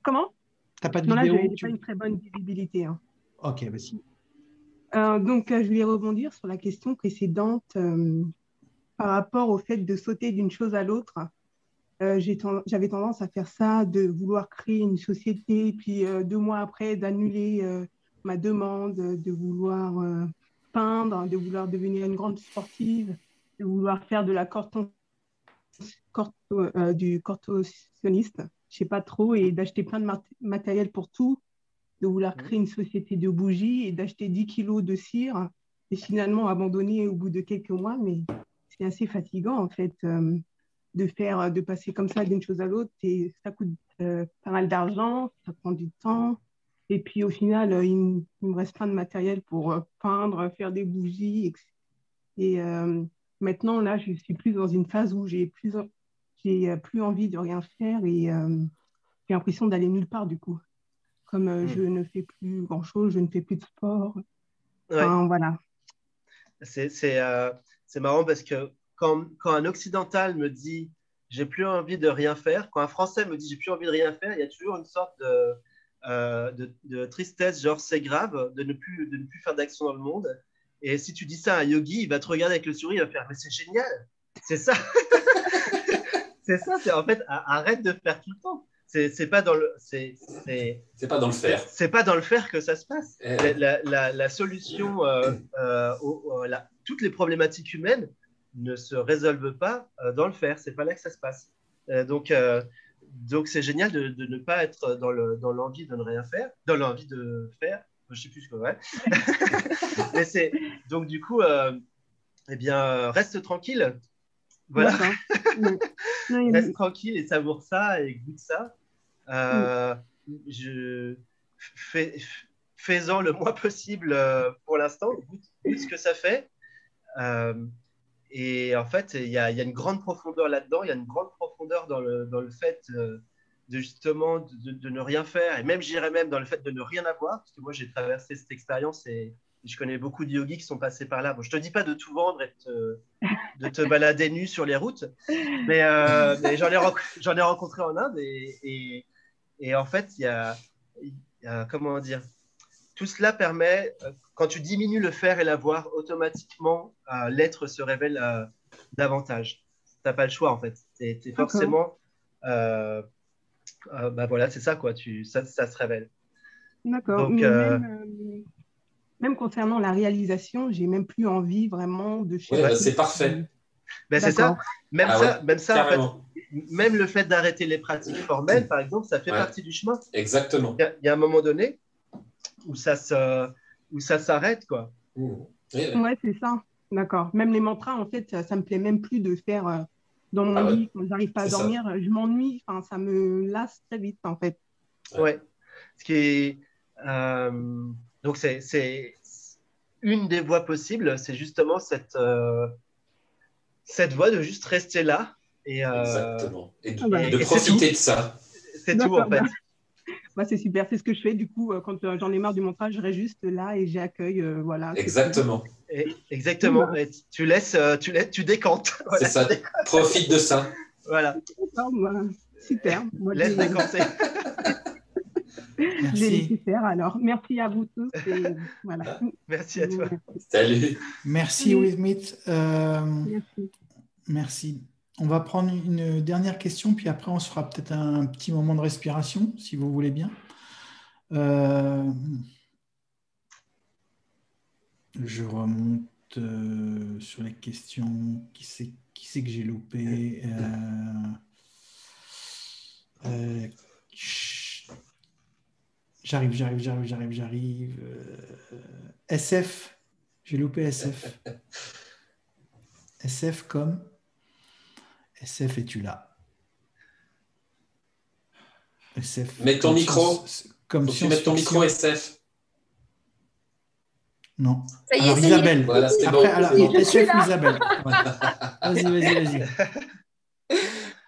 Comment? Tu n'as pas de non, vidéo? Là, je n'ai pas une très bonne visibilité. Hein. Ok, vas-y. Donc, je voulais rebondir sur la question précédente par rapport au fait de sauter d'une chose à l'autre. J'avais tendance à faire ça, de vouloir créer une société, puis 2 mois après, d'annuler ma demande, de vouloir peindre, de vouloir devenir une grande sportive, de vouloir faire de la du contorsionniste, je ne sais pas trop, et d'acheter plein de matériel pour tout, de vouloir créer une société de bougies et d'acheter 10 kilos de cire et finalement abandonner au bout de quelques mois. Mais c'est assez fatigant en fait de passer comme ça d'une chose à l'autre et ça coûte pas mal d'argent, ça prend du temps. Et puis au final, il me reste plein de matériel pour peindre, faire des bougies. Et maintenant, là, je suis plus dans une phase où j'ai plus envie de rien faire et j'ai l'impression d'aller nulle part du coup. Comme je ne fais plus grand-chose, je ne fais plus de sport. Enfin, voilà. C'est marrant parce que quand un occidental me dit « j'ai plus envie de rien faire », quand un Français me dit « j'ai plus envie de rien faire », il y a toujours une sorte de tristesse, genre c'est grave de ne plus faire d'action dans le monde. Et si tu dis ça à un yogi, il va te regarder avec le sourire, il va faire « mais c'est génial, c'est ça !» C'est ça, c'est en fait, arrête de faire tout le temps. C'est pas dans le faire. C'est pas dans le faire que ça se passe. La solution, toutes les problématiques humaines ne se résolvent pas dans le faire. C'est pas là que ça se passe. Donc c'est génial de ne pas être dans l'envie de ne rien faire, dans l'envie de faire. Je sais plus ce que ouais. Mais donc du coup, reste tranquille. Voilà. Reste tranquille et savoure ça et goûte ça. Fais-en le moins possible pour l'instant, goûte ce que ça fait. Et en fait, il y a une grande profondeur là-dedans, il y a une grande profondeur dans le fait de justement de ne rien faire, et même j'irais même dans le fait de ne rien avoir, parce que moi j'ai traversé cette expérience et je connais beaucoup de yogis qui sont passés par là. Bon, je te dis pas de tout vendre et de te balader nu sur les routes, mais j'en ai rencontré en Inde et en fait, il y a comment dire, tout cela permet, quand tu diminues le faire et l'avoir, automatiquement, l'être se révèle davantage. Tu n'as pas le choix, en fait. T'es forcément... voilà, c'est ça, quoi. Ça se révèle. D'accord. Donc, même concernant la réalisation, j'ai même plus envie vraiment de chercher. Ouais, c'est parfait. Ben, c'est ça. Même ça, en fait, même le fait d'arrêter les pratiques formelles, par exemple, ça fait partie du chemin. Exactement. Il y a un moment donné où ça s'arrête, quoi. Ouais, c'est ça. D'accord. Même les mantras, en fait, ça me plaît même plus de faire dans mon lit quand j'arrive pas à dormir. Je m'ennuie. Enfin, ça me lasse très vite, en fait. Ouais. Ce qui est, donc c'est une des voies possibles, c'est justement cette voie de juste rester là exactement. Et de profiter de ça. C'est tout en fait. Bah, c'est super, c'est ce que je fais du coup quand j'en ai marre du mantra, je reste juste là et j'accueille, voilà. Exactement. Exactement. Et tu décantes. Voilà, c'est ça. Profite de ça. Voilà. Super. Moi, laisse décanter. J'ai laissé faire alors. Merci à vous tous. Et voilà. Merci à toi. Salut. Merci Withmeet. Merci. Merci. On va prendre une dernière question, puis après on se fera peut-être un petit moment de respiration, si vous voulez bien. Je remonte sur les questions. Qui c'est que j'ai loupé? J'arrive. SF. J'ai loupé SF. SF comme... SF, es-tu là? SF. Mets ton micro. Comme si tu mets ton micro, SF. Non. Ça y est, alors, ça Isabelle. y est. Voilà, c'était après, bon. alors, SF ou Isabelle? Vas-y.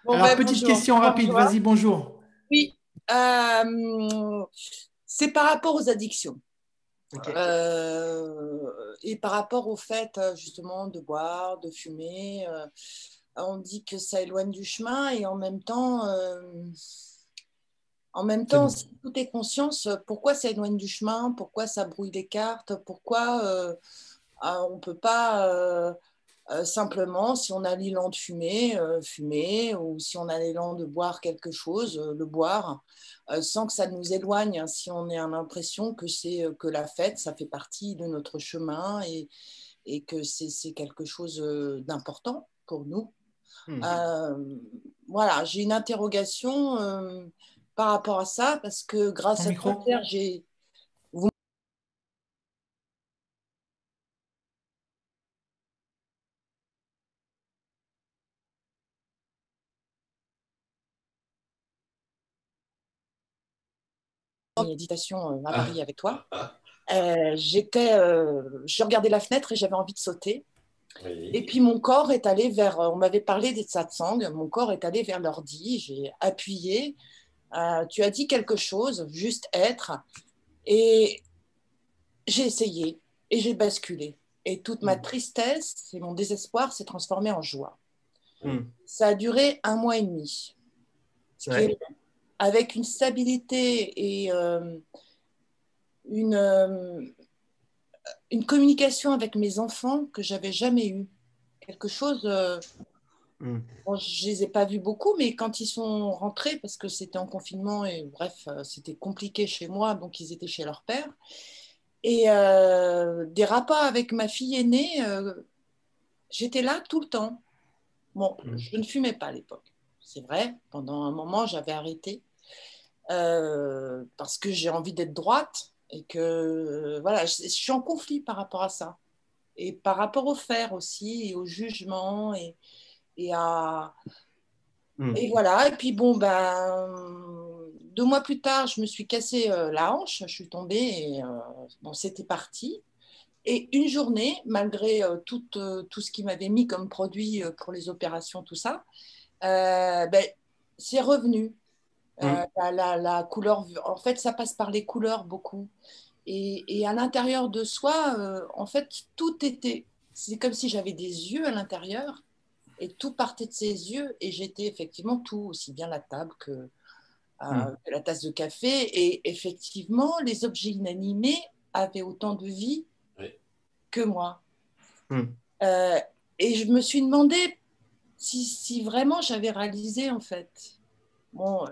Bon, alors, petite question rapide. Bonjour. Vas-y, bonjour. Oui. C'est par rapport aux addictions. Okay. Et par rapport au fait, justement, de boire, de fumer. On dit que ça éloigne du chemin et en même temps, si tout est conscience, pourquoi ça éloigne du chemin, pourquoi ça brouille les cartes, pourquoi on ne peut pas simplement, si on a l'élan de fumer, ou si on a l'élan de boire quelque chose, le boire, sans que ça nous éloigne, si on a l'impression que la fête, ça fait partie de notre chemin et que c'est quelque chose d'important pour nous. Voilà, j'ai une interrogation par rapport à ça parce que grâce à toi, j'ai... méditation à Paris avec toi. Je regardais la fenêtre et j'avais envie de sauter. Oui. Et puis mon corps est allé vers, on m'avait parlé des satsang, mon corps est allé vers l'ordi, j'ai appuyé, tu as dit quelque chose, juste être, et j'ai essayé, et j'ai basculé. Et toute ma tristesse et mon désespoir s'est transformé en joie. Ça a duré 1 mois et demi, ce qui est, avec une stabilité et une communication avec mes enfants que j'avais jamais eue. Quelque chose... Bon, je les ai pas vus beaucoup, mais quand ils sont rentrés, parce que c'était en confinement, et bref, c'était compliqué chez moi, donc ils étaient chez leur père. Et des rapports avec ma fille aînée, j'étais là tout le temps. Bon, je ne fumais pas à l'époque. C'est vrai, pendant un moment, j'avais arrêté parce que j'ai envie d'être droite. Et que voilà, je suis en conflit par rapport à ça. Et par rapport au faire aussi, et au jugement, et à... Et voilà, et puis bon, 2 mois plus tard, je me suis cassé la hanche, je suis tombée, et bon, c'était parti. Et une journée, malgré tout ce qu'il m'avait mis comme produit pour les opérations, tout ça, c'est revenu. La couleur, en fait, ça passe par les couleurs beaucoup. Et à l'intérieur de soi, en fait, tout était... C'est comme si j'avais des yeux à l'intérieur et tout partait de ces yeux et j'étais effectivement tout, aussi bien la table que la tasse de café. Et effectivement, les objets inanimés avaient autant de vie que moi. Et je me suis demandé si vraiment j'avais réalisé, en fait. Bon,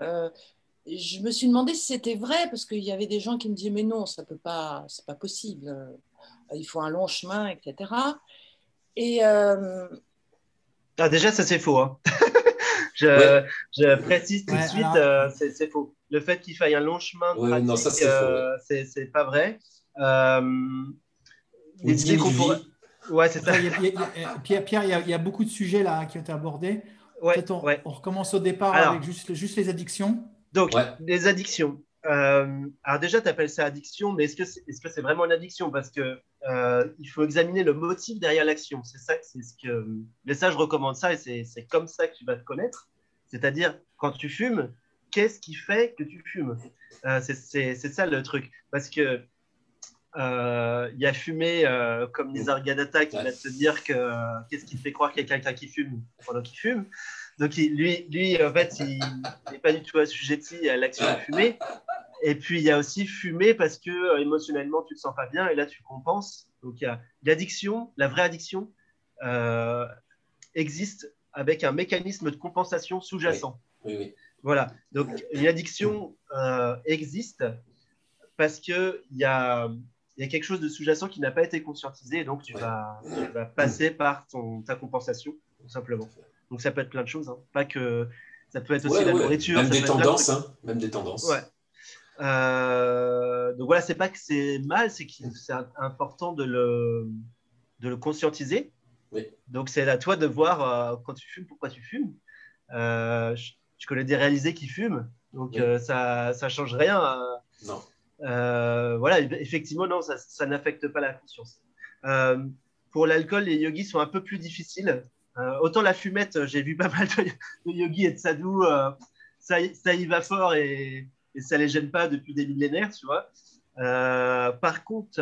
je me suis demandé si c'était vrai, parce qu'il y avait des gens qui me disaient « Mais non, ça peut pas, c'est pas possible. il faut un long chemin, etc. Et déjà, ça c'est faux. Hein. Je précise tout de suite, c'est faux. Le fait qu'il faille un long chemin de pratique, non, ça, c'est faux, c'est pas vrai. Les idées qu'on pourrait... Ouais, c'est ça. Pierre, il y a beaucoup de sujets là qui ont été abordés. Peut-être on recommence au départ avec juste les addictions. Donc, les addictions. Alors déjà, tu appelles ça addiction, mais est-ce que c'est vraiment une addiction? Parce que il faut examiner le motif derrière l'action. C'est ça, mais ça, je recommande ça et c'est comme ça que tu vas te connaître. C'est-à-dire, quand tu fumes, qu'est-ce qui fait que tu fumes? C'est ça le truc. Parce que il y a fumer comme Nizar Gadata qui va te dire que qu'est-ce qui te fait croire qu'il y a quelqu'un qui fume pendant qu'il fume. Donc lui en fait, il n'est pas du tout assujetti à l'action de fumer. Et puis il y a aussi fumer parce que émotionnellement tu te sens pas bien et là tu compenses. Donc il y a l'addiction, la vraie addiction existe avec un mécanisme de compensation sous-jacent. Oui. Voilà. Donc une addiction existe parce que il y a quelque chose de sous-jacent qui n'a pas été conscientisé, et donc tu vas passer par ta compensation, tout simplement. Donc ça peut être plein de choses, hein. Pas que ça peut être aussi la nourriture, même des tendances, même des tendances. Ouais. Donc voilà, c'est pas que c'est mal, c'est que c'est important de le conscientiser. Oui. Donc c'est à toi de voir quand tu fumes, pourquoi tu fumes. Je connais des réalisés qui fument, donc ça change rien. Non. Voilà, effectivement, non, ça n'affecte pas la conscience. Pour l'alcool, les yogis sont un peu plus difficiles. Autant la fumette, j'ai vu pas mal de yogis et de sadhus, ça y va fort et ça les gêne pas depuis des millénaires, tu vois. Par contre,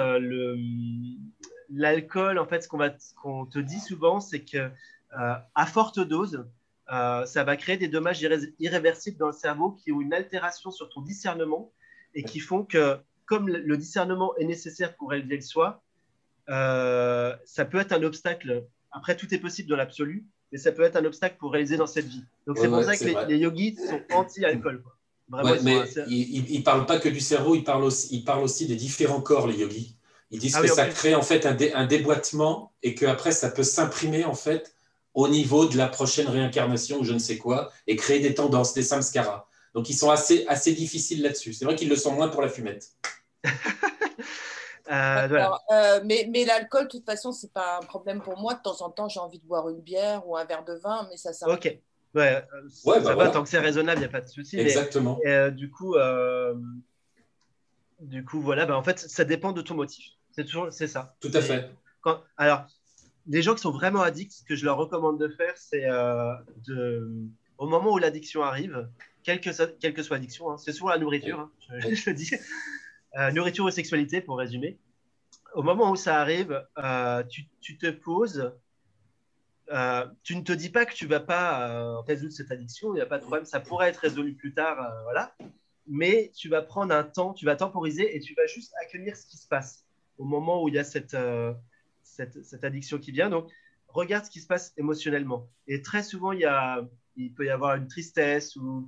l'alcool, en fait, ce qu'on te dit souvent, c'est que à forte dose, ça va créer des dommages irréversibles dans le cerveau qui ont une altération sur ton discernement et qui font que, comme le discernement est nécessaire pour élever le soi, ça peut être un obstacle. Après, tout est possible dans l'absolu, mais ça peut être un obstacle pour réaliser dans cette vie. Donc, c'est pour ça que les yogis sont anti-alcool. Mais ils ne parlent pas que du cerveau, ils parlent aussi des différents corps, les yogis. Ils disent que ça crée en fait un déboîtement et qu'après, ça peut s'imprimer en fait au niveau de la prochaine réincarnation ou je ne sais quoi et créer des tendances, des samskaras. Donc, ils sont assez difficiles là-dessus. C'est vrai qu'ils le sont moins pour la fumette. Voilà. Mais l'alcool, de toute façon, c'est pas un problème pour moi. De temps en temps, j'ai envie de boire une bière ou un verre de vin, mais ça Ok. Ouais, ça va, tant que c'est raisonnable, il n'y a pas de souci. Exactement. Mais, du coup, voilà, en fait, ça dépend de ton motif. C'est ça. Tout à fait. Alors, les gens qui sont vraiment addicts, ce que je leur recommande de faire, c'est au moment où l'addiction arrive, quelle que soit l'addiction, hein, c'est souvent la nourriture, hein, je le dis, nourriture ou sexualité pour résumer. Au moment où ça arrive, tu te poses, tu ne te dis pas que tu ne vas pas résoudre cette addiction, il n'y a pas de problème, ça pourrait être résolu plus tard, voilà. Mais tu vas prendre un temps, tu vas temporiser et tu vas juste accueillir ce qui se passe au moment où il y a cette addiction qui vient. Donc, regarde ce qui se passe émotionnellement. Et très souvent, il peut y avoir une tristesse ou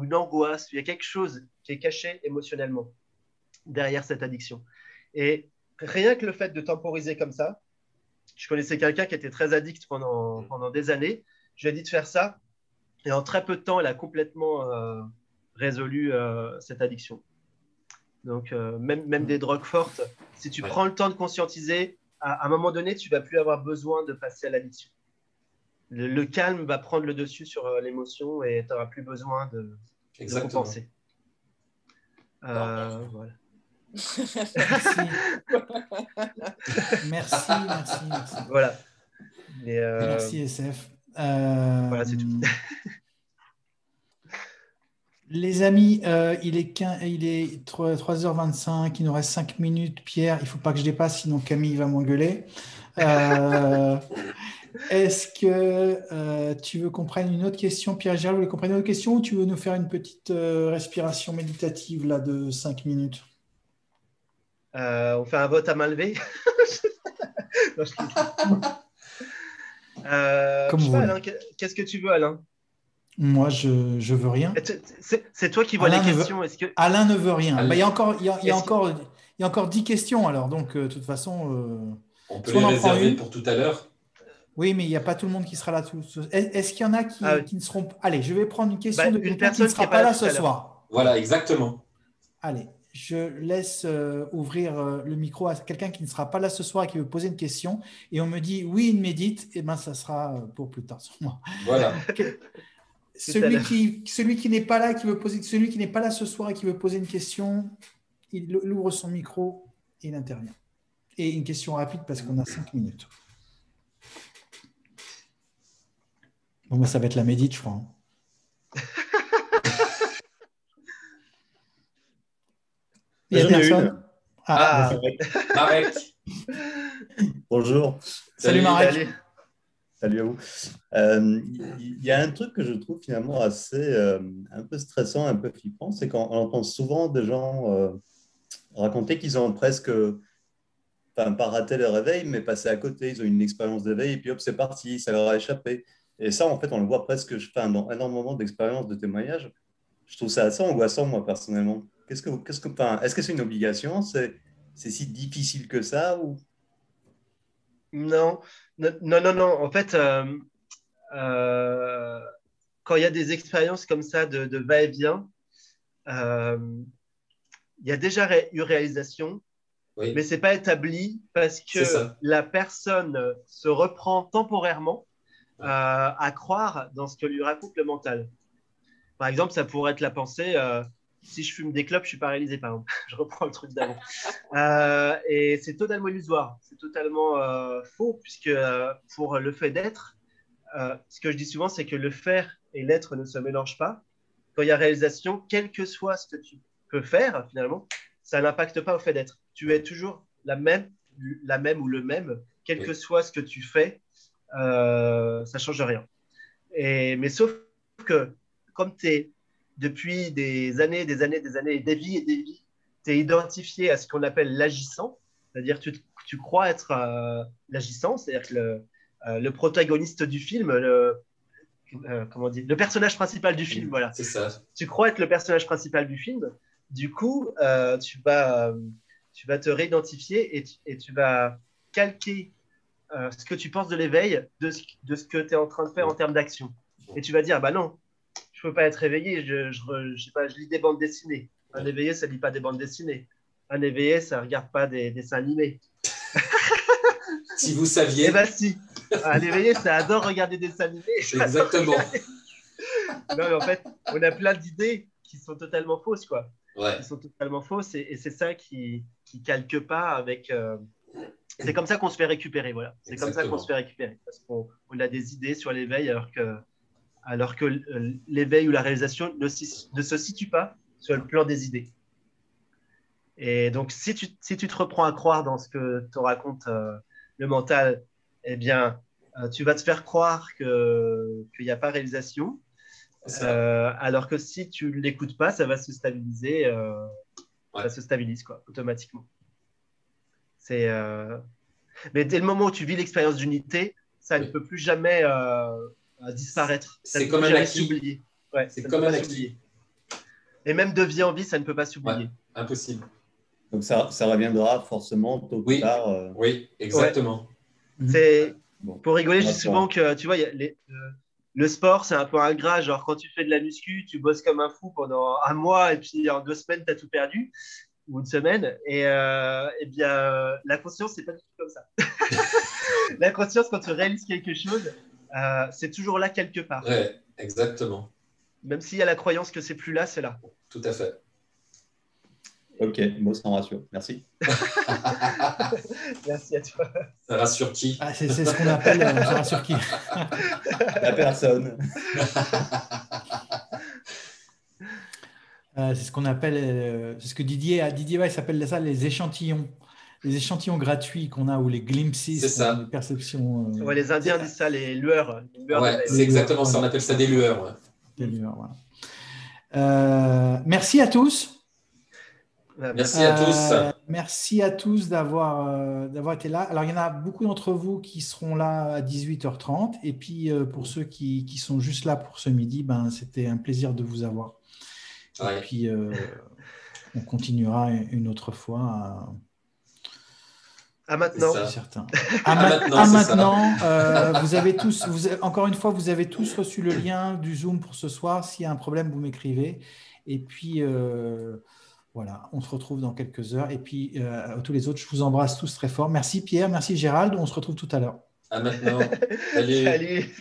une angoisse, il y a quelque chose qui est caché émotionnellement derrière cette addiction. Et rien que le fait de temporiser comme ça, je connaissais quelqu'un qui était très addict pendant des années, je lui ai dit de faire ça, et en très peu de temps, elle a complètement résolu cette addiction. Donc, même des drogues fortes, si tu prends le temps de conscientiser, à un moment donné, tu ne vas plus avoir besoin de passer à l'addiction. Le calme va prendre le dessus sur l'émotion et tu n'auras plus besoin de compenser. Voilà. Merci. Voilà. Merci SF. Voilà, c'est tout. Les amis, il est 3h25, il nous reste 5 minutes. Pierre, il ne faut pas que je dépasse, sinon Camille va m'engueuler. Est-ce que tu veux qu'on prenne une autre question, Pierre-Gérald, vous voulez qu'on prenne une autre question ou tu veux nous faire une petite respiration méditative là, de 5 minutes? On fait un vote à main levée. Non, je sais pas, Alain, qu'est-ce que tu veux, Alain? Moi, je veux rien. C'est toi qui vois les questions. Alain ne veut rien. Il y a encore 10 questions alors. Donc, de toute façon, on peut les réserver pour tout à l'heure. Oui, mais il n'y a pas tout le monde qui sera là. Est-ce qu'il y en a qui ne seront pas… Allez, je vais prendre une question de quelqu'un qui ne sera pas là ce soir. Voilà, exactement. Allez, je laisse ouvrir le micro à quelqu'un qui ne sera pas là ce soir et qui veut poser une question. Et on me dit oui, il médite. Eh bien, ça sera pour plus tard. Voilà. Celui qui n'est pas là, celui qui n'est pas là ce soir et qui veut poser une question, il ouvre son micro et il intervient. Et une question rapide parce qu'on a 5 minutes. Bon, bah, ça va être la médite, je crois. Il y a personne. Marek. Bonjour. Salut Marek. Salut à vous. Il y a un truc que je trouve finalement assez un peu stressant, un peu flippant, c'est qu'on entend souvent des gens raconter qu'ils ont presque, pas raté le réveil, mais passé à côté, ils ont une expérience d'éveil et puis hop, c'est parti, ça leur a échappé. Et ça, en fait, on le voit presque dans énormément d'expériences, de témoignages. Je trouve ça assez angoissant, moi, personnellement. Est-ce que c'est une obligation? C'est si difficile que ça ou... Non. En fait, quand il y a des expériences comme ça de va-et-vient, il y a déjà eu réalisation, mais ce n'est pas établi parce que la personne se reprend temporairement à croire dans ce que lui raconte le mental. Par exemple, ça pourrait être la pensée si je fume des clopes, je suis paralysé, par exemple. Je reprends le truc d'avant. Et c'est totalement illusoire, c'est totalement faux, puisque pour le fait d'être, ce que je dis souvent, c'est que le faire et l'être ne se mélangent pas. Quand il y a réalisation, quel que soit ce que tu peux faire, finalement, ça n'impacte pas au fait d'être. Tu es toujours la même ou le même, quel que soit ce que tu fais, ça ne change rien. Mais sauf que, comme tu es depuis des années, des vies, tu es identifié à ce qu'on appelle l'agissant, c'est-à-dire que tu crois être l'agissant, c'est-à-dire que le protagoniste du film, le personnage principal du film, voilà. C'est ça. Tu crois être le personnage principal du film, du coup, tu vas te réidentifier et tu vas calquer ce que tu penses de l'éveil de ce que tu es en train de faire en termes d'action. Et tu vas dire, bah non, je ne peux pas être éveillé, je lis des bandes dessinées. Un éveillé, ça ne lit pas des bandes dessinées. Un éveillé, ça ne regarde pas des dessins animés. Si vous saviez. Eh bien, si. Un éveillé, ça adore regarder des dessins animés. Exactement. Non, mais en fait, on a plein d'idées qui sont totalement fausses, quoi. Ouais. Qui sont totalement fausses, et c'est ça qui calque pas avec... C'est comme ça qu'on se fait récupérer, voilà. C'est comme ça qu'on se fait récupérer, parce qu'on a des idées sur l'éveil, alors que l'éveil ou la réalisation ne se situe pas sur le plan des idées. Et donc, si tu te reprends à croire dans ce que te raconte le mental, eh bien, tu vas te faire croire qu'il n'y a pas réalisation, alors que si tu ne l'écoutes pas, ça va se stabiliser, ça se stabilise, quoi, automatiquement. Mais dès le moment où tu vis l'expérience d'unité, ça ne peut plus jamais disparaître. C'est comme un acquis. Ouais, c'est comme un acquis. Et même de vie en vie, ça ne peut pas s'oublier. Ouais, impossible. Donc ça reviendra forcément tôt ou tard. Oui, exactement. Ouais. Pour rigoler, je dis souvent que tu vois, le sport, c'est un peu ingrat. Genre, quand tu fais de la muscu, tu bosses comme un fou pendant un mois et puis en 2 semaines, tu as tout perdu, ou une semaine. Et bien, la conscience, c'est pas du tout comme ça. La conscience, quand tu réalises quelque chose, c'est toujours là quelque part. Ouais, exactement. Même s'il y a la croyance que c'est plus là, c'est là. Tout à fait. Ok, bon, ça me rassure. Merci. Merci à toi. Ça rassure qui? C'est ce qu'on appelle ça rassure qui? La personne. C'est ce qu'on appelle, c'est ce que Didier il s'appelle ça les échantillons gratuits qu'on a, ou les glimpses, les perceptions. Ouais, les Indiens disent ça, les lueurs. Ouais, c'est exactement ça, on appelle ça des lueurs. Ouais. Des lueurs, voilà. Merci à tous. Merci à tous. Merci à tous d'avoir été là. Alors, il y en a beaucoup d'entre vous qui seront là à 18h30. Et puis, pour ceux qui sont juste là pour ce midi, c'était un plaisir de vous avoir. Et puis, on continuera une autre fois. À maintenant. Certain. Maintenant, vous avez tous, encore une fois, vous avez tous reçu le lien du Zoom pour ce soir. S'il y a un problème, vous m'écrivez. Et puis, voilà, on se retrouve dans quelques heures. Et puis, tous les autres, je vous embrasse tous très fort. Merci Pierre, merci Gérald. On se retrouve tout à l'heure. À maintenant. Salut. Salut.